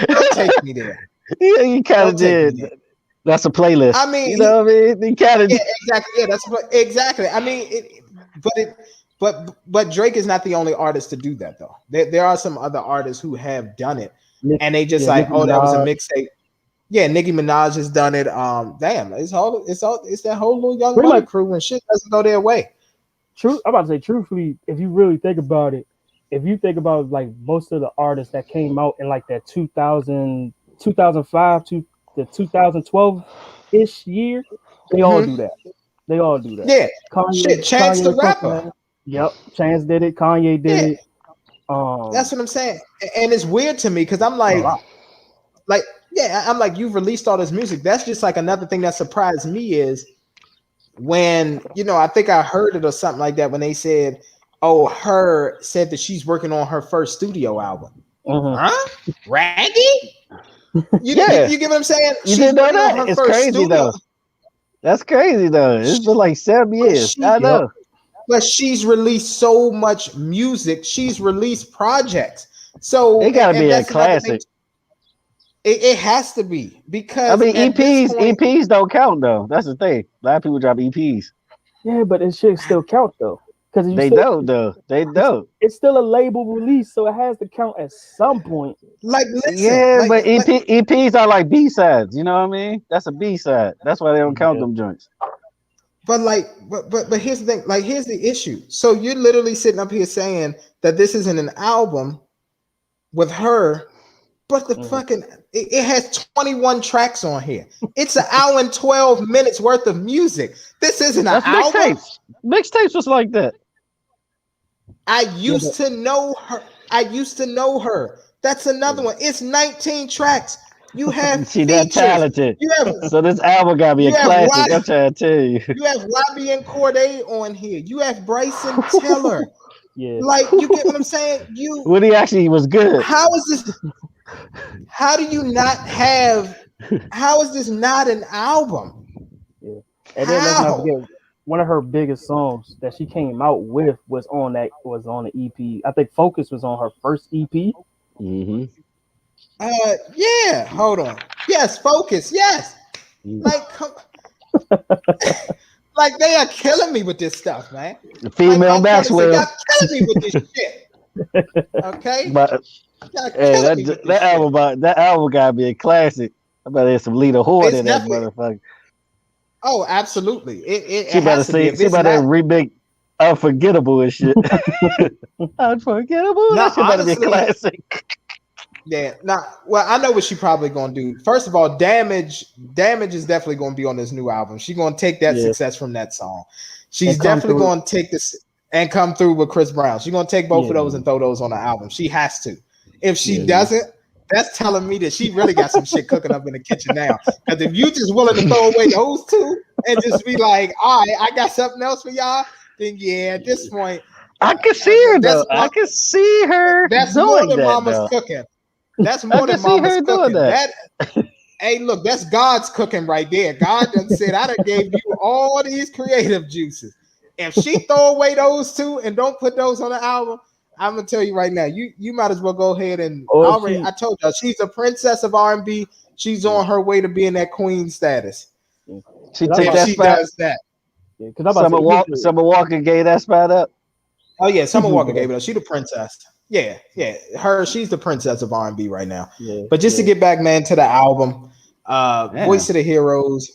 Speaker 1: Don't take me there.
Speaker 2: Yeah, you kind of
Speaker 1: Don't take me
Speaker 2: did.
Speaker 1: there.
Speaker 2: That's a playlist.
Speaker 1: I mean,
Speaker 2: You know what I mean? You kind
Speaker 1: yeah,
Speaker 2: of.
Speaker 1: exactly. Yeah, that's what exactly. I mean, but it. But Drake is not the only artist to do that though. There are some other artists who have done it, and they just like,
Speaker 3: Nicki
Speaker 1: oh, that was a
Speaker 3: Minaj.
Speaker 1: mixtape. Yeah, Nicki Minaj has done it. Damn, it's that whole little Young
Speaker 3: Pretty
Speaker 1: Money
Speaker 3: much
Speaker 1: crew, and shit doesn't go their way.
Speaker 3: true. I'm about to say truthfully, if you really think about it, if you think about like most of the artists that came out in like that 2000, 2005 to the 2012 ish year, they all
Speaker 1: Hmm.
Speaker 3: do that. They all do that.
Speaker 1: Yeah,
Speaker 3: Kanye,
Speaker 1: shit, Chance
Speaker 3: Kanye
Speaker 1: the
Speaker 3: a couple
Speaker 1: Rapper.
Speaker 3: of, yep. Chance did it. Kanye did
Speaker 1: Yeah,
Speaker 3: it.
Speaker 1: that's what I'm saying, and it's weird to me because I'm
Speaker 3: A lot.
Speaker 1: like, yeah, I'm like, you've released all this music. That's just like another thing that surprised me is when, I think I heard it or something like that when they said, oh, her said that she's working on her first studio album.
Speaker 3: Mm-hmm.
Speaker 1: Huh? Raggy?
Speaker 2: Yeah,
Speaker 1: You get what I'm saying?
Speaker 2: you
Speaker 1: She's
Speaker 2: didn't know
Speaker 1: working on
Speaker 2: that?
Speaker 1: her
Speaker 2: It's
Speaker 1: first
Speaker 2: crazy
Speaker 1: studio.
Speaker 2: though. That's crazy though. It's been like 7 years.
Speaker 1: She,
Speaker 2: I
Speaker 3: Yep.
Speaker 2: know.
Speaker 1: but she's released so much music. She's released projects. So,
Speaker 2: It got to
Speaker 1: and
Speaker 2: be a
Speaker 1: that's another thing.
Speaker 2: classic.
Speaker 1: It has to be
Speaker 2: I
Speaker 1: because
Speaker 2: mean,
Speaker 1: at this point,
Speaker 2: EPs don't count though. That's the thing. A lot of people drop EPs.
Speaker 3: Yeah, but it should still count though, because you
Speaker 2: They
Speaker 3: still
Speaker 2: don't though. They don't.
Speaker 3: it's still a label release, so it has to count at some point.
Speaker 1: like, listen,
Speaker 2: Yeah, but EPs are like B sides. You know what I mean? That's a B side. That's why they don't count
Speaker 3: Yeah.
Speaker 2: them joints.
Speaker 1: but here's the thing. Like, here's the issue. So you're literally sitting up here saying that this isn't an album with her, but the
Speaker 3: Mhm.
Speaker 1: fucking it has 21 tracks on here. It's an hour and 12 minutes worth of music. This isn't an
Speaker 2: That's
Speaker 1: album.
Speaker 2: mixtapes. Mixtapes was like that.
Speaker 1: I
Speaker 3: Yeah,
Speaker 1: used to know her. I used to know her. That's another one. It's 19 tracks. You have
Speaker 2: She that
Speaker 1: features.
Speaker 2: talented.
Speaker 1: You have
Speaker 2: So this album gotta be a
Speaker 1: you have
Speaker 2: classic. I'm trying to tell you.
Speaker 1: You have Robbie and Corday on here. You have Bryson Tiller.
Speaker 3: yeah.
Speaker 1: Like, you get what I'm saying?
Speaker 2: When he actually was good.
Speaker 1: How is this? How do you not have? How is this not an album?
Speaker 3: Yeah. And then let's not
Speaker 1: How?
Speaker 3: forget one of her biggest songs that she came out with was on the EP. I think Focus was on her first EP.
Speaker 2: Mm-hmm.
Speaker 1: Yeah. Hold on. Yes, Focus. Yes. Like, like, they are killing me with this stuff, man.
Speaker 2: The female
Speaker 1: I'm trying to say,
Speaker 2: Maxwell.
Speaker 1: y'all killing me with this shit. Okay.
Speaker 2: But
Speaker 1: Y'all
Speaker 2: hey,
Speaker 1: killing me with this shit.
Speaker 2: that album gotta be a classic. I better have some Lita Horde
Speaker 1: It's
Speaker 2: in that
Speaker 1: definitely.
Speaker 2: motherfucker.
Speaker 1: Oh, absolutely. It
Speaker 2: She better
Speaker 1: has to be.
Speaker 2: sing.
Speaker 1: If
Speaker 2: She
Speaker 1: it's
Speaker 2: better
Speaker 1: not,
Speaker 2: remake Unforgettable and shit. Unforgettable.
Speaker 1: no,
Speaker 2: That shit better be a
Speaker 1: honestly,
Speaker 2: classic.
Speaker 1: yeah. Now, well, I know what she probably gonna do. First of all, Damage is definitely gonna be on this new album. She's gonna take that
Speaker 3: Yeah.
Speaker 1: success from that song. She's
Speaker 3: And come
Speaker 1: definitely
Speaker 3: through.
Speaker 1: gonna take this and come through with Chris Brown. She's gonna take both
Speaker 3: Yeah.
Speaker 1: of those and throw those on the album. She has to. If she
Speaker 3: Yeah.
Speaker 1: doesn't, that's telling me that she really got some shit cooking up in the kitchen now. Because if you just willing to throw away those two and just be like, all right, I got something else for y'all, then yeah, at this point,
Speaker 2: I can see her
Speaker 1: that's
Speaker 2: though. I can see her
Speaker 1: that's more
Speaker 2: doing
Speaker 1: than
Speaker 2: that
Speaker 1: Mama's
Speaker 2: though.
Speaker 1: cooking. That's
Speaker 2: I
Speaker 1: more
Speaker 2: can
Speaker 1: than
Speaker 2: see
Speaker 1: Mama's
Speaker 2: her doing
Speaker 1: cooking.
Speaker 2: that.
Speaker 1: Hey, look, that's God's cooking right there. God done said, I done gave you all these creative juices. If she throw away those two and don't put those on the album, I'm gonna tell you right now, you might as well go ahead and
Speaker 3: Or if
Speaker 1: I told you she's a princess of R&B. She's on her way to being that queen status.
Speaker 2: She
Speaker 3: I'm
Speaker 2: took
Speaker 1: If
Speaker 2: that
Speaker 1: she
Speaker 2: spot.
Speaker 1: does that.
Speaker 3: because I'm about to say
Speaker 2: Summer Walker gave that spot up.
Speaker 1: Oh yeah, Summer Walker
Speaker 3: Yeah.
Speaker 1: gave it up. She the princess. Yeah. She's the princess of R&B right now.
Speaker 3: Yeah,
Speaker 1: But just to get back, man, to the album,
Speaker 2: Yeah.
Speaker 1: Voice of the Heroes.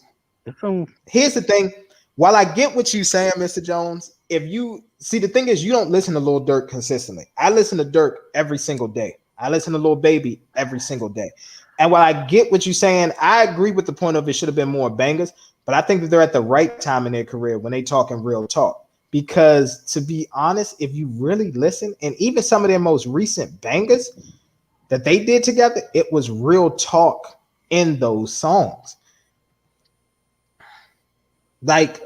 Speaker 2: From
Speaker 1: Here's the thing. While I get what you're saying, Mr. Jones, if you see, the thing is, you don't listen to Lil Durk consistently. I listen to Durk every single day. I listen to Lil Baby every single day. And while I get what you're saying, I agree with the point of it should have been more bangers, but I think that they're at the right time in their career when they talking real talk. Because to be honest, if you really listen, and even some of their most recent bangers that they did together, it was real talk in those songs. Like,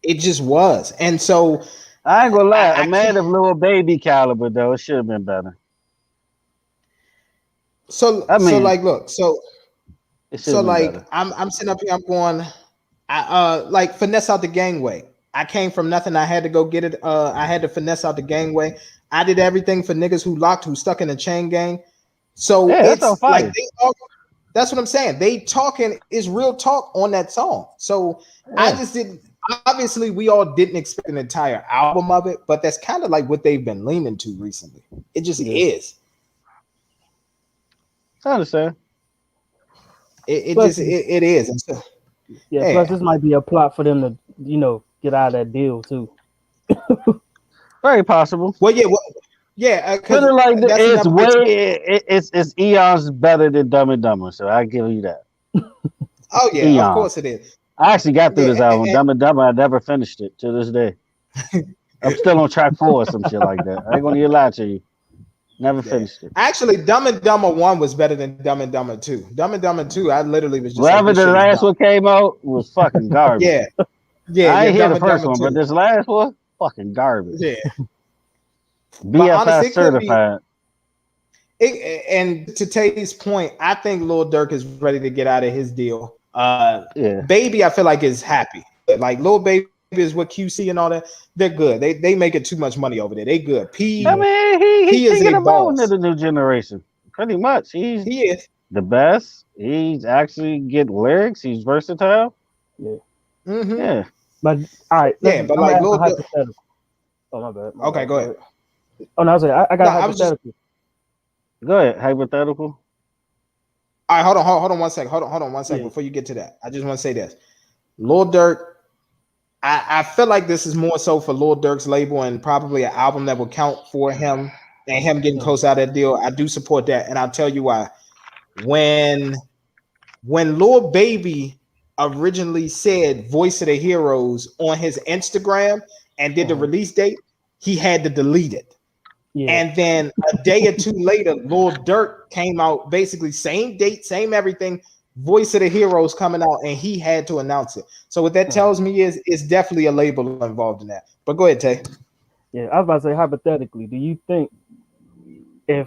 Speaker 1: it just was. And so
Speaker 2: I ain't gonna lie,
Speaker 1: I
Speaker 2: a man
Speaker 1: can't.
Speaker 2: of Lil Baby caliber though, it should have been better.
Speaker 1: So
Speaker 2: I mean,
Speaker 1: like, look,
Speaker 2: it should have been
Speaker 1: like,
Speaker 2: better.
Speaker 1: I'm sitting up here, I'm going, like, finesse out the gangway. I came from nothing. I had to go get it. I had to finesse out the gangway. I did everything for niggas who stuck in a chain gang. So
Speaker 2: Yeah, that's on
Speaker 1: it's like
Speaker 2: fire.
Speaker 1: that's what I'm saying. They talking is real talk on that song. So I
Speaker 2: Yeah.
Speaker 1: just didn't. obviously we all didn't expect an entire album of it, but that's kind of like what they've been leaning to recently. It just is.
Speaker 2: I understand.
Speaker 1: It is. And so,
Speaker 3: Plus this might be a plot for them to, get out of that deal too.
Speaker 2: Very possible.
Speaker 1: Well, because
Speaker 2: Put it like it's way it's eons better than Dumb and Dumber, so I give you that.
Speaker 1: Oh yeah, eons. Of course it is.
Speaker 2: I actually got through this album, Dumb and Dumber. I never finished it to this day. I'm still on track 4 or some shit like that. I ain't gonna lie to you. Never finished it.
Speaker 1: Actually, Dumb and Dumber 1 was better than Dumb and Dumber 2. Dumb and Dumber 2, I literally was just
Speaker 2: whatever the last one came out was fucking garbage. I ain't hear the first one, but this last one, fucking garbage.
Speaker 1: Yeah.
Speaker 2: BFF certified.
Speaker 1: And to Tay's point, I think Lil Durk is ready to get out of his deal. Baby, I feel like is happy. Like Lil Baby is with QC and all that. They're good. They making too much money over there. They good. He is a boss
Speaker 2: of the new generation. Pretty much. He is the best. He's actually getting lyrics. He's versatile.
Speaker 3: Yeah.
Speaker 1: Mm-hmm.
Speaker 2: Yeah.
Speaker 3: But all right.
Speaker 1: Yeah, but like Lil Durk.
Speaker 3: Oh my bad.
Speaker 1: Okay, go ahead.
Speaker 3: Oh no, I got a hypothetical.
Speaker 2: Go ahead, hypothetical.
Speaker 1: All right, hold on 1 second. Hold on 1 second before you get to that. I just want to say this. Lil Durk, I feel like this is more so for Lil Durk's label and probably an album that will count for him and him getting close out of that deal. I do support that, and I'll tell you why. When Lil Baby originally said "Voice of the Heroes" on his Instagram and did the release date, he had to delete it. Yeah. And then a day or two later, Lil Durk came out, basically same date, same everything, Voice of the Heroes coming out, and he had to announce it. So what that tells me is it's definitely a label involved in that. But go ahead, Tay.
Speaker 3: Yeah, I was about to say hypothetically, do you think do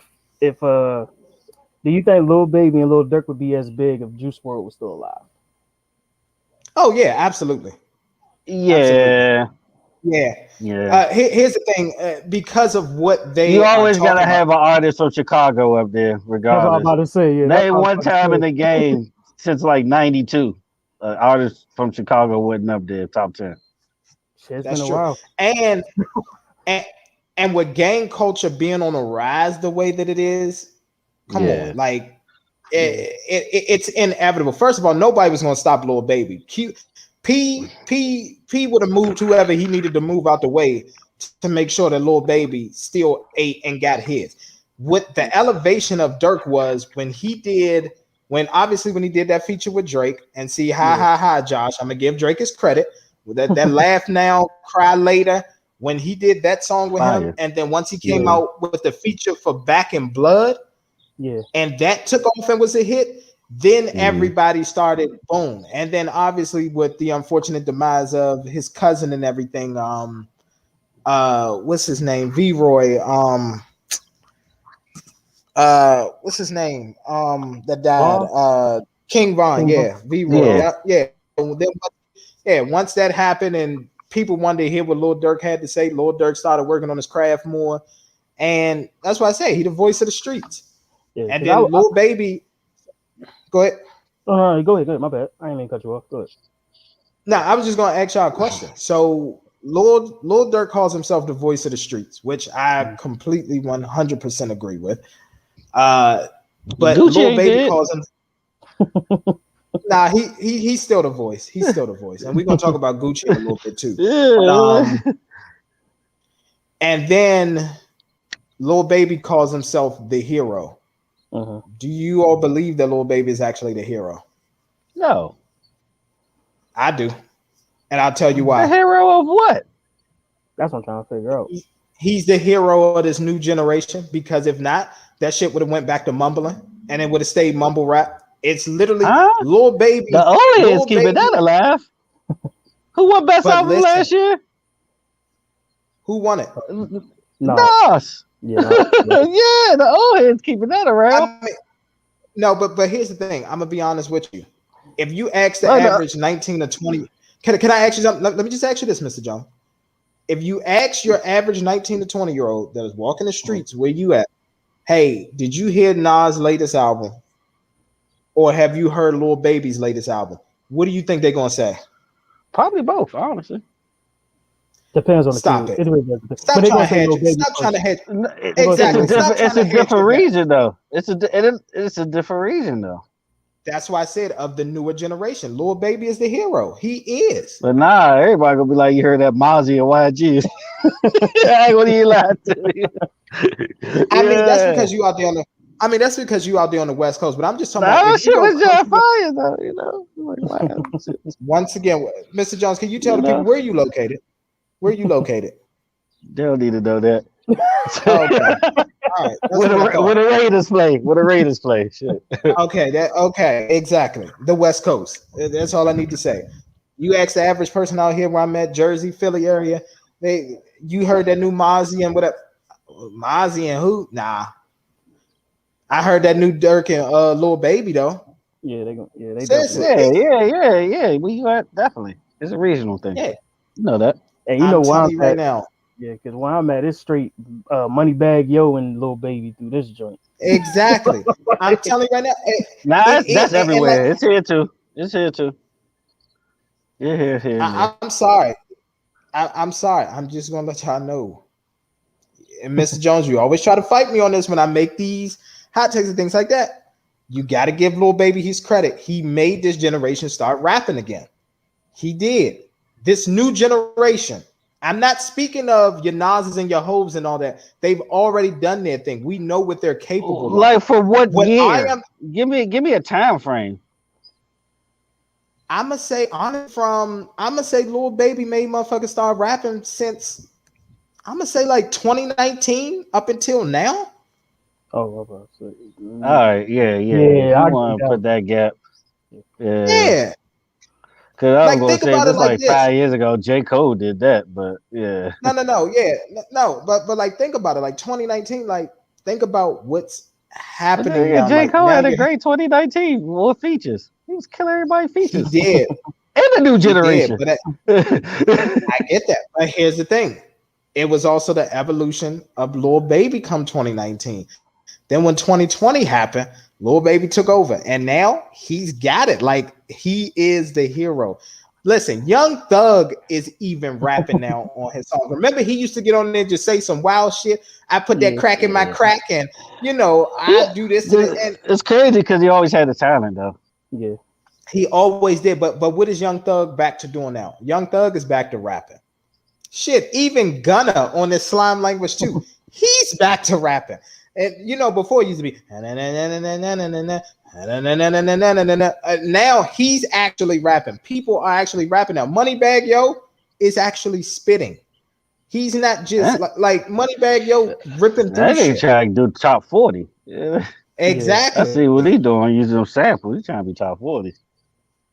Speaker 3: you think Lil Baby and Lil Durk would be as big if Juice WRLD was still alive?
Speaker 1: Oh yeah, absolutely.
Speaker 2: Yeah.
Speaker 1: Absolutely. Yeah. Here's the thing, because of what
Speaker 2: you always gotta have an artist from Chicago up there, regardless.
Speaker 3: That's what I'm about to say. Yeah,
Speaker 2: name one time in the game since like '92, artist from Chicago wasn't up there top 10.
Speaker 3: It's been a while.
Speaker 1: And with gang culture being on a rise the way that it is, come on, like it's inevitable. First of all, nobody was gonna stop Lil Baby. P would have moved whoever he needed to move out the way to make sure that Lil Baby still ate and got his. What the elevation of Durk was when he did that feature with Drake, and see, Josh, I'm gonna give Drake his credit. That laugh now, cry later, when he did that song with him, and then once he came out with the feature for Back in Blood, and that took off and was a hit. Then everybody started boom, and then obviously with the unfortunate demise of his cousin and everything, what's his name, V-Roy, what's his name, that died, King Von, V-Roy, Once that happened and people wanted to hear what Lil Durk had to say, Lil Durk started working on his craft more, and that's why I say he the voice of the streets. And then Lil Baby. Go ahead.
Speaker 3: Oh, go ahead. My bad. I didn't mean to cut you off. Go ahead.
Speaker 1: No, I was just going to ask y'all a question. So, Lil Durk calls himself the voice of the streets, which I completely 100% agree with. But Lil Baby calls him. Nah, he's still the voice. He's still the voice, and we're gonna talk about Gucci in a little bit too. And then Lil Baby calls himself the hero. Do you all believe that Lil Baby is actually the hero?
Speaker 2: No,
Speaker 1: I do, and I'll tell you why.
Speaker 2: The hero of what?
Speaker 3: That's what I'm trying to figure out.
Speaker 1: He's the hero of this new generation, because if not, that shit would have went back to mumbling, and it would have stayed mumble rap. It's literally Lil Baby.
Speaker 2: The only is keeping that alive. Who won best album last year?
Speaker 1: Who won it?
Speaker 2: Nas. Yeah, the old head's keeping that around.
Speaker 1: No, but here's the thing. I'm gonna be honest with you. If you ask the average 19 to 20, can I ask you something? Let me just ask you this, Mr. John. If you ask your average 19 to 20-year-old that is walking the streets, where you at? Hey, did you hear Nas' latest album? Or have you heard Lil Baby's latest album? What do you think they're gonna say?
Speaker 2: Probably both, honestly.
Speaker 3: Depends on the
Speaker 1: Stop
Speaker 3: kid.
Speaker 1: it.
Speaker 3: It really does. But
Speaker 1: Stop
Speaker 3: they're
Speaker 1: trying
Speaker 3: gonna
Speaker 1: to
Speaker 3: say
Speaker 1: hedge
Speaker 3: little
Speaker 1: it.
Speaker 3: baby
Speaker 1: Stop trying to
Speaker 3: first.
Speaker 1: hedge.
Speaker 3: They're gonna say
Speaker 1: Exactly.
Speaker 3: little baby.
Speaker 1: Stop trying
Speaker 2: It's
Speaker 1: to
Speaker 2: a
Speaker 1: hedge your
Speaker 2: different
Speaker 1: bet.
Speaker 2: region though. It's a different region though.
Speaker 1: That's why I said of the newer generation, Lil Baby is the hero. He is.
Speaker 2: But nah, everybody gonna be like, you heard that Mozzie and YG. I ain't gonna even lie to you.
Speaker 1: I mean, that's
Speaker 2: Yeah.
Speaker 1: because you out there on the. I mean, that's because you out there on the West Coast. But I'm just talking
Speaker 2: Nah,
Speaker 1: about
Speaker 2: that
Speaker 1: if you
Speaker 2: shit
Speaker 1: go
Speaker 2: was just
Speaker 1: country.
Speaker 2: fire though, you know. Like, man,
Speaker 1: Once again, Mr. Jones, can you tell
Speaker 2: you
Speaker 1: the people
Speaker 2: know,
Speaker 1: where you located? Where you located?
Speaker 2: they don't need to know that.
Speaker 1: Okay. All right. That's what I
Speaker 2: With
Speaker 1: thought.
Speaker 2: the Raiders play. With the Raiders play. Shit.
Speaker 1: Okay. Exactly. The West Coast. That's all I need to say. You ask the average person out here where I'm at, Jersey, Philly area, you heard that new Mozzie and whatever. Mozzie and who? Nah. I heard that new Dirk and Lil Baby though.
Speaker 3: Yeah, they
Speaker 1: Seriously.
Speaker 3: definitely.
Speaker 2: Yeah. We definitely. It's a regional thing.
Speaker 1: Yeah.
Speaker 2: You know that.
Speaker 3: And you know
Speaker 1: I'm
Speaker 3: where I'm
Speaker 1: telling you right
Speaker 3: at.
Speaker 1: now.
Speaker 3: Yeah, because where I'm at, it's straight money bag yo and little baby through this joint.
Speaker 1: Exactly. I'm telling you right now.
Speaker 2: Nah, that's
Speaker 1: And like,
Speaker 2: everywhere. It's here too. It's here too. Yeah, here and there.
Speaker 1: I'm sorry. I'm sorry. I'm just gonna let y'all know. And Mr. Jones, you always try to fight me on this when I make these hot takes and things like that. You got to give Lil Baby his credit. He made this generation start rapping again. He did. This new generation. I'm not speaking of your Nas's and your Hoves and all that. They've already done their thing. We know what they're capable of.
Speaker 2: Like for what
Speaker 1: What I
Speaker 2: year?
Speaker 1: am,
Speaker 2: Give me a time frame.
Speaker 1: I'm gonna say Lil Baby made motherfuckers start rapping since I'm gonna say like 2019 up until now.
Speaker 3: Oh, okay. So,
Speaker 2: All right, yeah. If
Speaker 3: yeah,
Speaker 2: you
Speaker 3: I get
Speaker 2: want to put
Speaker 3: that.
Speaker 2: that gap, yeah.
Speaker 1: Yeah.
Speaker 2: Because I was
Speaker 1: Like
Speaker 2: gonna
Speaker 1: think
Speaker 2: say if
Speaker 1: about it
Speaker 2: it's
Speaker 1: like
Speaker 2: like
Speaker 1: this.
Speaker 2: 5 years ago, J. Cole did that, but yeah.
Speaker 1: But like think about it, like 2019, like think about what's
Speaker 2: But
Speaker 1: happening
Speaker 2: nigga,
Speaker 1: now.
Speaker 2: J.
Speaker 1: Like
Speaker 2: Cole
Speaker 1: now
Speaker 2: had a
Speaker 1: you
Speaker 2: great 2019 more features. He was killing everybody
Speaker 1: he
Speaker 2: features.
Speaker 1: did,
Speaker 2: And the new
Speaker 1: he did,
Speaker 2: generation.
Speaker 1: but I get that. But here's the thing: it was also the evolution of Lil Baby come 2019. Then when 2020 happened, Lil Baby took over, and now he's got it. Like he is the hero. Listen, Young Thug is even rapping now on his songs. Remember, he used to get on there and just say some wild shit. I put that
Speaker 3: Yeah,
Speaker 1: crack in my crack, and
Speaker 2: Yeah,
Speaker 1: I do this to the and
Speaker 2: it's crazy because he always had the talent though.
Speaker 3: yeah.
Speaker 1: he always did. But what is Young Thug back to doing now? Young Thug is back to rapping. Shit, even Gunna on this slime language too. He's back to rapping. And before it used to be now he's actually rapping. People are actually rapping now. Moneybag Yo is actually spitting. He's not just
Speaker 2: That,
Speaker 1: like Moneybag Yo ripping through
Speaker 2: that ain't
Speaker 1: shit.
Speaker 2: trying to do top 40. Yeah.
Speaker 3: Yeah.
Speaker 2: I
Speaker 1: Exactly.
Speaker 2: see what he doing using them samples. He trying to be top 40.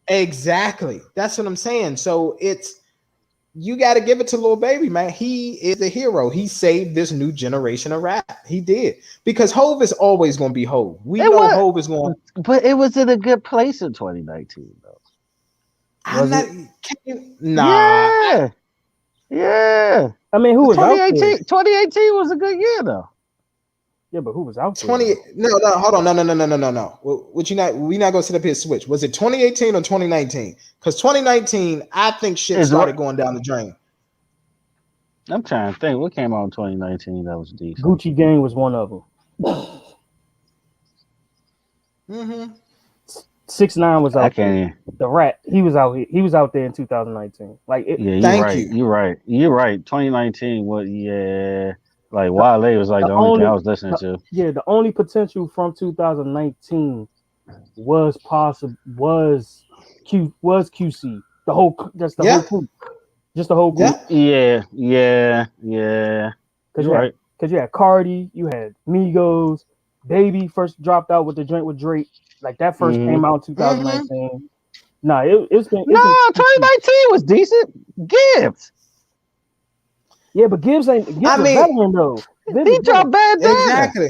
Speaker 1: Exactly. That's what I'm saying. So you got to give it to Lil Baby, man. He is a hero. He saved this new generation of rap. He did. Because Hove is always going to be Hove. We
Speaker 2: It
Speaker 1: know
Speaker 2: was,
Speaker 1: Hove is going.
Speaker 2: but it was in a good place in 2019 though.
Speaker 1: I'm
Speaker 3: Was
Speaker 1: not.
Speaker 3: it?
Speaker 1: Nah.
Speaker 2: Yeah.
Speaker 3: I mean, who was out there?
Speaker 2: 2018 was a good year though.
Speaker 3: Yeah, but who was out there?
Speaker 1: 20. No. Hold on. No. What you not? We not gonna sit up here and switch. Was it 2018 or 2019? Because 2019, I think shit
Speaker 2: It's,
Speaker 1: started going down the drain.
Speaker 2: I'm trying to think what came out in 2019 that was decent.
Speaker 3: Gucci Gang was one of them.
Speaker 1: Mm-hmm.
Speaker 3: 6ix9ine was
Speaker 2: I
Speaker 3: out there.
Speaker 2: can't.
Speaker 3: The rat, he was out here. He was out there in 2019. Like it.
Speaker 2: Yeah,
Speaker 1: Thank you.
Speaker 2: You're right. 2019 was like Wale was like the only thing I was listening to.
Speaker 3: Yeah, the only potential from 2019 was QC. The whole
Speaker 1: Yeah.
Speaker 3: whole group. Just the whole group.
Speaker 1: Yeah.
Speaker 2: Yeah.
Speaker 3: Because
Speaker 2: You're right.
Speaker 3: you had Cardi, you had Migos, Baby first dropped out with the joint with Drake. Like that first came out in 2019. Nah, it's been
Speaker 2: No, 2019 was decent. Gibbs.
Speaker 3: Yeah, but Gibbs a veteran though.
Speaker 2: He dropped Bad Dad.
Speaker 1: Exactly.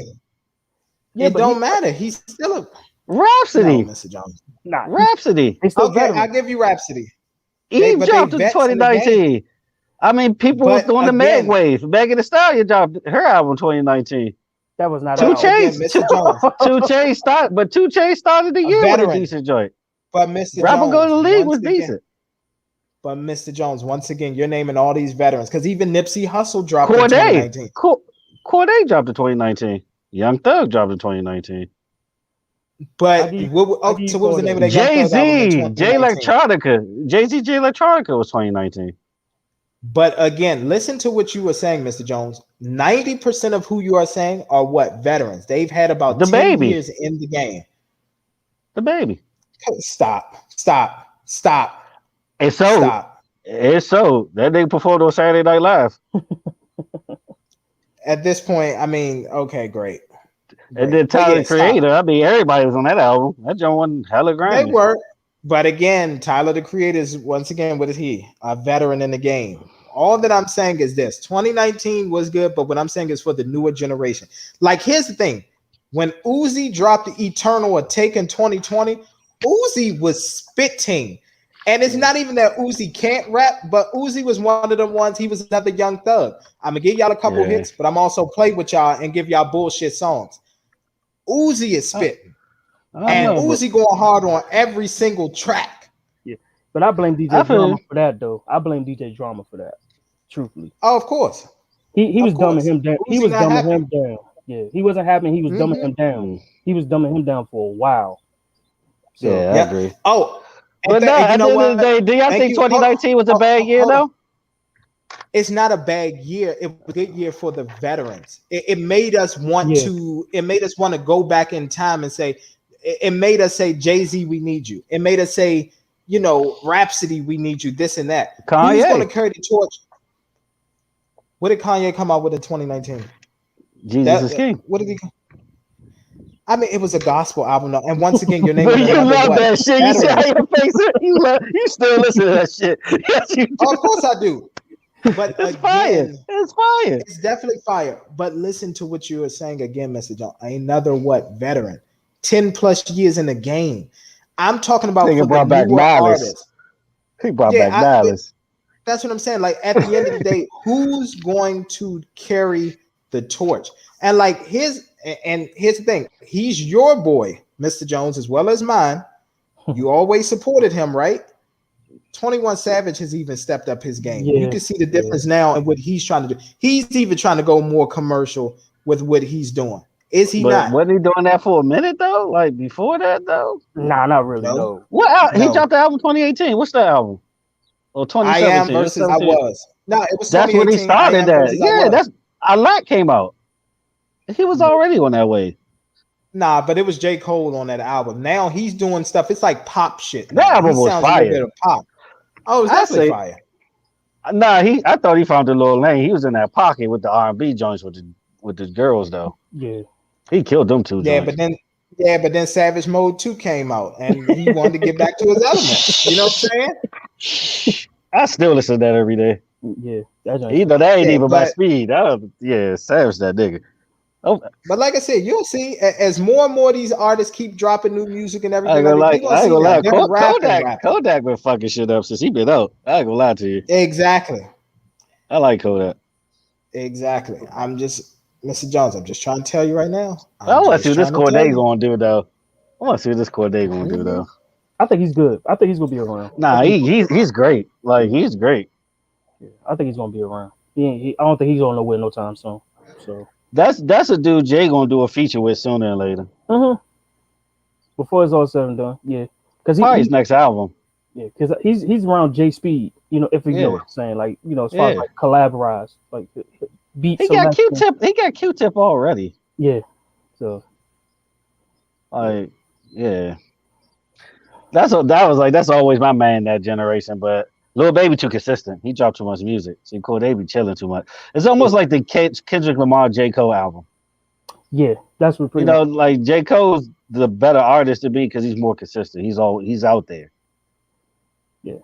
Speaker 3: Yeah,
Speaker 1: it don't matter. He's still a
Speaker 2: Rhapsody.
Speaker 1: No, Mr. Jones.
Speaker 3: Nah,
Speaker 2: Rhapsody.
Speaker 3: He's still
Speaker 1: Okay,
Speaker 3: veteran.
Speaker 1: I'll give you Rhapsody.
Speaker 2: Eve dropped in 2019. I mean, people was doing the Meg wave. Megan Thee Stallion dropped her album 2019.
Speaker 3: That was not
Speaker 2: 2 Chainz.
Speaker 1: Mr. Jones.
Speaker 2: 2 Chainz started, 2 Chainz started the year with a decent joint.
Speaker 1: But Mr.
Speaker 2: Rapper
Speaker 1: Jones,
Speaker 2: Go to the League was
Speaker 1: again,
Speaker 2: decent.
Speaker 1: But Mr. Jones, once again, you're naming all these veterans because even Nipsey Hussle dropped in
Speaker 2: Corday.
Speaker 1: 2019.
Speaker 2: Corday dropped in 2019. Young Thug dropped in 2019.
Speaker 1: But
Speaker 3: so
Speaker 1: what was the name of that Young
Speaker 2: Jay
Speaker 1: Thug album in
Speaker 2: Z, J
Speaker 1: 2019?
Speaker 2: Electronica, Jay-Z, J Electronica was 2019.
Speaker 1: But again, listen to what you were saying, Mr. Jones. 90% of who you are saying are what? Veterans. They've had about
Speaker 2: The
Speaker 1: 10
Speaker 2: Baby.
Speaker 1: years in the game.
Speaker 2: The Baby.
Speaker 1: Stop.
Speaker 2: It's so.
Speaker 1: Stop.
Speaker 2: It's so. That nigga performed on Saturday Night Live.
Speaker 1: At this point, I mean, okay, great.
Speaker 2: And then Tyler, the Creator. I mean, everybody was on that album. That joint wasn't hella Grammy.
Speaker 1: They were. But again, Tyler, the Creator, is once again, what is he? A veteran in the game. All that I'm saying is this: 2019 was good, but what I'm saying is for the newer generation. Like, here's the thing: when Uzi dropped the Eternal or Take in 2020, Uzi was spitting, and it's not even that Uzi can't rap, but Uzi was one of the ones. He was another Young Thug. I'm gonna give y'all a couple hits, but I'm also play with y'all and give y'all bullshit songs. Uzi is spitting, and Uzi going hard on every single track.
Speaker 3: Yeah, but I blame DJ Drama for that, though. I blame DJ Drama for that. Truthfully,
Speaker 1: oh, of course,
Speaker 3: he was dumbing him down. He was dumbing him down. Yeah, he wasn't happy. He was dumbing him down. He was dumbing him down for a while.
Speaker 2: So, yeah, I agree.
Speaker 1: Oh,
Speaker 2: but no, at the end of the day, do y'all think 2019 was a bad year though?
Speaker 1: It's not a bad year. It was a good year for the veterans. It made us want to. It made us want to go back in time and say. It made us say, Jay-Z, we need you. It made us say, Rhapsody, we need you. This and that.
Speaker 2: Kanye.
Speaker 1: Who's going to carry the torch? What did Kanye come out with in 2019?
Speaker 2: Jesus is King.
Speaker 1: What did he? I mean, it was a gospel album, though. And once again, your name.
Speaker 2: You love that shit. You see how your face? You still listen to that shit? Yes, you do.
Speaker 1: Oh, of course I do. But
Speaker 2: it's fire. It's fire.
Speaker 1: It's definitely fire. But listen to what you were saying again, Mr. John. Another veteran? 10 plus years in the game. I'm talking about for the newer artists.
Speaker 2: He brought back Malice.
Speaker 1: That's what I'm saying. Like, at the end of the day, who's going to carry the torch? And like here's the thing. He's your boy, Mr. Jones, as well as mine. You always supported him, right? 21 Savage has even stepped up his game. You can see the difference now in what he's trying to do. He's even trying to go more commercial with what he's doing. Is he not?
Speaker 2: Wasn't he doing that for a minute though? Like before that though?
Speaker 3: Nah, not really. No.
Speaker 2: What? He dropped the album 2018. What's the album? Or 2017?
Speaker 1: I Am versus I Was. No, it was.
Speaker 2: That's when he started that. Yeah, that's A Lot came out. He was already on that way.
Speaker 1: Nah, but it was J. Cole on that album. Now he's doing stuff. It's like pop shit.
Speaker 2: That album was fire.
Speaker 1: A little bit of pop. Oh, it's definitely fire.
Speaker 2: Nah, I thought he found the little lane. He was in that pocket with the R&B joints with the girls though.
Speaker 3: Yeah.
Speaker 2: He killed them two.
Speaker 1: Yeah, joints. but then Savage Mode 2 came out and he wanted to get back to his element. You know what I'm saying?
Speaker 2: I still listen to that every day.
Speaker 3: Yeah.
Speaker 2: That ain't even my speed. Savage that nigga. Oh.
Speaker 1: But like I said, you'll see as more and more of these artists keep dropping new music and everything.
Speaker 2: I ain't gonna lie. Kodak been fucking shit up since he been out. I ain't gonna lie to you.
Speaker 1: Exactly.
Speaker 2: I like Kodak.
Speaker 1: Exactly. Mr. Jones, I'm just trying to tell you right now.
Speaker 2: I want to see what this Corday gonna do though.
Speaker 3: I think he's good. I think he's gonna be around.
Speaker 2: Nah, he's great. Like he's great.
Speaker 3: Yeah, I think he's gonna be around. I don't think he's going nowhere no time soon. So
Speaker 2: that's a dude Jay gonna do a feature with sooner or later.
Speaker 3: Before it's all said and done, yeah. Because
Speaker 2: his next album.
Speaker 3: Yeah, because he's around J Speed. If you know what I'm saying, like as far as like collaborate, like beats.
Speaker 2: He got Q-Tip. He got Q-Tip already.
Speaker 3: Yeah. So.
Speaker 2: Like yeah. That's always my man that generation, but Lil Baby too consistent. He dropped too much music. See, they be chilling too much. It's almost like the Kendrick Lamar J. Cole album.
Speaker 3: Yeah, that's what.
Speaker 2: Like J. Cole's the better artist to be because he's more consistent. He's out there.
Speaker 3: Yeah.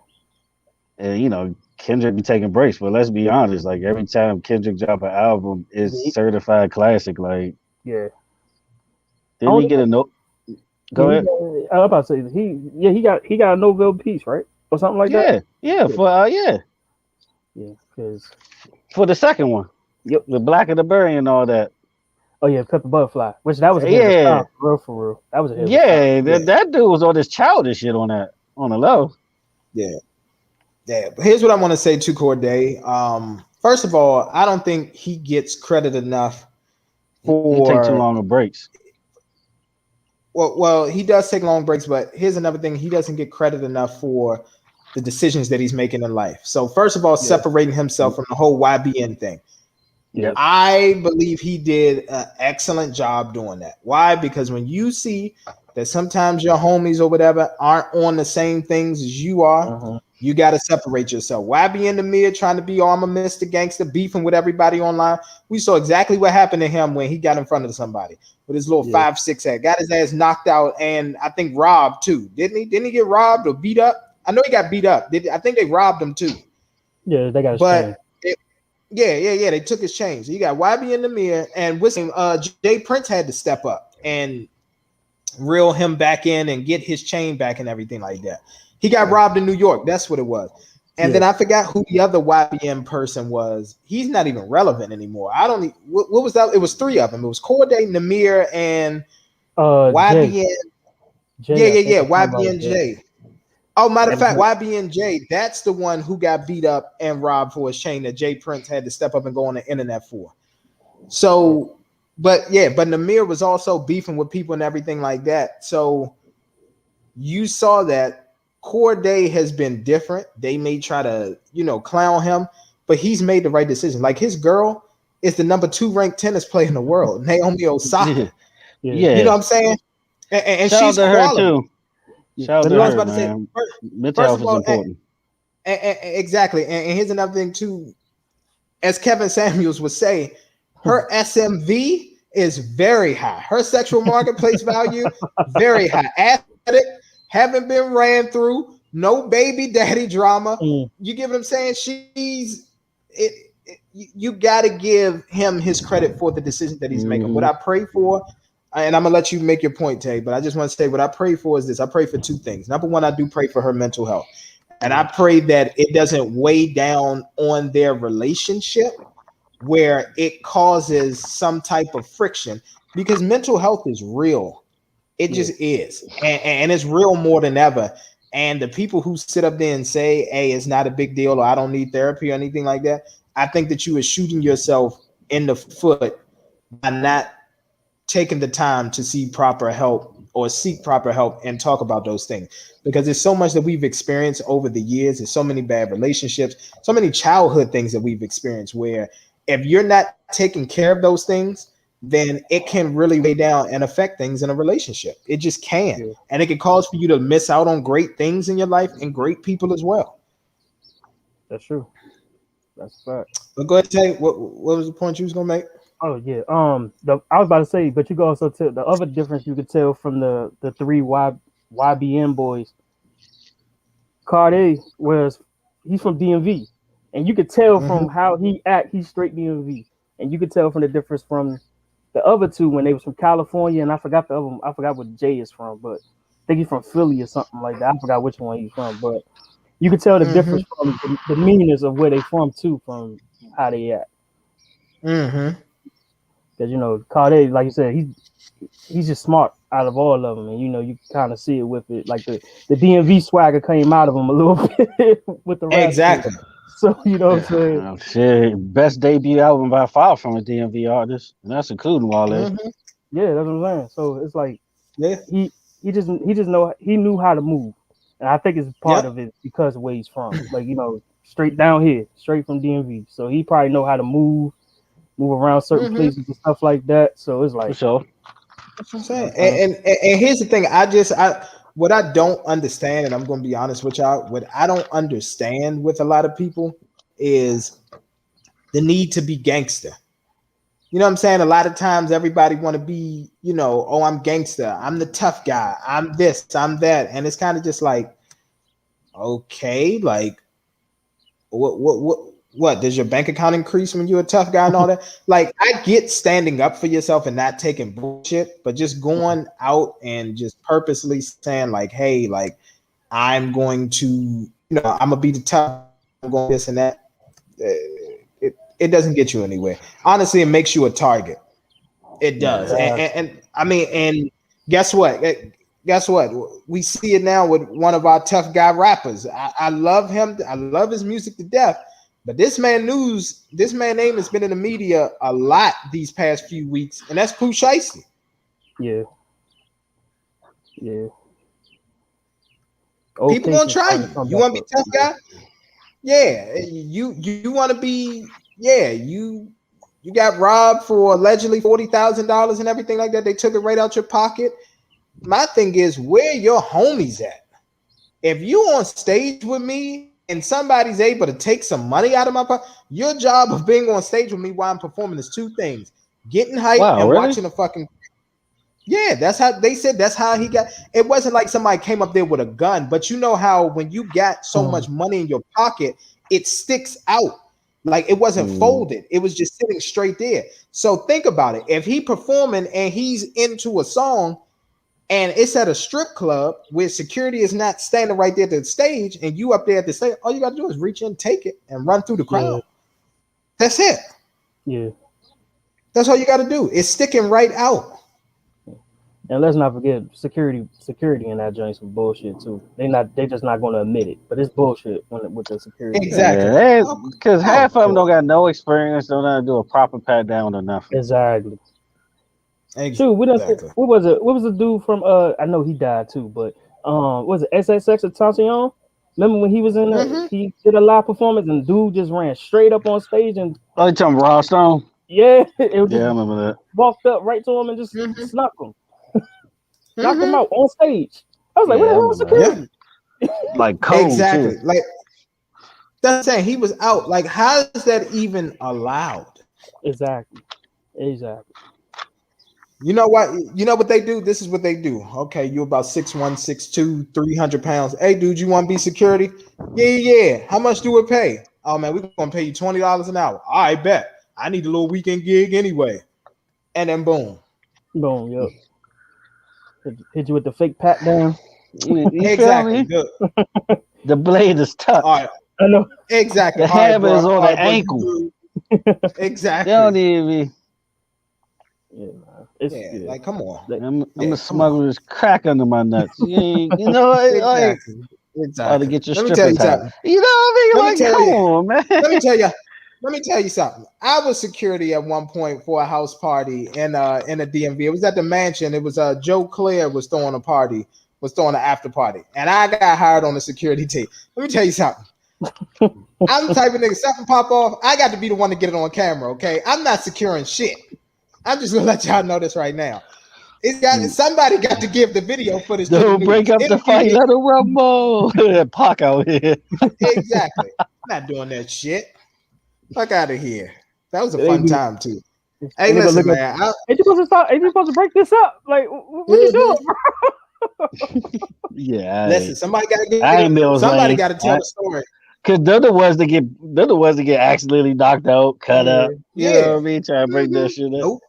Speaker 2: And Kendrick be taking breaks, but let's be honest. Like every time Kendrick drop an album, it's certified classic. Like didn't he get a note? Go ahead.
Speaker 3: I'm about to say he got a Nobel piece, right? Or something like that.
Speaker 2: Yeah,
Speaker 3: because
Speaker 2: for the second one, the Black of the Berry and all that.
Speaker 3: Oh yeah, Pepper Butterfly, which that was a hit time, for real. That was a hit.
Speaker 2: Yeah, that dude was on this childish shit on the low.
Speaker 1: Yeah, Yeah, but here's what I want to say to Corday. First of all, I don't think he gets credit enough
Speaker 2: He take too
Speaker 1: for
Speaker 2: long of breaks.
Speaker 1: well, he does take long breaks, but here's another thing: he doesn't get credit enough for the decisions that he's making in life. So, first of all,
Speaker 3: Yeah.
Speaker 1: separating himself from the whole YBN thing.
Speaker 3: Yeah.
Speaker 1: I believe he did an excellent job doing that. Why? Because when you see that sometimes your homies or whatever aren't on the same things as you are,
Speaker 3: Uh-huh.
Speaker 1: you got to separate yourself. Why be in the mirror trying to be all I'm a Mr. Gangster, beefing with everybody online? We saw exactly what happened to him when he got in front of somebody with his little
Speaker 3: Yeah.
Speaker 1: 5'6" head. Got his ass knocked out and I think robbed too. Didn't he? Didn't he get robbed or beat up? I know he got beat up. I think they robbed him too.
Speaker 3: Yeah, they got his chain.
Speaker 1: But yeah. They took his chain. So you got YB in the mirror, and with him, Jay Prince had to step up and reel him back in and get his chain back and everything like that. He got robbed in New York. That's what it was. And then I forgot who the other YBN person was. He's not even relevant anymore. I don't. What was that? It was three of them. It was Corday, Namir, and YBN.
Speaker 3: Jay,
Speaker 1: Yeah. YBN J. Oh, matter of fact, YBNJ, that's the one who got beat up and robbed for his chain that Jay Prince had to step up and go on the internet for. So, but Namir was also beefing with people and everything like that. So you saw that Corday has been different. They may try to, clown him, but he's made the right decision. Like his girl is the number 2 ranked tennis player in the world, Naomi Osaka.
Speaker 2: Yeah.
Speaker 1: You know what I'm saying? And
Speaker 2: Shout
Speaker 1: she's
Speaker 2: out to her
Speaker 1: quality.
Speaker 2: too. Shout out to
Speaker 1: I was
Speaker 2: her,
Speaker 1: about to say,
Speaker 2: man. Mental
Speaker 1: first
Speaker 2: health
Speaker 1: of
Speaker 2: is
Speaker 1: all,
Speaker 2: important.
Speaker 1: exactly. And here's another thing too. As Kevin Samuels would say, her SMV is very high. Her sexual marketplace value, very high. Athletic, haven't been ran through, no baby daddy drama. You get what I'm saying? You got to give him his credit for the decision that he's making. What I pray for, and I'm gonna let you make your point, Tay, but I just want to say what I pray for is this. I pray for two things. Number one, I do pray for her mental health. And I pray that it doesn't weigh down on their relationship where it causes some type of friction because mental health is real. It just is. And it's real more than ever. And the people who sit up there and say, hey, it's not a big deal or I don't need therapy or anything like that, I think that you are shooting yourself in the foot by not taking the time to see proper help or seek proper help and talk about those things because there's so much that we've experienced over the years. There's so many bad relationships, so many childhood things that we've experienced where if you're not taking care of those things, then it can really weigh down and affect things in a relationship. It just can. And it can cause for you to miss out on great things in your life and great people as well.
Speaker 3: That's true. That's fact.
Speaker 1: But go ahead and tell you what was the point you was gonna make?
Speaker 3: Oh yeah. I was about to say, but you can also tell the other difference you could tell from the three YBN boys. Cardi was he's from DMV, and you could tell from how he act, he's straight DMV, and you could tell from the difference from the other two when they was from California, and I forgot the other one. I forgot what Jay is from, but I think he's from Philly or something like that. I forgot which one he's from, but you could tell the difference from the meanings of where they from too, from how they act. Because Cardi, like you said, he's just smart out of all of them, and you kind of see it with it. Like the DMV swagger came out of him a little bit with the rap.
Speaker 1: Exactly.
Speaker 3: Shit. So you know what I'm saying?
Speaker 2: Oh, shit. Best debut album by far from a DMV artist, and that's including all this.
Speaker 3: Yeah, that's what I'm saying. So it's like
Speaker 1: yeah,
Speaker 3: he just knew how to move, and I think it's part of it because of where he's from. Like straight down here, straight from DMV. So he probably know how to move around certain places and stuff like that. So it's like,
Speaker 2: for sure.
Speaker 1: That's what I'm saying. And here's the thing. What I don't understand, and I'm going to be honest with y'all, what I don't understand with a lot of people is the need to be gangster. You know what I'm saying? A lot of times everybody want to be, oh, I'm gangster. I'm the tough guy. I'm this, I'm that. And it's kind of just like, okay, like what does your bank account increase when you're a tough guy and all that? Like, I get standing up for yourself and not taking bullshit, but just going out and just purposely saying like, hey, like I'm going to, I'm gonna be the tough, I'm going this and that. It doesn't get you anywhere. Honestly, it makes you a target. It does. And I mean, and guess what? guess what? We see it now with one of our tough guy rappers. I love him. I love his music to death. But this man name has been in the media a lot these past few weeks, and that's Pooh Shiesty.
Speaker 3: Yeah. Yeah.
Speaker 1: People gonna try you. You want to be tough guy? Yeah. You want to be? Yeah. You got robbed for allegedly $40,000 and everything like that. They took it right out your pocket. My thing is, where your homies at? If you on stage with me and somebody's able to take some money out of my pocket, your job of being on stage with me while I'm performing is two things: getting hype and watching the fucking. Yeah, that's how they said. That's how he got. It wasn't like somebody came up there with a gun, but you know how when you got so much money in your pocket, it sticks out. Like it wasn't folded; it was just sitting straight there. So think about it: if he performing and he's into a song, and it's at a strip club where security is not standing right there at the stage, and you up there at the stage, all you got to do is reach in, take it, and run through the crowd. That's it.
Speaker 3: Yeah,
Speaker 1: that's all you got to do. It's sticking right out.
Speaker 3: And let's not forget security in that joint some bullshit too. They just not going to admit it, but it's bullshit with the security.
Speaker 2: Exactly. Because half of them don't got no experience, don't know how to do a proper pat down or nothing.
Speaker 3: Exactly. Shoot, what was it? What was the dude from? I know he died too, but was it SSX or Tentacion? Remember when he was in he did a live performance and dude just ran straight up on stage and
Speaker 2: you talking Raw Stone?
Speaker 3: Yeah, it was
Speaker 2: I remember that.
Speaker 3: Walked up right to him and just snuck him. Knocked him out on stage. I was like, "What the hell is security?"
Speaker 2: Like cold
Speaker 1: exactly.
Speaker 2: Too.
Speaker 1: Like that's saying he was out. Like, how is that even allowed?
Speaker 3: Exactly.
Speaker 1: You know what? You know what they do? This is what they do. Okay, you're about 6'1", 6'2", 300 pounds. Hey, dude, you want to be security? Yeah. How much do it pay? Oh man, we're gonna pay you $20 an hour. I bet. I need a little weekend gig anyway. And then boom.
Speaker 3: Yep. Hit you with the fake pat down.
Speaker 2: You exactly. The blade is tucked.
Speaker 1: All right.
Speaker 3: I know.
Speaker 1: Exactly.
Speaker 2: The hammer is on the ankle.
Speaker 1: Exactly.
Speaker 2: They don't even
Speaker 3: be.
Speaker 1: Like come on.
Speaker 2: I'm a smuggler's crack under my nuts. You know,
Speaker 1: exactly.
Speaker 2: To get your strippers hat. You know what I mean? Like, come on, man.
Speaker 1: Let me tell you something. I was security at one point for a house party in a DMV. It was at the mansion. It was Joe Claire was throwing an after party, and I got hired on the security team. Let me tell you something. I'm the type of nigga, something pop off, I got to be the one to get it on camera. Okay, I'm not securing shit. I'm just gonna let y'all know this right now. Somebody got to give the video footage.
Speaker 2: Don't break up the fight, let it rumble. Pac out here.
Speaker 1: Exactly. Not doing that shit. Fuck out of here. That was a fun time too. Hey, listen, man.
Speaker 3: Ain't you supposed to break this up? Like, what you doing, bro?
Speaker 2: Yeah.
Speaker 1: Listen, somebody got to tell the story.
Speaker 2: Cause they're the ones that get accidentally knocked out, cut up. You know what I mean? Try to break that shit up.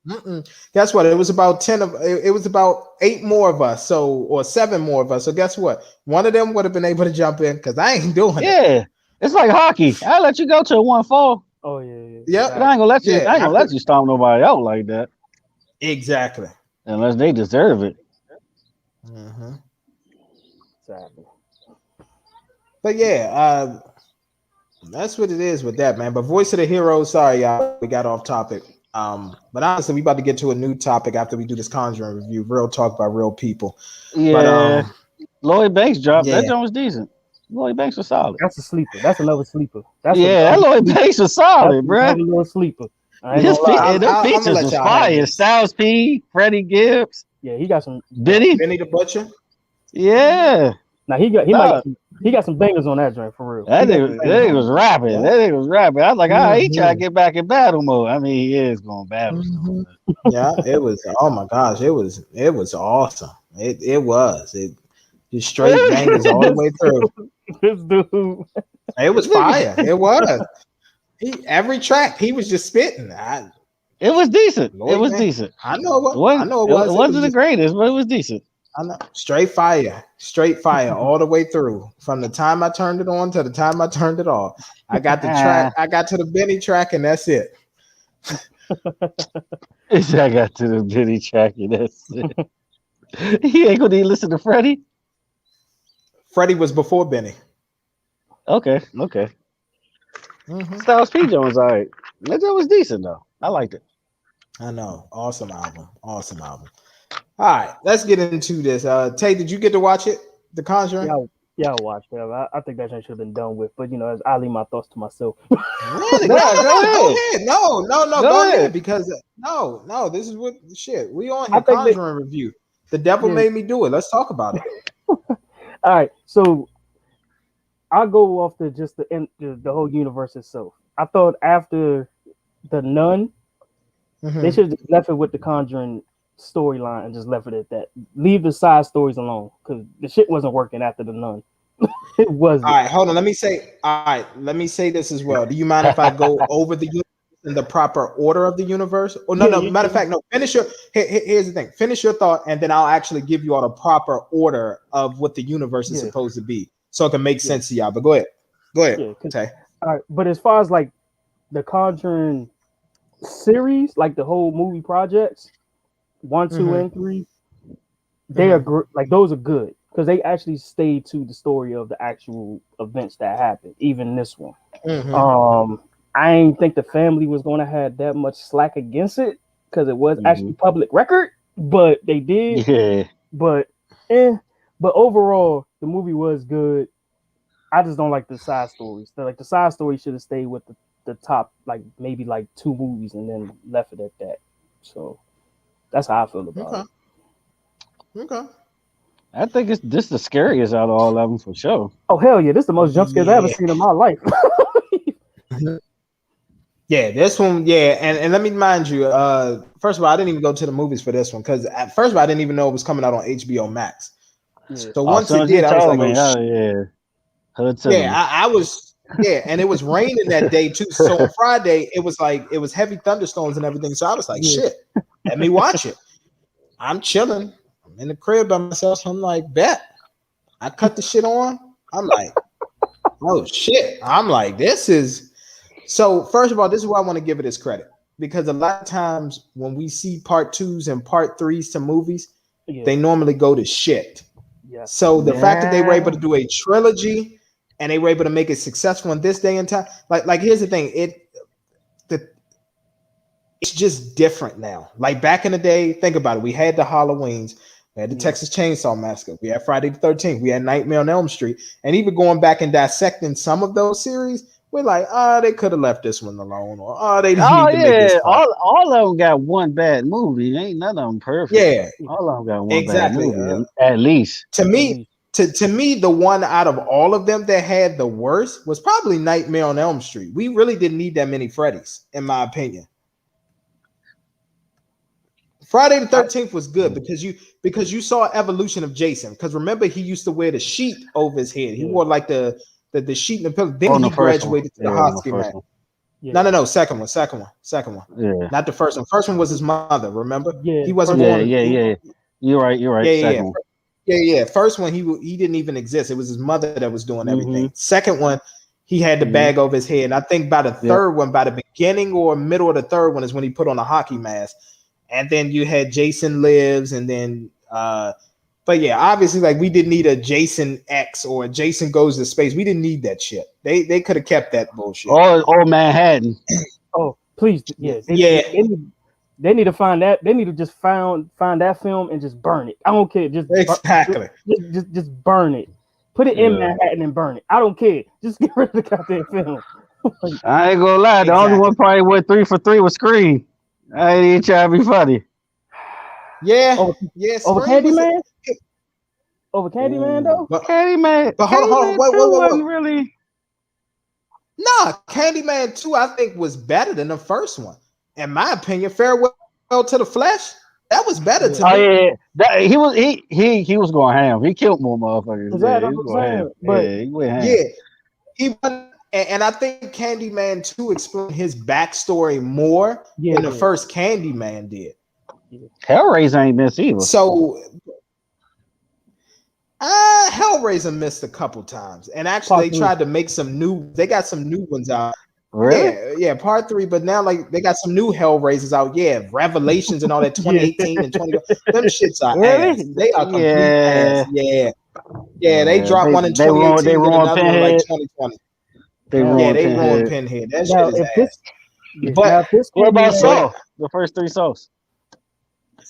Speaker 1: Nope. Guess what? It was about 8 more of us, or 7 more of us. So guess what? One of them would have been able to jump in because I ain't doing it.
Speaker 2: Yeah. It's like hockey. I'll let you go to a 1-4.
Speaker 3: Oh yeah.
Speaker 1: Yeah.
Speaker 2: But I ain't gonna let you. I ain't gonna let you stomp nobody out like that.
Speaker 1: Exactly.
Speaker 2: Unless they deserve it.
Speaker 3: Exactly.
Speaker 1: But yeah, that's what it is with that, man. But Voice of the Heroes, sorry, y'all, we got off topic. But honestly, we about to get to a new topic after we do this Conjuring review. Real talk about real people.
Speaker 2: Yeah. But, Lloyd Banks dropped. That joint was decent. Lloyd Banks was solid.
Speaker 3: That's a sleeper. That's another sleeper.
Speaker 2: That Lloyd Banks was solid, bro.
Speaker 3: That's a little sleeper.
Speaker 2: His features was fire. Styles P, Freddie Gibbs.
Speaker 3: Yeah, he got some.
Speaker 1: Benny the Butcher.
Speaker 2: Yeah.
Speaker 3: Now he got some bangers on that joint for real.
Speaker 2: That nigga was rapping. Yeah. That nigga was rapping. I was like, he trying to get back in battle mode. I mean, he is going battle.
Speaker 1: Yeah, it was. Oh my gosh, it was awesome. It was. It just straight bangers all the way through.
Speaker 3: This dude.
Speaker 1: It was fire. It was. Every track he was just spitting.
Speaker 2: It was decent. It was decent.
Speaker 1: I know it was.
Speaker 2: It wasn't the greatest, but it was decent.
Speaker 1: I know. Straight fire all the way through. From the time I turned it on to the time I turned it off. I got the track. I got to the Benny track, and that's it.
Speaker 2: I got to the Benny track, and that's it. He ain't gonna listen to Freddie.
Speaker 1: Freddie was before Benny.
Speaker 2: Okay. Styles P Jones, all right. That was decent though. I liked it.
Speaker 1: I know. Awesome album. All right, let's get into this. Tay, did you get to watch it? The Conjuring?
Speaker 3: Yeah, I watched that. I think that should have been done with, but as I leave my thoughts to myself.
Speaker 1: Really?
Speaker 2: Nah, go
Speaker 1: Go
Speaker 2: ahead.
Speaker 1: ahead. No,
Speaker 2: Go
Speaker 1: go ahead
Speaker 2: ahead.
Speaker 1: because no, this is what shit. We on
Speaker 3: I
Speaker 1: here
Speaker 3: think that
Speaker 1: Conjuring review. The devil
Speaker 3: yeah.
Speaker 1: made me do it. Let's talk about it.
Speaker 3: All right, so I'll go off the whole universe itself. I thought after the Nun, they should have just left it with the Conjuring storyline and just left it at that. Leave the side stories alone because the shit wasn't working after the Nun. It wasn't.
Speaker 1: All right, hold on. Let me say this as well. Do you mind if I go over the universe in the proper order of the universe? Or no,
Speaker 3: Yeah,
Speaker 1: no. Matter of fact, no. Finish your. Here's the thing. Finish your thought, and then I'll actually give you all the proper order of what the universe is
Speaker 3: yeah,
Speaker 1: supposed to be, so it can make
Speaker 3: yeah,
Speaker 1: sense to y'all. But go ahead. Go ahead,
Speaker 3: yeah.
Speaker 1: Tay.
Speaker 3: All right, but as far as like the Conjuring series, like the whole movie projects, 1, 2, and 3, they are like those are good because they actually stayed to the story of the actual events that happened. Even this one, I ain't think the family was going to have that much slack against it because it was actually public record, but they did.
Speaker 2: Yeah.
Speaker 3: But but overall, the movie was good. I just don't like the side stories. The side story should have stayed with the top, like maybe like 2 movies and then left it at that. So that's how I feel about it.
Speaker 1: Okay.
Speaker 2: I think this the scariest out of all of them for sure.
Speaker 3: Oh hell yeah, this is the most jump scares I ever
Speaker 1: Yeah.
Speaker 3: seen in my life.
Speaker 1: Yeah, this one, yeah, and let me mind you, first of all, I didn't even go to the movies for this one because at first of all, I didn't even know it was coming out on HBO Max.
Speaker 3: Yeah.
Speaker 1: So
Speaker 2: As
Speaker 1: once
Speaker 2: soon
Speaker 1: it
Speaker 2: as you
Speaker 1: did, I was
Speaker 2: told
Speaker 1: like,
Speaker 2: me,
Speaker 1: oh shit.
Speaker 2: yeah. Hood
Speaker 1: Yeah,
Speaker 2: cinema.
Speaker 1: I was, yeah, and it was raining that day too. So on Friday, it was heavy thunderstorms and everything. So I was like,
Speaker 3: Yeah.
Speaker 1: shit, let me watch it. I'm chilling. I'm in the crib by myself. So I'm like, bet. I cut the shit on. I'm like, oh shit. I'm like, this is so. First of all, this is why I want to give it its credit because a lot of times when we see part 2s and part 3s to movies,
Speaker 3: Yeah.
Speaker 1: they normally go to shit.
Speaker 3: Yes.
Speaker 1: So the fact that they were able
Speaker 2: Yeah.
Speaker 1: to do a trilogy and they were able to make it successful in this day and time, like here's the thing, it's just different now. Like back in the day, think about it. We had the Halloweens, we had the Texas Chainsaw Massacre, we had Friday the 13th, we had Nightmare on Elm Street, and even going back and dissecting some of those series, we're like, they could have left this one alone, or they didn't
Speaker 2: Oh
Speaker 1: need to make this
Speaker 2: yeah,
Speaker 1: part.
Speaker 2: all of them got one bad movie. Ain't none of them perfect.
Speaker 1: Yeah,
Speaker 2: All of them got one bad
Speaker 1: exactly.
Speaker 2: movie at least.
Speaker 1: To
Speaker 3: At
Speaker 1: me,
Speaker 3: least.
Speaker 1: to me, the one out of all of them that had the worst was probably Nightmare on Elm Street. We really didn't need that many Freddys, in my opinion. Friday the 13th was good because you saw evolution of Jason. Because remember, he used to wear the sheet over his head. He wore like the sheet and the pillow. Then
Speaker 2: On
Speaker 1: he
Speaker 2: the first one.
Speaker 1: graduated to the
Speaker 2: Yeah, on the
Speaker 1: hospital
Speaker 2: first
Speaker 1: man.
Speaker 2: one.
Speaker 3: Yeah.
Speaker 1: No. Second one.
Speaker 2: Yeah.
Speaker 1: Not the first one. First one was his mother. Remember,
Speaker 3: Yeah.
Speaker 1: he wasn't
Speaker 3: First,
Speaker 1: born.
Speaker 2: Yeah. You're right.
Speaker 1: Yeah.
Speaker 2: Second one.
Speaker 1: Yeah. First one, he didn't even exist. It was his mother that was doing
Speaker 2: Mm-hmm.
Speaker 1: everything. Second one, he had the bag over his head. And I think by the third one, by the beginning or middle of the third one, is when he put on a hockey mask. And then you had Jason Lives, and then but yeah, obviously, like we didn't need a Jason X or a Jason Goes to Space. We didn't need that shit. They could have kept that bullshit.
Speaker 2: Or Manhattan.
Speaker 3: oh, please, yeah.
Speaker 1: Yeah.
Speaker 3: They need to find that. They need to just find that film and just burn it. I don't care.
Speaker 1: Exactly.
Speaker 3: Just burn it. Put it in Manhattan and burn it. I don't care. Just get rid of the goddamn film.
Speaker 2: I ain't gonna lie. The only one probably went 3 for 3 was Scream. I ain't even trying to be funny.
Speaker 1: Yeah.
Speaker 3: Over
Speaker 1: Scream was
Speaker 3: Candyman? Over Candyman though?
Speaker 2: Candyman.
Speaker 1: But hold on,
Speaker 2: Candyman 2
Speaker 1: wait.
Speaker 2: wasn't really.
Speaker 1: Nah, Candyman 2, I think, was better than the first one. In my opinion, Farewell to the Flesh, that was better to me.
Speaker 2: Oh yeah, he was going ham. He killed more motherfuckers. Yeah, he was going ham. Yeah, he went ham.
Speaker 1: Yeah, he won, and I think Candyman 2 explained his backstory more than the first Candyman did.
Speaker 2: Hellraiser ain't miss either.
Speaker 1: So Hellraiser missed a couple times, and actually they tried to make some new. They got some new ones out.
Speaker 2: Really?
Speaker 1: Yeah, part 3. But now like they got some new Hellraisers out. Yeah, Revelations and all that.
Speaker 3: Yeah.
Speaker 1: 2018 and 20. Them shits are ass.
Speaker 2: Really?
Speaker 1: They are complete ass.
Speaker 2: Yeah.
Speaker 1: Yeah, yeah. They dropped one in
Speaker 2: They
Speaker 1: 2018, then
Speaker 2: ruined
Speaker 1: another one like
Speaker 2: Pinhead.
Speaker 1: 2020.
Speaker 2: They
Speaker 3: Now,
Speaker 1: Yeah,
Speaker 2: ruined
Speaker 1: they ruined
Speaker 2: Pinhead.
Speaker 1: Pinhead. That shit
Speaker 3: now
Speaker 1: is
Speaker 3: if this,
Speaker 1: ass.
Speaker 3: yeah, now
Speaker 1: But
Speaker 3: if this
Speaker 2: What about
Speaker 1: but
Speaker 3: Candyman,
Speaker 2: Saw? The first 3 Saws.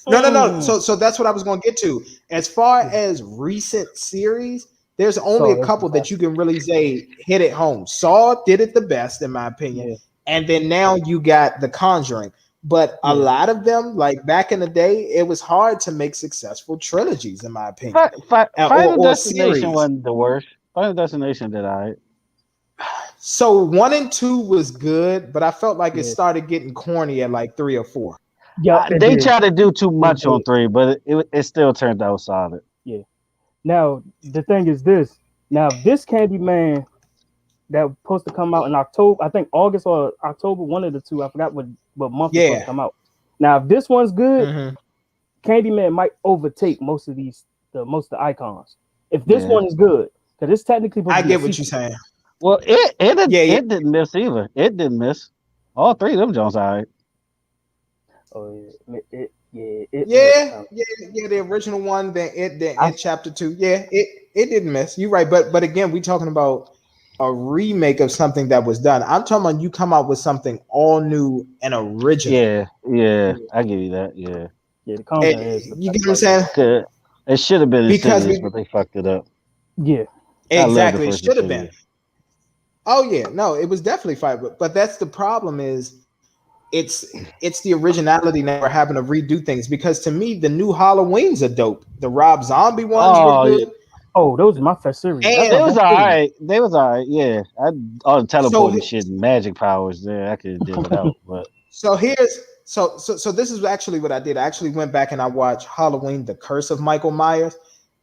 Speaker 1: no.
Speaker 3: mm,
Speaker 1: So that's what I was going to get to. As far as recent series, there's only
Speaker 3: so
Speaker 1: a
Speaker 3: that's the
Speaker 1: couple
Speaker 3: best.
Speaker 1: that you can really say hit it home. Saw did it the best, in my opinion,
Speaker 3: Yeah,
Speaker 1: and then now you got The Conjuring. But a
Speaker 3: yeah,
Speaker 1: lot of them, like back in the day, it was hard to make successful trilogies, in my opinion,
Speaker 2: Final
Speaker 1: or
Speaker 2: Destination
Speaker 1: series.
Speaker 2: wasn't the worst. Final Destination did I.
Speaker 1: So 1 and 2 was good, but I felt like it
Speaker 3: yeah,
Speaker 1: started getting corny at like 3 or 4.
Speaker 3: yep, it
Speaker 2: They
Speaker 3: did.
Speaker 2: tried to do too
Speaker 3: It
Speaker 2: much on
Speaker 3: did.
Speaker 2: 3, but it still turned out solid.
Speaker 3: Yeah. Now the thing is this. Now this Candyman that was supposed to come out in October, I think August or October, one of the two. I forgot what month it's supposed to
Speaker 1: Yeah.
Speaker 3: come out. Now if this one's good,
Speaker 1: Mhm.
Speaker 3: Candyman might overtake most of the icons. If this
Speaker 2: Yeah.
Speaker 3: one is good, because it's technically supposed
Speaker 1: I
Speaker 3: to be a
Speaker 1: get what you're
Speaker 3: sequel.
Speaker 1: saying.
Speaker 2: Well,
Speaker 1: Yeah, yeah.
Speaker 2: it didn't miss either. It didn't miss. All 3 of them Jones all right.
Speaker 3: Oh yeah, it missed.
Speaker 1: Yeah, yeah. The original one, then
Speaker 2: I,
Speaker 1: it chapter 2. Yeah, it didn't miss. You're right, but again, we talking about a remake of something that was done. I'm talking about you come out with something all new and original.
Speaker 2: yeah,
Speaker 3: Yeah,
Speaker 2: I give you that. Yeah,
Speaker 3: yeah, the
Speaker 1: And
Speaker 3: Conjuring is the
Speaker 1: you
Speaker 3: best
Speaker 1: get what I'm
Speaker 3: right now.
Speaker 1: saying?
Speaker 2: good. It should have been
Speaker 1: Because
Speaker 2: Insidious, but they fucked it up.
Speaker 3: Yeah,
Speaker 2: I love the
Speaker 1: exactly, it
Speaker 2: first
Speaker 1: should have been.
Speaker 2: Insidious.
Speaker 1: Oh yeah, no, it was definitely fire. But that's the problem is it's it's the originality now we're having to redo things because to me the new Halloweens are dope. The Rob Zombie ones were
Speaker 2: Oh,
Speaker 1: good.
Speaker 3: oh, those are my first series. That's
Speaker 1: And
Speaker 3: my
Speaker 2: they was
Speaker 3: best
Speaker 2: all
Speaker 3: series.
Speaker 2: right. They was all right. Yeah, all the
Speaker 1: so
Speaker 2: teleporting shit and magic powers there. I could have did without, but
Speaker 1: so here's so this is actually what I did. I actually went back and I watched Halloween: The Curse of Michael Myers.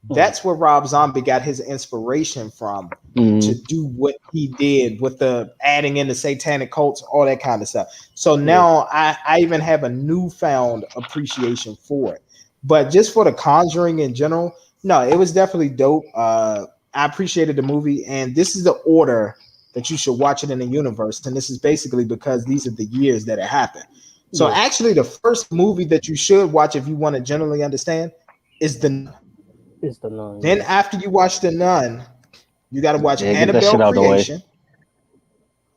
Speaker 3: Mm,
Speaker 1: That's where Rob Zombie got his inspiration from to
Speaker 2: mm,
Speaker 1: do what he did with the adding in the satanic cults, all that kind of stuff. So
Speaker 3: yeah,
Speaker 1: now I even have a newfound appreciation for it. But just for the Conjuring in general, no, it was definitely dope. I appreciated the movie, and this is the order that you should watch it in the universe. And this is basically because these are the years that it happened. So
Speaker 3: yeah.
Speaker 1: actually, the first movie that you should watch if you want to generally understand is the
Speaker 3: It's the Nun.
Speaker 1: then
Speaker 3: Yeah,
Speaker 1: after you watch The Nun, you got to watch
Speaker 2: yeah, get that
Speaker 1: Annabelle
Speaker 2: shit out the way.
Speaker 1: Creation.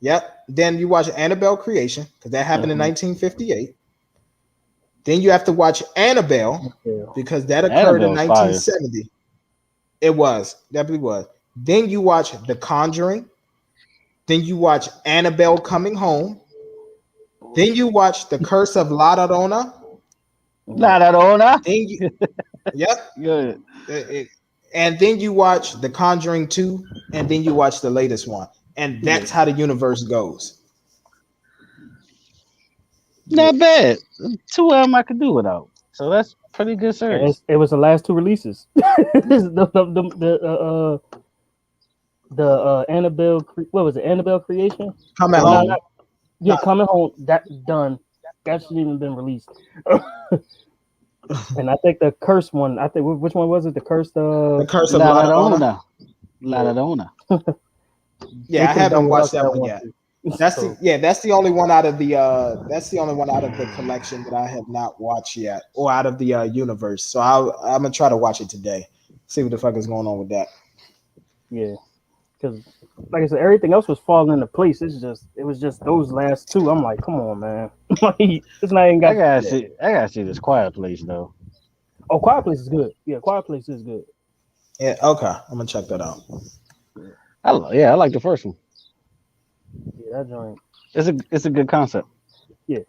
Speaker 1: Yep. Then you watch Annabelle Creation because that happened in
Speaker 3: mm-hmm.
Speaker 1: 1958. Then you have to watch Annabelle
Speaker 3: Yeah.
Speaker 1: because that occurred in
Speaker 2: Annabelle's fire.
Speaker 1: 1970. It was definitely was. Then you watch The Conjuring. Then you watch Annabelle Coming Home. Then you watch The Curse of La Llorona.
Speaker 3: Mm,
Speaker 2: La da da.
Speaker 1: Then you, yep.
Speaker 2: Good.
Speaker 1: And then you watch The Conjuring 2, and then you watch the latest one. And
Speaker 3: yeah,
Speaker 1: that's how the universe goes.
Speaker 3: yeah.
Speaker 2: Not bad. 2 of them I could do without. So that's pretty good
Speaker 3: And
Speaker 2: series.
Speaker 3: it was the last two releases. The Annabelle. What was it? Annabelle Creation.
Speaker 1: Come at
Speaker 3: Well, no,
Speaker 1: home.
Speaker 2: Mm-hmm.
Speaker 3: not yeah. Coming home. That done. That shouldn't even been released. And I think the curse one. I think which one was it? The cursed.
Speaker 1: The Curse of
Speaker 2: La
Speaker 1: La
Speaker 2: da
Speaker 1: Llorona.
Speaker 2: da. La
Speaker 3: Yeah,
Speaker 2: da da.
Speaker 3: they
Speaker 1: Yeah, I
Speaker 3: could have done
Speaker 1: haven't watched
Speaker 3: without
Speaker 1: that
Speaker 3: that
Speaker 1: one
Speaker 3: one.
Speaker 1: yet.
Speaker 3: Too. So
Speaker 1: That's the only one out of the collection that I have not watched yet, or out of the universe. So I'm gonna try to watch it today. See what the fuck is going on with that.
Speaker 3: yeah, because like I said, everything else was falling into place. It was just those last two. I'm like, come on, man. Like, it's not even
Speaker 2: I
Speaker 3: got.
Speaker 2: gotta
Speaker 3: Yeah.
Speaker 2: see. I gotta see this Quiet Place though.
Speaker 3: Oh, Quiet Place is good. Yeah, Quiet Place is good.
Speaker 1: Yeah, okay, I'm gonna check that out.
Speaker 3: Yeah,
Speaker 2: I like the first one.
Speaker 3: yeah, that joint.
Speaker 2: It's a good concept.
Speaker 3: Yeah.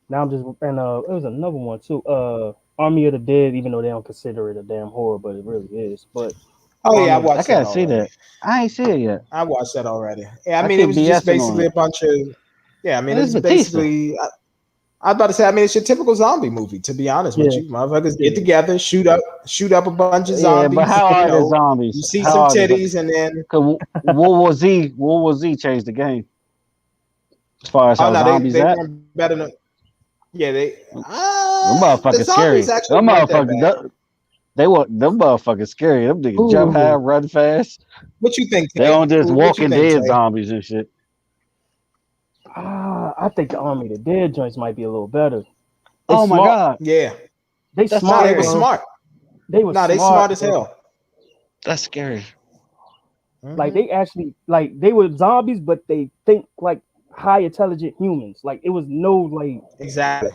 Speaker 3: Now I'm just and it was another one too. Army of the Dead, even though they don't consider it a damn horror, but it really is. But
Speaker 1: Oh yeah, I
Speaker 3: Army of the
Speaker 2: I
Speaker 1: watched that
Speaker 2: gotta see
Speaker 1: already.
Speaker 2: that. I ain't see it yet.
Speaker 1: I watched that already. Yeah, I
Speaker 2: I
Speaker 1: mean it
Speaker 2: keep
Speaker 1: was just
Speaker 2: BSing on
Speaker 1: basically
Speaker 2: it.
Speaker 1: a bunch of yeah. I mean
Speaker 2: And it's
Speaker 1: it's
Speaker 2: Batista.
Speaker 1: basically. I was about to say. I mean it's your typical zombie movie. To be honest with
Speaker 3: yeah,
Speaker 1: you, motherfuckers get
Speaker 3: yeah,
Speaker 1: together, shoot up a bunch of
Speaker 2: Yeah, but
Speaker 1: zombies.
Speaker 2: how
Speaker 1: You
Speaker 2: are the
Speaker 1: know, you
Speaker 2: zombies?
Speaker 1: see
Speaker 2: How
Speaker 1: some
Speaker 2: are the
Speaker 1: titties, and then
Speaker 2: Cause World War Z changed the game as far as
Speaker 1: oh
Speaker 2: how
Speaker 1: no,
Speaker 2: zombies
Speaker 1: they
Speaker 2: at.
Speaker 1: weren't better than yeah, they
Speaker 2: The
Speaker 1: the
Speaker 2: motherfucker's
Speaker 1: zombies
Speaker 2: scary. The
Speaker 1: actually weren't that
Speaker 2: motherfucker.
Speaker 1: bad.
Speaker 2: They want them motherfuckers scary. Them niggas jump high,
Speaker 3: Ooh.
Speaker 2: run fast.
Speaker 1: What you think,
Speaker 2: They
Speaker 1: Tay?
Speaker 2: don't just
Speaker 1: What you
Speaker 2: Walking
Speaker 1: think,
Speaker 2: Dead
Speaker 1: Tay?
Speaker 2: zombies and shit.
Speaker 3: I think the Army of the Dead joints might be a little better. They
Speaker 2: Oh my
Speaker 3: smart.
Speaker 2: god,
Speaker 1: Yeah.
Speaker 3: They
Speaker 2: that's
Speaker 1: Nah,
Speaker 3: smart,
Speaker 1: they were
Speaker 2: scary.
Speaker 3: bro.
Speaker 1: smart.
Speaker 3: They were
Speaker 1: Nah, they
Speaker 3: smart,
Speaker 1: smart as
Speaker 3: bro.
Speaker 1: hell.
Speaker 2: That's scary.
Speaker 3: Like
Speaker 1: Mhm.
Speaker 3: they actually like they were zombies, but they think like high intelligent humans. Like it was no like,
Speaker 1: Exactly.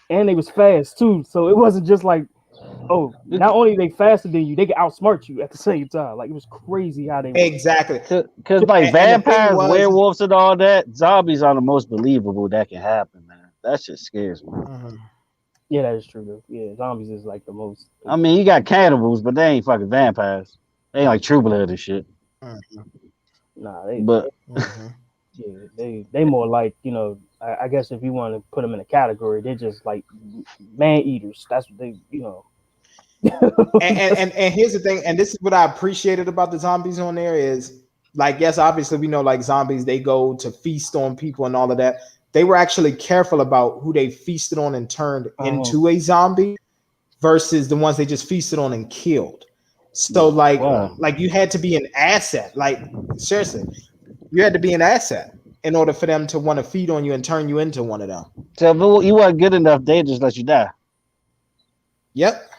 Speaker 3: and they was fast too. So it wasn't just like, oh, not only they faster than you, they can outsmart you at the same time. Like it was crazy how they were.
Speaker 1: Exactly.
Speaker 2: Cause like
Speaker 1: And the thing
Speaker 2: vampires,
Speaker 1: was,
Speaker 2: werewolves, and all that, zombies are the most believable that can happen, man. That shit scares me.
Speaker 1: mhm.
Speaker 3: Yeah, that is true though. Yeah, zombies is like the most.
Speaker 2: I mean, you got cannibals, but they ain't fucking vampires. They ain't like True Blood and shit.
Speaker 1: Mhm.
Speaker 3: Nah,
Speaker 2: But
Speaker 1: Mhm.
Speaker 3: yeah, they more like, I guess if you want to put them in a category, they're just like man eaters. That's what they,
Speaker 1: And here's the thing, and this is what I appreciated about the zombies on there is like, yes, obviously we know like zombies, they go to feast on people and all of that. They were actually careful about who they feasted on and turned
Speaker 3: uh,
Speaker 1: into a zombie versus the ones they just feasted on and killed. So
Speaker 2: yeah,
Speaker 1: like
Speaker 2: wow.
Speaker 1: like you had to be an asset. Like seriously, you had to be an asset in order for them to want to feed on you and turn you into one of them.
Speaker 2: So if you weren't good enough, they just let you die.
Speaker 1: Yep.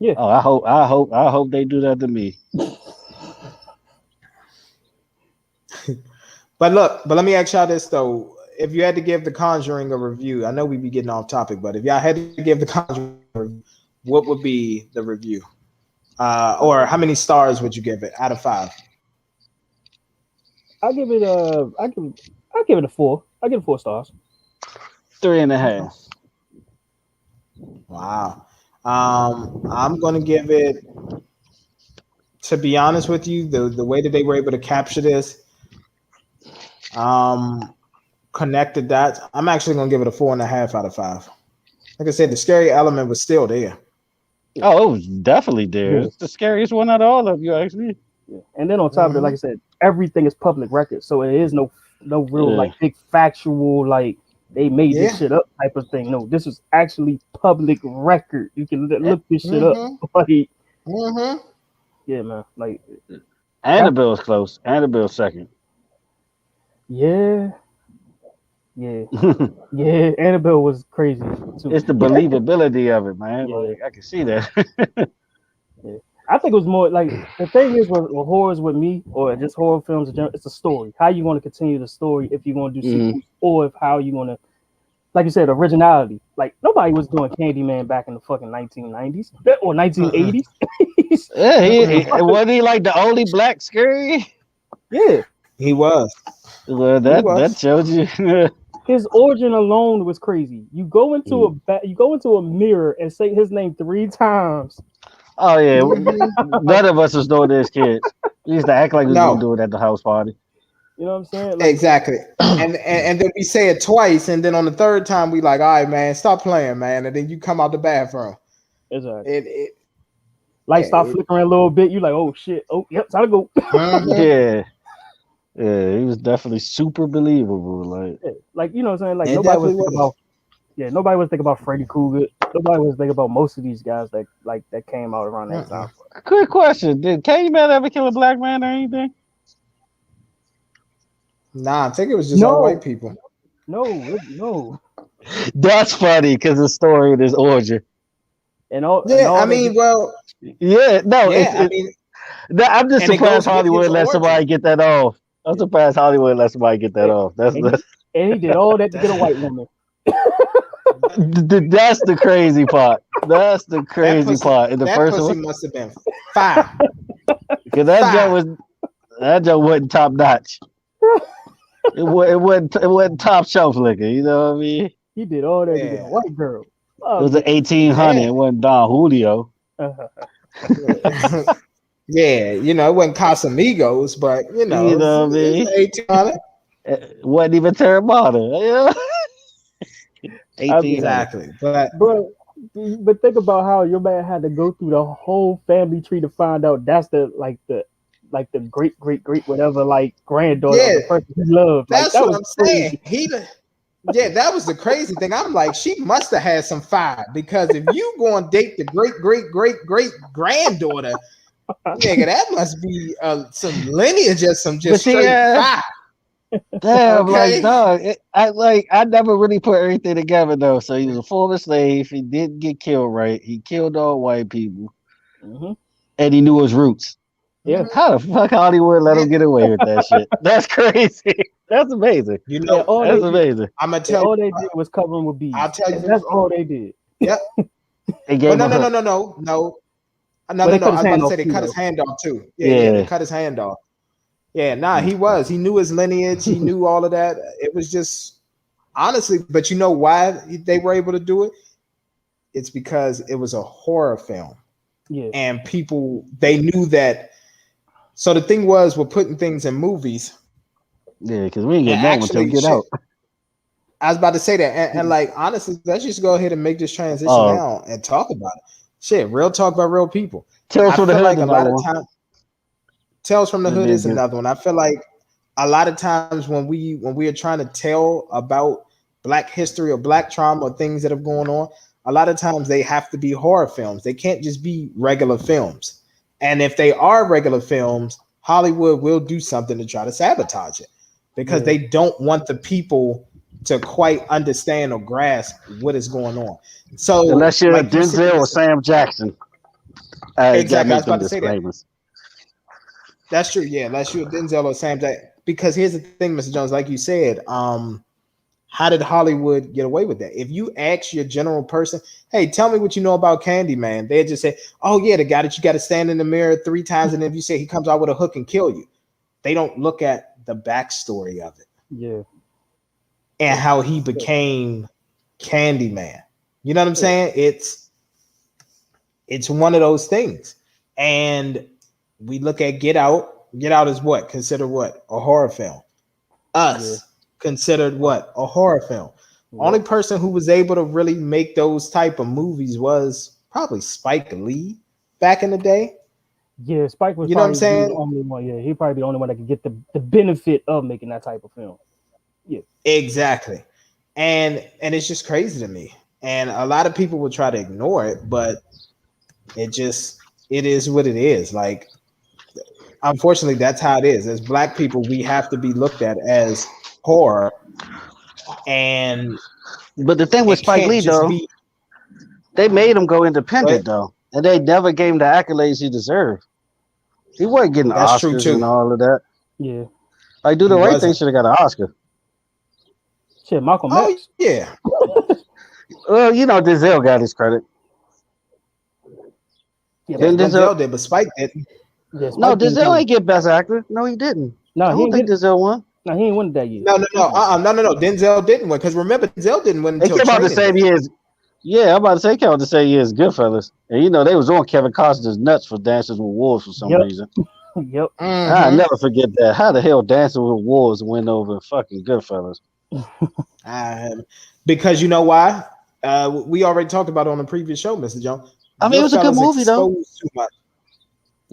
Speaker 3: yeah.
Speaker 2: Oh, I hope they do that to me.
Speaker 1: But let me ask y'all this though. If you had to give The Conjuring a review, I know we'd be getting off topic, but if y'all had to give The Conjuring a review, what would be the review? Or how many stars would you give it out of 5?
Speaker 3: I give it a, I give it a 4. I give it 4 stars.
Speaker 2: 3.5.
Speaker 1: Wow. I'm gonna give it. To be honest with you, the way that they were able to capture this, um, connected that, I'm actually gonna give it a 4.5 out of 5. Like I said, the scary element was still there.
Speaker 2: Oh, it was definitely there.
Speaker 3: Yeah,
Speaker 2: It's the scariest one out of all of you, actually.
Speaker 3: yeah. And then on top of it, like I
Speaker 1: Hmm.
Speaker 3: said, everything is public record, so it is no real
Speaker 2: Yeah.
Speaker 3: like big factual like they made this
Speaker 1: Yeah.
Speaker 3: shit up type of thing. No, this is actually public record. You can look this shit up.
Speaker 1: Hmm.
Speaker 3: Like,
Speaker 1: Hmm.
Speaker 3: yeah, man. Like, that,
Speaker 2: Annabelle's close. Annabelle's second.
Speaker 3: yeah, yeah, yeah. Annabelle was crazy too.
Speaker 2: It's the believability of it, man.
Speaker 3: Yeah,
Speaker 2: Like I can see that.
Speaker 3: yeah. I think it was more like the thing is with horrors with me or just horror films in general, it's a story. How you want to continue the story if you're going to do
Speaker 2: Mhm.
Speaker 3: sequels, or if how you want to, like you said, originality. Like nobody was doing Candyman back in the fucking 1990s or
Speaker 1: Mm-mm.
Speaker 3: 1980s.
Speaker 2: Yeah,
Speaker 1: Mm-mm.
Speaker 2: wasn't he like the only black scary?
Speaker 3: Yeah,
Speaker 1: He was.
Speaker 2: Well,
Speaker 1: He
Speaker 2: that
Speaker 1: was.
Speaker 2: shows you.
Speaker 3: his origin alone was crazy. You go into
Speaker 2: Mm.
Speaker 3: you go into a mirror and say his name 3 times.
Speaker 2: Oh yeah,
Speaker 1: Hmm.
Speaker 2: none of us was doing this, kids. We used to act like we was gonna
Speaker 1: No,
Speaker 2: do it at the house party.
Speaker 3: You know what I'm saying? Like,
Speaker 1: exactly. And then we say it twice, and then on the third time we like, all right, man, stop playing, man, and then you come out the bathroom.
Speaker 3: exactly.
Speaker 1: It
Speaker 3: Light
Speaker 1: yeah.
Speaker 3: start flickering a little bit. You like, oh shit. Oh, yep, time to go.
Speaker 1: Mhm.
Speaker 2: Yeah, yeah, he was definitely super believable. Like,
Speaker 3: Yeah, like, you know what I'm saying? Like
Speaker 1: It
Speaker 3: nobody was
Speaker 1: definitely
Speaker 3: thinking
Speaker 1: was.
Speaker 3: about nobody was thinking about Freddy Krueger. Nobody was thinking about most of these guys that came out around that time.
Speaker 1: Mm-mm.
Speaker 2: quick question: did Candyman ever kill a black man or anything?
Speaker 1: Nah, I think it was just all white
Speaker 3: No,
Speaker 1: people.
Speaker 3: no.
Speaker 2: That's funny because the story of this origin.
Speaker 3: And
Speaker 1: Yeah, I
Speaker 3: all that.
Speaker 1: mean, well,
Speaker 2: Yeah, no,
Speaker 1: yeah, I mean,
Speaker 2: I'm just
Speaker 1: and it
Speaker 2: surprised
Speaker 1: goes with his
Speaker 2: Hollywood let
Speaker 1: origin.
Speaker 2: somebody get that off. I'm
Speaker 3: Yeah.
Speaker 2: surprised Hollywood let somebody get that
Speaker 3: And
Speaker 2: off. That's
Speaker 3: and he did all that to get a white woman.
Speaker 2: that's the crazy part. That's the
Speaker 1: That
Speaker 2: crazy
Speaker 1: pussy,
Speaker 2: part in the
Speaker 1: that
Speaker 2: first
Speaker 1: pussy
Speaker 2: one
Speaker 1: must have been fire,
Speaker 2: because
Speaker 1: fire.
Speaker 2: that joke wasn't top notch. It wasn't top shelf liquor. You know what I mean?
Speaker 3: He did all that to get a
Speaker 1: Yeah,
Speaker 3: white girl.
Speaker 2: It
Speaker 3: Oh
Speaker 2: was an
Speaker 3: yeah.
Speaker 2: 1800.
Speaker 1: yeah,
Speaker 2: It wasn't Don Julio.
Speaker 1: yeah. It wasn't Casamigos, but
Speaker 2: You know what I
Speaker 1: it's
Speaker 2: mean?
Speaker 1: 1800.
Speaker 2: It wasn't even Terramana. You know?
Speaker 3: I'd be
Speaker 2: 1800.
Speaker 1: Exactly, but
Speaker 3: Bro, but think about how your man had to go through the whole family tree to find out that's the great great great whatever like granddaughter of
Speaker 1: yeah,
Speaker 3: the person he loved. Like
Speaker 1: that's
Speaker 3: that
Speaker 1: what
Speaker 3: was
Speaker 1: I'm saying.
Speaker 3: crazy.
Speaker 1: Yeah, that was the crazy thing. I'm like, she must have had some fire because if you go and date the great granddaughter, nigga, that must be some lineage or some
Speaker 2: But
Speaker 1: just
Speaker 2: see,
Speaker 1: straight fire.
Speaker 2: damn, like
Speaker 1: Okay.
Speaker 2: dog, I never really put everything together though. So he was a former slave. He didn't get killed right. He killed all white people,
Speaker 3: Mm-hmm.
Speaker 2: and he knew his roots.
Speaker 3: Yeah,
Speaker 1: Mhm.
Speaker 2: How the fuck Hollywood let
Speaker 1: Yeah,
Speaker 2: him get away with that shit? That's crazy. That's amazing.
Speaker 1: you
Speaker 3: yeah.
Speaker 1: know,
Speaker 3: All they
Speaker 2: That's
Speaker 3: did,
Speaker 2: amazing.
Speaker 1: I'm gonna
Speaker 3: yeah,
Speaker 1: tell you.
Speaker 3: all they did was cover him with
Speaker 1: I'll
Speaker 3: bees.
Speaker 1: tell you.
Speaker 3: That's all they did.
Speaker 1: Yep.
Speaker 2: They
Speaker 1: But
Speaker 2: gave him her.
Speaker 3: Well, they
Speaker 1: no.
Speaker 3: cut
Speaker 1: I
Speaker 3: his
Speaker 1: was about
Speaker 3: hand
Speaker 1: to
Speaker 3: off
Speaker 1: say they
Speaker 3: too,
Speaker 1: cut his
Speaker 3: though.
Speaker 1: hand off too. Yeah, they
Speaker 2: Yeah.
Speaker 1: cut his hand off. Yeah, nah, he knew his lineage, he knew all of that. It was just honestly, but you know why they were able to do it? It's because it was a horror film,
Speaker 3: Yeah,
Speaker 1: and people they knew that. So the thing was, we're putting things in movies,
Speaker 2: Yeah, because we ain't
Speaker 1: and
Speaker 2: get that one till
Speaker 1: actually,
Speaker 2: Get
Speaker 1: shit.
Speaker 2: Out.
Speaker 1: I was about to say that, and like honestly, let's just go ahead and make this transition
Speaker 2: Uh,
Speaker 1: now and talk about it. Shit, real talk about real people.
Speaker 2: Tales
Speaker 1: I
Speaker 2: from the
Speaker 1: feel
Speaker 2: Hood,
Speaker 1: like a lot
Speaker 2: another
Speaker 1: of
Speaker 2: one.
Speaker 1: times, Tales from the
Speaker 2: That'd
Speaker 1: Hood
Speaker 2: be a
Speaker 1: is
Speaker 2: good.
Speaker 1: another one. I feel like a lot of times when we are trying to tell about Black history or Black trauma or things that have gone on, a lot of times they have to be horror films. They can't just be regular films. And if they are regular films, Hollywood will do something to try to sabotage it because
Speaker 3: yeah.
Speaker 1: they don't want the people to quite understand or grasp what is going on. So,
Speaker 2: Unless you're
Speaker 1: like you said,
Speaker 2: Denzel or Sam Jackson, you gotta
Speaker 1: exactly. I
Speaker 2: make
Speaker 1: was
Speaker 2: them
Speaker 1: about to say that.
Speaker 2: disclaimers.
Speaker 1: That's true. Yeah, unless you're Denzel or Sam Jack. Because here's the thing, Mr. Jones, like you said, how did Hollywood get away with that? If you ask your general person, hey, tell me what you know about Candyman, they just say, oh yeah, the guy that you got to stand in the mirror 3 times, and if you say he comes out with a hook and kill you, they don't look at the backstory of it
Speaker 3: Yeah,
Speaker 1: and
Speaker 3: yeah,
Speaker 1: how he
Speaker 3: yeah,
Speaker 1: became Candyman. You know what I'm
Speaker 3: yeah,
Speaker 1: saying? It's one of those things. And we look at Get Out. Get Out is what? Considered what? A horror film.
Speaker 3: yeah.
Speaker 1: Us considered
Speaker 3: Oh,
Speaker 1: what? A horror film. Only
Speaker 3: yep.
Speaker 1: person who was able to really make those type of movies was probably Spike Lee back in the day.
Speaker 3: Yeah, Spike was
Speaker 1: You know what I'm
Speaker 3: probably the
Speaker 1: saying?
Speaker 3: only one. Yeah, he probably the only one that could get the benefit of making that type of film. Yeah,
Speaker 1: Exactly. And it's just crazy to me. And a lot of people will try to ignore it, but it is what it is. Like unfortunately, that's how it is. As Black people, we have to be looked at as horror, and
Speaker 2: But the thing with
Speaker 1: it
Speaker 2: Spike
Speaker 1: can't
Speaker 2: Lee
Speaker 1: just
Speaker 2: though,
Speaker 1: be.
Speaker 2: they made him go
Speaker 1: But
Speaker 2: independent though, and they never gave him the accolades he deserved. He wasn't getting
Speaker 1: that's true
Speaker 2: Oscars and
Speaker 1: too.
Speaker 2: all of that.
Speaker 3: yeah.
Speaker 2: Like, Do
Speaker 1: He
Speaker 2: the Right Thing
Speaker 1: wasn't.
Speaker 2: should have got an Oscar.
Speaker 3: Shit, Malcolm
Speaker 1: Oh
Speaker 3: X.
Speaker 1: yeah,
Speaker 2: Well, Denzel got his credit.
Speaker 3: Yeah,
Speaker 1: yeah.
Speaker 3: but
Speaker 2: Then Denzel,
Speaker 1: Denzel did, but Spike didn't.
Speaker 3: yeah,
Speaker 2: no,
Speaker 3: Spike didn't
Speaker 2: Denzel
Speaker 3: win.
Speaker 2: ain't get Best Actor. No, he didn't.
Speaker 3: No,
Speaker 2: I
Speaker 3: he
Speaker 2: don't
Speaker 3: ain't
Speaker 2: think
Speaker 3: get.
Speaker 2: Denzel won.
Speaker 3: No, he ain't win it that year.
Speaker 1: No. Denzel didn't win because remember Denzel didn't win
Speaker 2: They
Speaker 1: until
Speaker 2: came out the
Speaker 1: Training
Speaker 2: same
Speaker 1: Day.
Speaker 2: year as, yeah, I'm about to say, they came out the same year as Goodfellas. And they was on Kevin Costner's nuts for Dances with Wolves for some
Speaker 3: Yep,
Speaker 2: reason.
Speaker 3: yep.
Speaker 2: I
Speaker 1: Mm-hmm.
Speaker 2: never forget that. How the hell Dancing with Wolves win over fucking Goodfellas?
Speaker 1: Because you know why? We already talked about it on the previous show, Mr. Jones.
Speaker 2: I mean, it was a good
Speaker 1: Goodfellas
Speaker 2: movie though.
Speaker 1: exposed too much.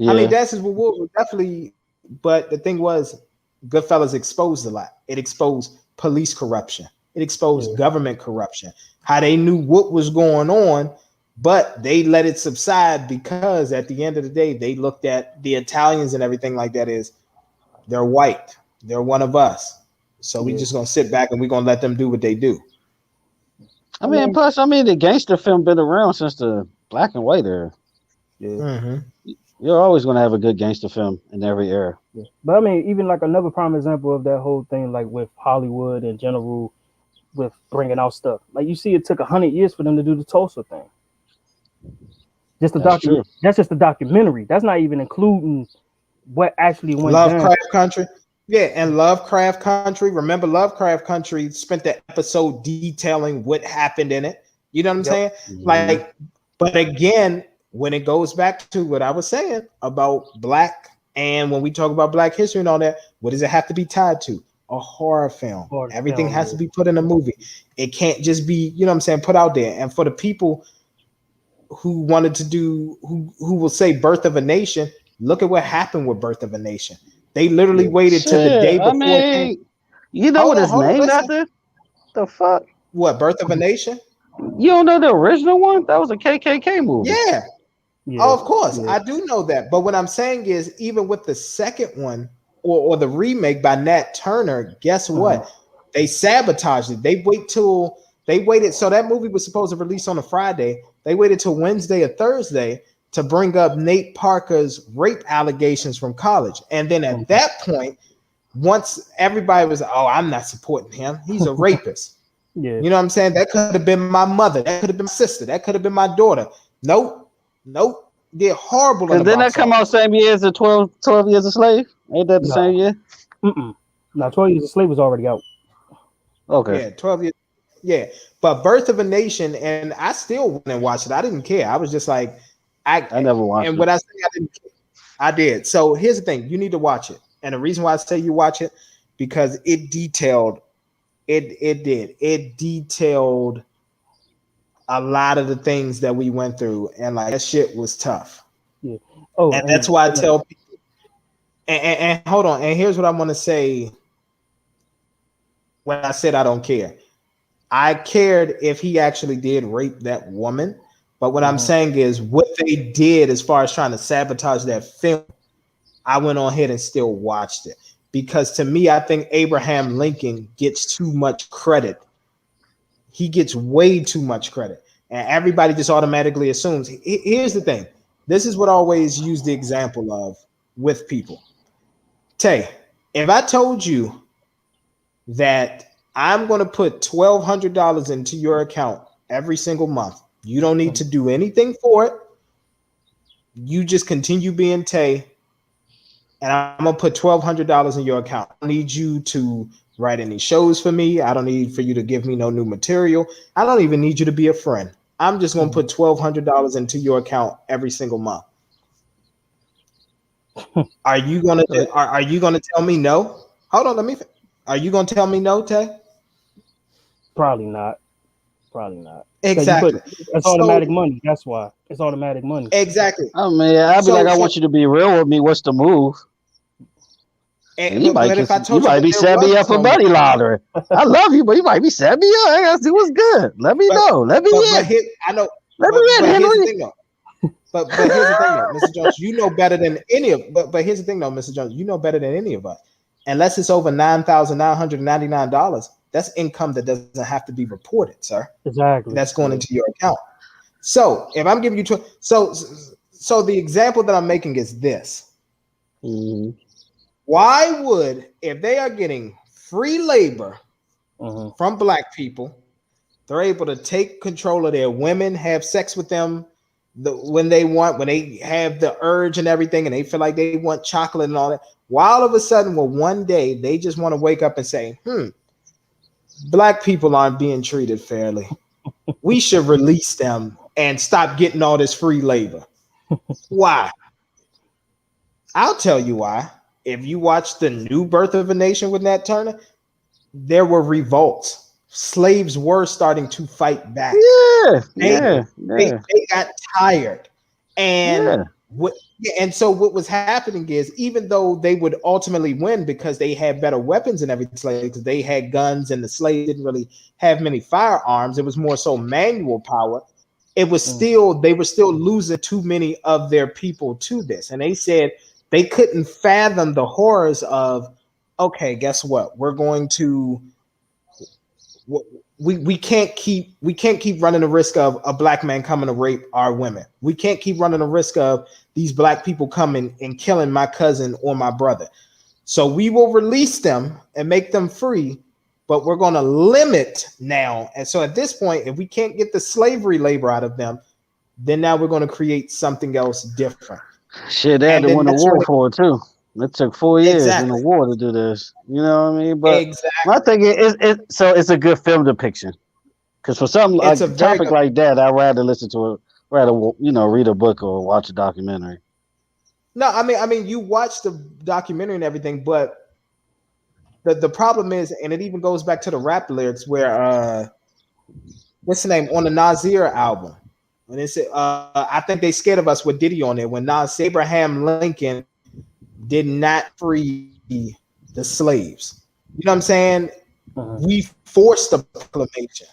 Speaker 1: I mean,
Speaker 2: Yeah,
Speaker 1: Dances with Wolves was definitely, but the thing was, Goodfellas exposed a lot. It exposed police corruption. It exposed
Speaker 3: Yeah,
Speaker 1: government corruption. How they knew what was going on, but they let it subside because at the end of the day, they looked at the Italians and everything like that is they're white. They're one of us. So we
Speaker 3: yeah.
Speaker 1: just gonna sit back and we're gonna let them do what they do.
Speaker 2: I
Speaker 3: I
Speaker 2: mean,
Speaker 3: mean,
Speaker 2: plus, the gangster film been around since the black and white era.
Speaker 3: yeah,
Speaker 1: Mm-hmm.
Speaker 2: You're always gonna have a good gangster film in every era.
Speaker 3: yeah. But I mean, even like another prime example of that whole thing, like with Hollywood in general, with bringing out stuff. Like you see, it took 100 years for them to do the Tulsa thing. Just the
Speaker 2: That's true.
Speaker 3: document. That's just the documentary. That's not even including what actually went down.
Speaker 1: Lovecraft Country. Yeah, and Lovecraft Country. Remember, Lovecraft Country spent the episode detailing what happened in it. You know what I'm
Speaker 3: Yep.
Speaker 1: saying?
Speaker 2: Hmm.
Speaker 1: Like, but again, when it goes back to what I was saying about black, and when we talk about black history and all that, what does it have to be tied to? A horror film.
Speaker 3: Or the
Speaker 1: Everything
Speaker 3: film.
Speaker 1: has to
Speaker 3: Yeah.
Speaker 1: be put in a movie. It can't just be, you know what I'm saying, put out there. And for the people who wanted to do, who will say Birth of a Nation, look at what happened with Birth of a Nation. They literally
Speaker 3: Yeah.
Speaker 1: waited to the
Speaker 2: Shit,
Speaker 1: day
Speaker 2: I
Speaker 1: before it came.
Speaker 2: mean, you know what it's
Speaker 1: Hold on,
Speaker 2: named
Speaker 1: listen.
Speaker 2: after? The fuck?
Speaker 1: What, Birth of a Nation?
Speaker 2: You don't know the original one? That was a KKK movie.
Speaker 1: Yeah.
Speaker 3: Yeah.
Speaker 1: Oh, of course.
Speaker 3: Yeah.
Speaker 1: I do know that. But what I'm saying is, even with the second one or the remake by Nat Turner, guess what? They sabotaged it. They waited. So that movie was supposed to release on a Friday. They waited till Wednesday or Thursday to bring up Nate Parker's rape allegations from college. And then at that point, once everybody was, oh, I'm not supporting him. He's a rapist.
Speaker 3: Yeah.
Speaker 1: You know what I'm saying? That could have been my mother. That could have been my sister. That could have been my daughter. Nope. Did horrible in
Speaker 2: Because
Speaker 1: the
Speaker 2: didn't that
Speaker 1: box
Speaker 2: come out
Speaker 1: office.
Speaker 2: same year as the 12 Years a Slave? Ain't that the
Speaker 3: No.
Speaker 2: same year?
Speaker 3: Now, 12 Years a Slave was already out.
Speaker 2: Okay.
Speaker 1: Yeah, 12 years. Yeah. But Birth of a Nation, and I still went and watched it. I didn't care. I was just like,
Speaker 2: I never watched
Speaker 1: and
Speaker 2: it.
Speaker 1: what I say I didn't care, I did. So here's the thing: you need to watch it. And the reason why I say you watch it, because it detailed a lot of the things that we went through, and like that shit was tough.
Speaker 3: Yeah. Oh,
Speaker 1: And that's why I tell people. And hold on. And here's what I want to say. When I said I don't care, I cared if he actually did rape that woman. But what I'm saying is, what they did as far as trying to sabotage that film, I went on ahead and still watched it because to me, I think Abraham Lincoln gets too much credit. He gets way too much credit, and everybody just automatically assumes. Here's the thing: this is what I always use the example of with people. Tay, if I told you that I'm going to put $1,200 into your account every single month, you don't need to do anything for it. You just continue being Tay, and I'm gonna put $1,200 in your account. I don't need you to write any shows for me. I don't need for you to give me no new material. I don't even need you to be a friend. I'm just gonna put $1,200 into your account every single month. Are you gonna tell me no? Hold on, Are you gonna tell me no, Tay?
Speaker 3: Probably not. Probably not. Because you
Speaker 1: Exactly.
Speaker 3: put it's automatic money. That's why it's automatic money.
Speaker 1: Exactly.
Speaker 2: Oh man, I'd be like, I want you to be real with me. What's the move? And you
Speaker 1: but if I
Speaker 2: you
Speaker 1: told you
Speaker 2: might
Speaker 1: that
Speaker 2: be
Speaker 1: there
Speaker 2: setting me
Speaker 1: was
Speaker 2: up for
Speaker 1: no move,
Speaker 2: money laundering. I love you, but you might be setting me up. I gotta see what's good. Let me know. Let me in.
Speaker 1: here, I know.
Speaker 2: Let me in,
Speaker 1: Here's the
Speaker 2: Henry.
Speaker 1: thing though. But here's the thing though, Mr. Jones, you know better than any of. But here's the thing though, Mr. Jones, you know better than any of us. Unless it's over $9,999, that's income that doesn't have to be reported, sir.
Speaker 3: Exactly.
Speaker 1: And that's going into your account. So if I'm giving you so the example that I'm making is this. Why would, if they are getting free labor from black people, they're able to take control of their women, have sex with them when they have the urge and everything, and they feel like they want chocolate and all that. Why all of a sudden, well, one day they just want to wake up and say, black people aren't being treated fairly. We should release them and stop getting all this free labor. Why? I'll tell you why. If you watch the new Birth of a Nation with Nat Turner, there were revolts. Slaves were starting to fight back. They got tired. And so what was happening is, even though they would ultimately win because they had better weapons and everything, because they had guns and the slaves didn't really have many firearms, it was more so manual power. It was they were still losing too many of their people to this. And they said they couldn't fathom the horrors of, okay, guess what? We're going to we can't keep running the risk of a black man coming to rape our women. We can't keep running the risk of these black people coming and killing my cousin or my brother. So we will release them and make them free, but we're going to limit now. And so at this point, if we can't get the slavery labor out of them, then now we're going to create something else different.
Speaker 2: Shit, they had to win a war for it too. It took 4 years in the war to do this. You know what I mean? But my thing is, it's a good film depiction. Because for something like a topic like that, I'd rather listen to it, rather read a book or watch a documentary.
Speaker 1: No, I mean, you watch the documentary and everything, but the problem is, and it even goes back to the rap lyrics where what's the name on the Nasir album? And it's I think they scared of us with Diddy on it when Abraham Lincoln did not free the slaves. You know what I'm saying? We forced the proclamation,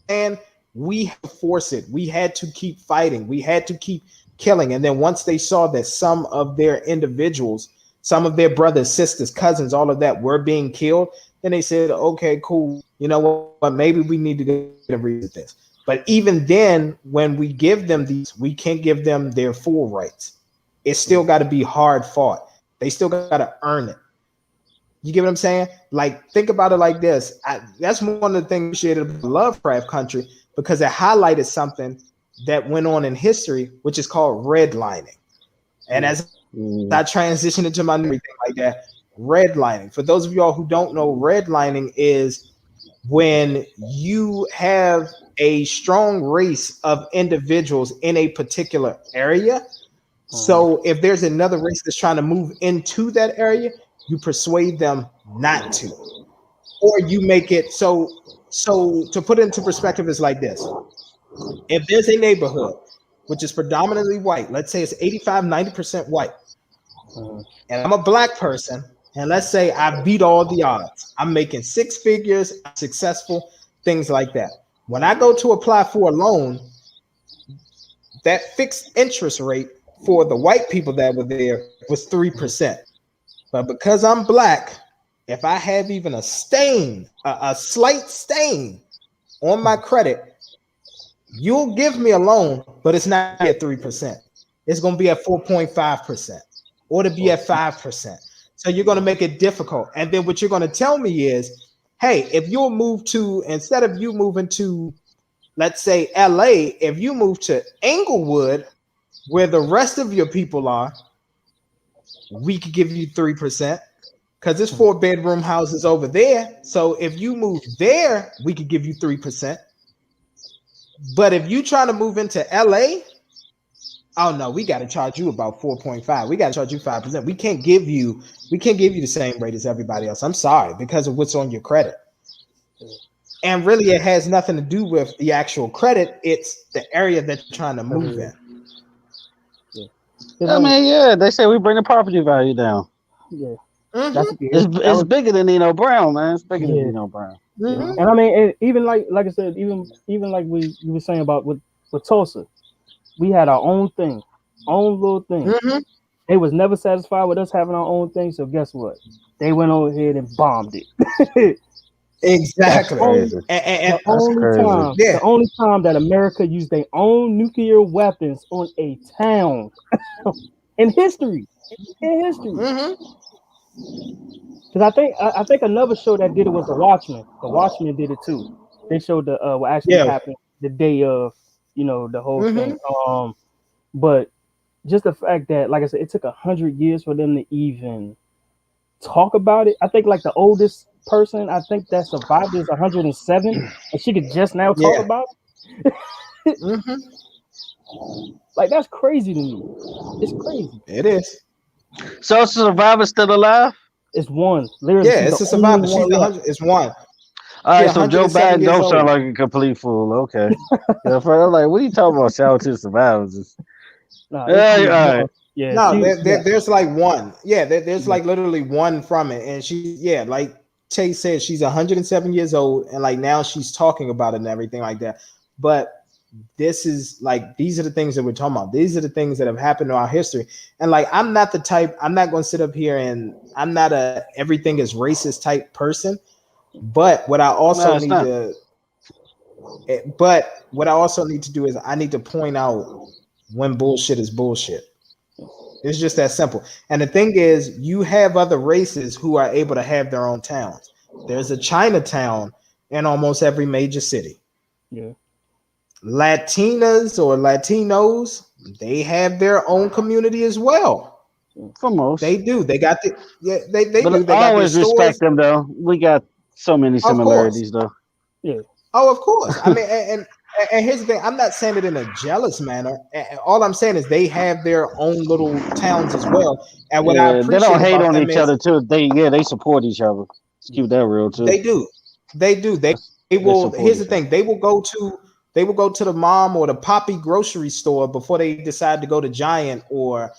Speaker 1: and we had to force it. We had to keep fighting. We had to keep killing. And then once they saw that some of their individuals, some of their brothers, sisters, cousins, all of that were being killed, then they said, okay, cool. You know what? Maybe we need to go and revisit this. But even then, when we give them these, we can't give them their full rights. It's still got to be hard fought. They still got to earn it. You get what I'm saying? Like, think about it like this. That's one of the things I appreciated about Lovecraft Country, because it highlighted something that went on in history, which is called redlining. And as I transition into my new thing like that, redlining. For those of y'all who don't know, redlining is when you have a strong race of individuals in a particular area. So if there's another race that's trying to move into that area, you persuade them not to, or you make it so. So to put it into perspective, is like this: if there's a neighborhood which is predominantly white, let's say it's 85, 90% white, and I'm a black person, and let's say I beat all the odds, I'm making six figures, I'm successful, things like that. When I go to apply for a loan, that fixed interest rate for the white people that were there was 3%. But because I'm black, if I have even a stain, a slight stain on my credit, you'll give me a loan, but it's not at 3%. It's going to be at 4.5% or to be at 5%. So you're going to make it difficult. And then what you're going to tell me is, hey, if you'll move to, instead of you moving to, let's say, LA, if you move to Inglewood, where the rest of your people are, we could give you 3%. Because there's 4-bedroom houses over there. So if you move there, we could give you 3%. But if you try to move into LA, oh no, we got to charge you about 4.5. We got to charge you 5%. We can't give you the same rate as everybody else. I'm sorry, because of what's on your credit. And really, it has nothing to do with the actual credit. It's the area that you're trying to move in.
Speaker 2: I mean, yeah, they say we bring the property value down.
Speaker 3: Yeah.
Speaker 2: It's bigger than Nino Brown, man. It's bigger than Nino Brown.
Speaker 3: And I mean, even like I said, even like we were saying about with Tulsa, we had our own thing, own little thing. They was never satisfied with us having our own thing. So guess what? They went over here and bombed it.
Speaker 1: Exactly.
Speaker 3: The only time that America used their own nuclear weapons on a town in history. Because I think another show that did it was The Watchmen. The Watchmen did it too. They showed the what actually happened the day of, the whole thing. But just the fact that, like I said, it took 100 years for them to even talk about it. I think like the oldest person I think that survived is 107, and she could just now talk about it. Like, that's crazy to me. It's crazy.
Speaker 1: It is.
Speaker 2: So survivor's still alive?
Speaker 3: It's one. Literally,
Speaker 1: it's a survivor. She's 100. It's one.
Speaker 2: All right, so Joe Biden don't sound like a complete fool. Okay. I'm like, what are you talking about? Shout out to the survivors.
Speaker 1: There's like one. Yeah, there's like literally one from it. And she, like Chase said, she's 107 years old. And like now she's talking about it and everything like that. But this is like, these are the things that we're talking about. These are the things that have happened in our history. And like, I'm not the type, I'm not going to sit up here and I'm not a everything is racist type person. But what I also need to do is I need to point out when bullshit is bullshit. It's just that simple. And the thing is, you have other races who are able to have their own towns. There's a Chinatown in almost every major city.
Speaker 3: Yeah.
Speaker 1: Latinas or Latinos, they have their own community as well.
Speaker 2: For most.
Speaker 1: They do. They got the they do. They
Speaker 2: got always respect them though. We got so many similarities though.
Speaker 3: Yeah.
Speaker 1: Oh, of course. I mean, and here's the thing. I'm not saying it in a jealous manner. All I'm saying is they have their own little towns as well. And what I appreciate,
Speaker 2: they don't hate on each other too. They support each other. Let's keep that real too.
Speaker 1: They do. They will. Here's the thing. They will go to the mom or the poppy grocery store before they decide to go to Giant or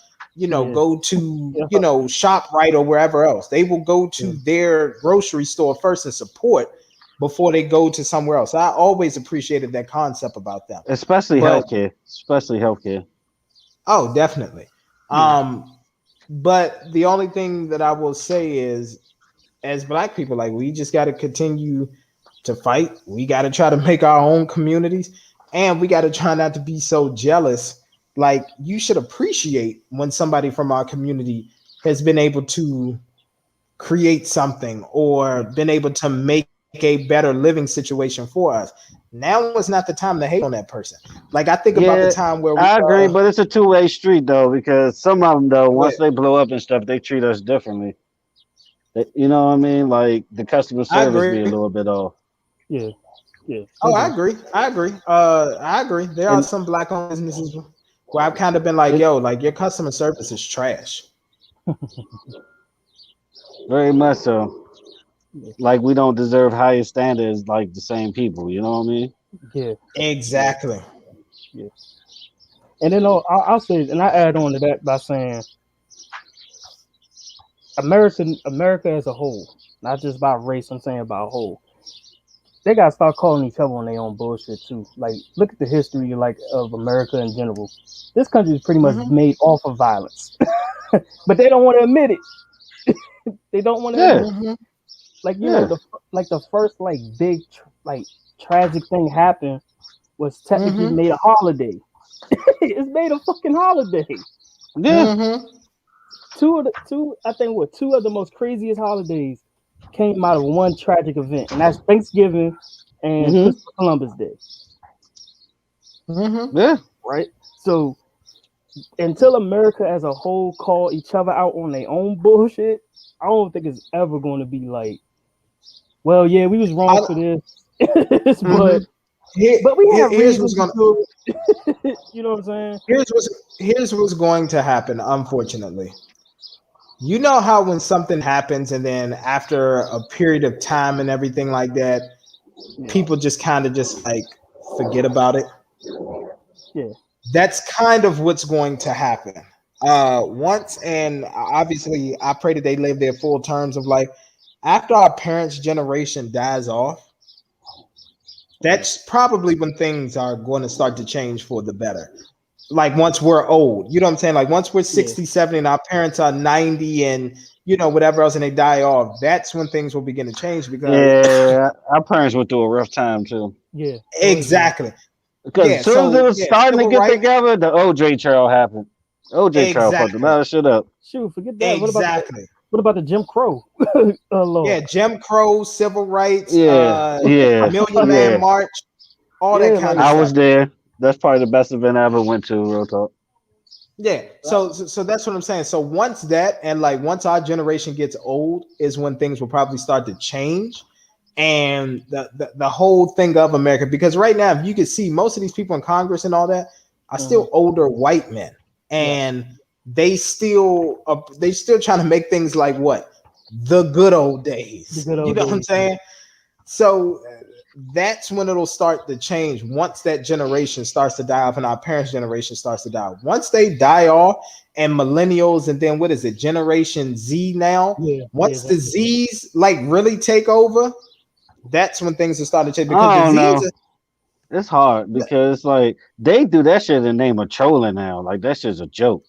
Speaker 1: go to, ShopRite or wherever else. They will go to their grocery store first and support before they go to somewhere else. I always appreciated that concept about them.
Speaker 2: Especially healthcare.
Speaker 1: Oh, definitely. But the only thing that I will say is, as Black people, like, we just got to continue to fight. We got to try to make our own communities, and we got to try not to be so jealous. Like, you should appreciate when somebody from our community has been able to create something or been able to make a better living situation for us. Now is not the time to hate on that person. Like, I think about the time where
Speaker 2: I agree, but it's a two-way street though, because some of them though, once they blow up and stuff, they treat us differently. You know what I mean? Like, the customer service be a little bit off.
Speaker 3: Yeah.
Speaker 1: Oh, I agree. I agree. There are some Black-owned businesses where I've kind of been like, yo, like, your customer service is trash.
Speaker 2: Very much so. Like, we don't deserve higher standards like the same people. You know what I mean?
Speaker 3: Yeah.
Speaker 1: Exactly.
Speaker 3: Yeah. And then I'll say, and I add on to that by saying, America as a whole, not just by race, I'm saying by whole, they gotta start calling each other on their own bullshit too. Like, look at the history of America in general. This country is pretty much made off of violence, but they don't want to admit it. They don't want to admit it. Like, the first big tragic thing happened was technically made a holiday. It's made a fucking holiday.
Speaker 2: Yeah.
Speaker 3: Two of the most craziest holidays came out of one tragic event, and that's Thanksgiving and Christopher Columbus Day.
Speaker 2: Yeah.
Speaker 3: Right? So until America as a whole call each other out on their own bullshit, I don't think it's ever going to be like, well, yeah, we was wrong for this, but we have reasons to you know what I'm saying?
Speaker 1: Here's what's going to happen, unfortunately. You know how when something happens and then after a period of time and everything like that, people just kind of just like forget about it?
Speaker 3: Yeah.
Speaker 1: That's kind of what's going to happen. Once, and obviously I pray that they live their full terms of life. After our parents' generation dies off, that's probably when things are going to start to change for the better. Like, once we're old, you know what I'm saying? Like, once we're 60, 70 and our parents are 90 and, whatever else, and they die off, that's when things will begin to change. Because
Speaker 2: our parents went through a rough time too.
Speaker 3: Yeah.
Speaker 1: Exactly.
Speaker 2: Because as soon as it was starting to get together, the OJ trial happened. OJ trial fucked a lot of shit up.
Speaker 3: Shoot, forget that.
Speaker 1: Exactly.
Speaker 3: What about the Jim Crow?
Speaker 1: Yeah, Jim Crow, civil rights, Million Man March, all that kind of stuff.
Speaker 2: I was there. That's probably the best event I ever went to, real talk.
Speaker 1: Yeah, so that's what I'm saying. So once once our generation gets old is when things will probably start to change. And the whole thing of America, because right now, if you can see, most of these people in Congress and all that are still older white men, and they still trying to make things like what the good old days. You know what I'm saying? So that's when it'll start to change. Once that generation starts to die off, and our parents' generation starts to die. Once they die off, and millennials, and then what is it, Generation Z now? Once the Z's really take over, that's when things are starting to change. Because the Z's
Speaker 2: it's hard because they do that shit in the name of trolling now. Like, that shit's a joke.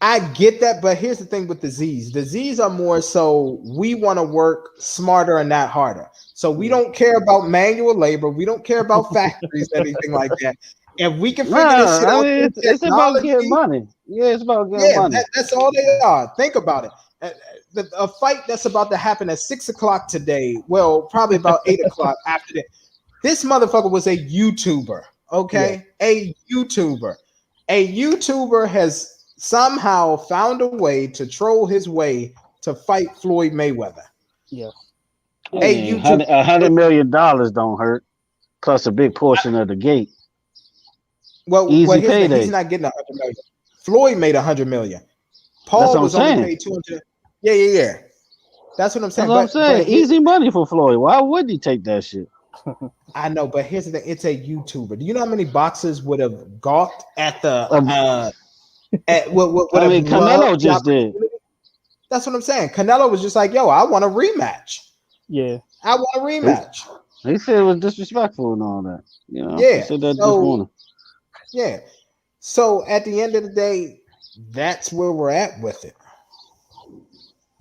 Speaker 1: I get that, but here's the thing with the Z's. The Z's are more so we want to work smarter and not harder. So we don't care about manual labor. We don't care about factories, anything like that. If we can figure this shit out,
Speaker 2: it's about getting money. Yeah, it's about getting money.
Speaker 1: That's all they are. Think about it. A fight that's about to happen at 6 o'clock today. Well, probably about 8 o'clock after that. This motherfucker was a YouTuber. Okay, a YouTuber. A YouTuber has somehow found a way to troll his way to fight Floyd Mayweather.
Speaker 3: Yeah.
Speaker 2: $100 million don't hurt. Plus a big portion of the gate.
Speaker 1: Well, easy payday. He's not getting $100 million. Floyd made $100 million. Paul was only paid $200. Yeah. That's what I'm saying.
Speaker 2: That's what I'm saying. Easy money for Floyd. Why would he take that shit?
Speaker 1: I know, but here's the thing. It's a YouTuber. Do you know how many boxers would have gawked at the
Speaker 2: I mean, Canelo just did.
Speaker 1: That's what I'm saying. Canelo was just like, yo, I want a rematch.
Speaker 3: Yeah.
Speaker 1: I want a rematch.
Speaker 2: He said it was disrespectful and all that. You know,
Speaker 1: Yeah.
Speaker 2: he said that this morning.
Speaker 1: Yeah. So at the end of the day, that's where we're at with it.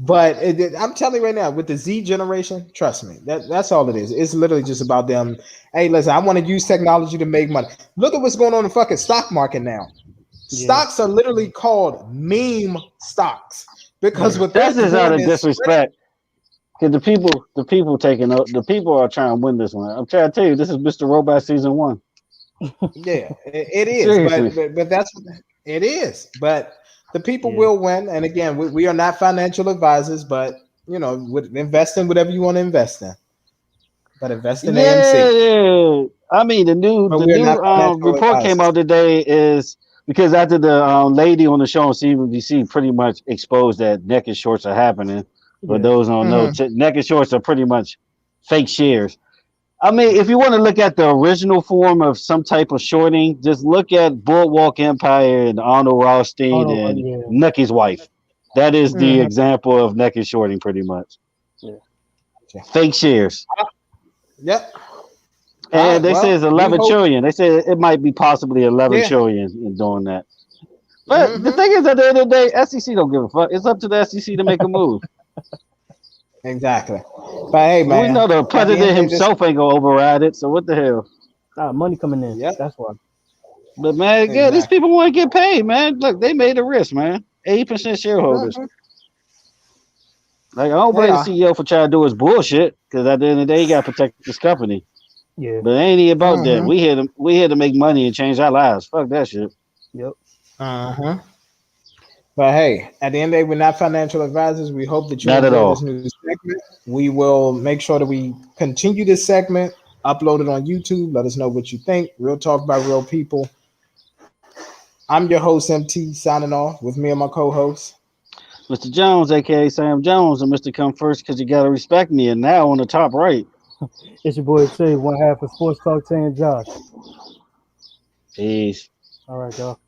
Speaker 1: But I'm telling you right now, with the Z generation, trust me, that's all it is. It's literally just about them. Hey, listen, I want to use technology to make money. Look at what's going on in the fucking stock market now.
Speaker 3: Yeah.
Speaker 1: Stocks are literally called meme stocks because what they're
Speaker 2: That's just
Speaker 1: doing
Speaker 2: out of
Speaker 1: is
Speaker 2: disrespect. Because the people are trying to win this one. I'm trying to tell you, this is Mr. Robot season 1.
Speaker 1: yeah, it is.
Speaker 2: Seriously.
Speaker 1: But that's it is. But the people
Speaker 3: Yeah.
Speaker 1: will win. And again, we are not financial advisors, but you know, invest in whatever you want to invest in. But invest in AMC.
Speaker 2: Yeah. I mean, the new
Speaker 1: But we are not financial
Speaker 2: report came
Speaker 1: advisors.
Speaker 2: out today is because after the lady on the show on CNBC pretty much exposed that naked shorts are happening. For
Speaker 3: Yeah.
Speaker 2: those who don't know, naked shorts are pretty much fake shares. I mean, if you want to look at the original form of some type of shorting, just look at Boardwalk Empire and Arnold Rothstein and
Speaker 3: Yeah.
Speaker 2: Nucky's wife. That is the example of naked shorting, pretty much.
Speaker 3: Yeah.
Speaker 2: Fake shares.
Speaker 1: Yep.
Speaker 2: And they say it's
Speaker 1: we
Speaker 2: 11
Speaker 1: hope.
Speaker 2: trillion. They say it might be possibly 11
Speaker 1: Yeah.
Speaker 2: trillion in doing that. But the thing is, at the end of the day, SEC don't give a fuck. It's up to the SEC to make a move.
Speaker 1: Exactly. But hey, man,
Speaker 2: We know the
Speaker 1: at the end
Speaker 2: president
Speaker 1: of the day,
Speaker 2: himself ain't gonna override it. So what the hell?
Speaker 3: Money coming in.
Speaker 1: Yep.
Speaker 3: That's why.
Speaker 2: But man, yeah, these
Speaker 1: Exactly.
Speaker 2: people want to get paid, man. Look, they made a risk, man. 80% shareholders. Like I don't blame the CEO for trying to do his bullshit because at the end of the day, he got to protect this company.
Speaker 3: Yeah.
Speaker 2: But it ain't even about that. We here to make money and change our lives. Fuck that shit.
Speaker 3: Yep.
Speaker 1: But hey, at the end of the day, we're not financial advisors. We hope that you
Speaker 2: Not at
Speaker 1: enjoy this
Speaker 2: all.
Speaker 1: new segment. We will make sure that we continue this segment, upload it on YouTube. Let us know what you think. Real talk by real people. I'm your host, MT, signing off with me and my co-host.
Speaker 2: Mr. Jones, aka Sam Jones, and Mr. Come First because you gotta respect me. And now on the top right.
Speaker 3: It's your boy Tay, one half of Sports Talk, Tay and Josh.
Speaker 2: Peace.
Speaker 3: All right, y'all.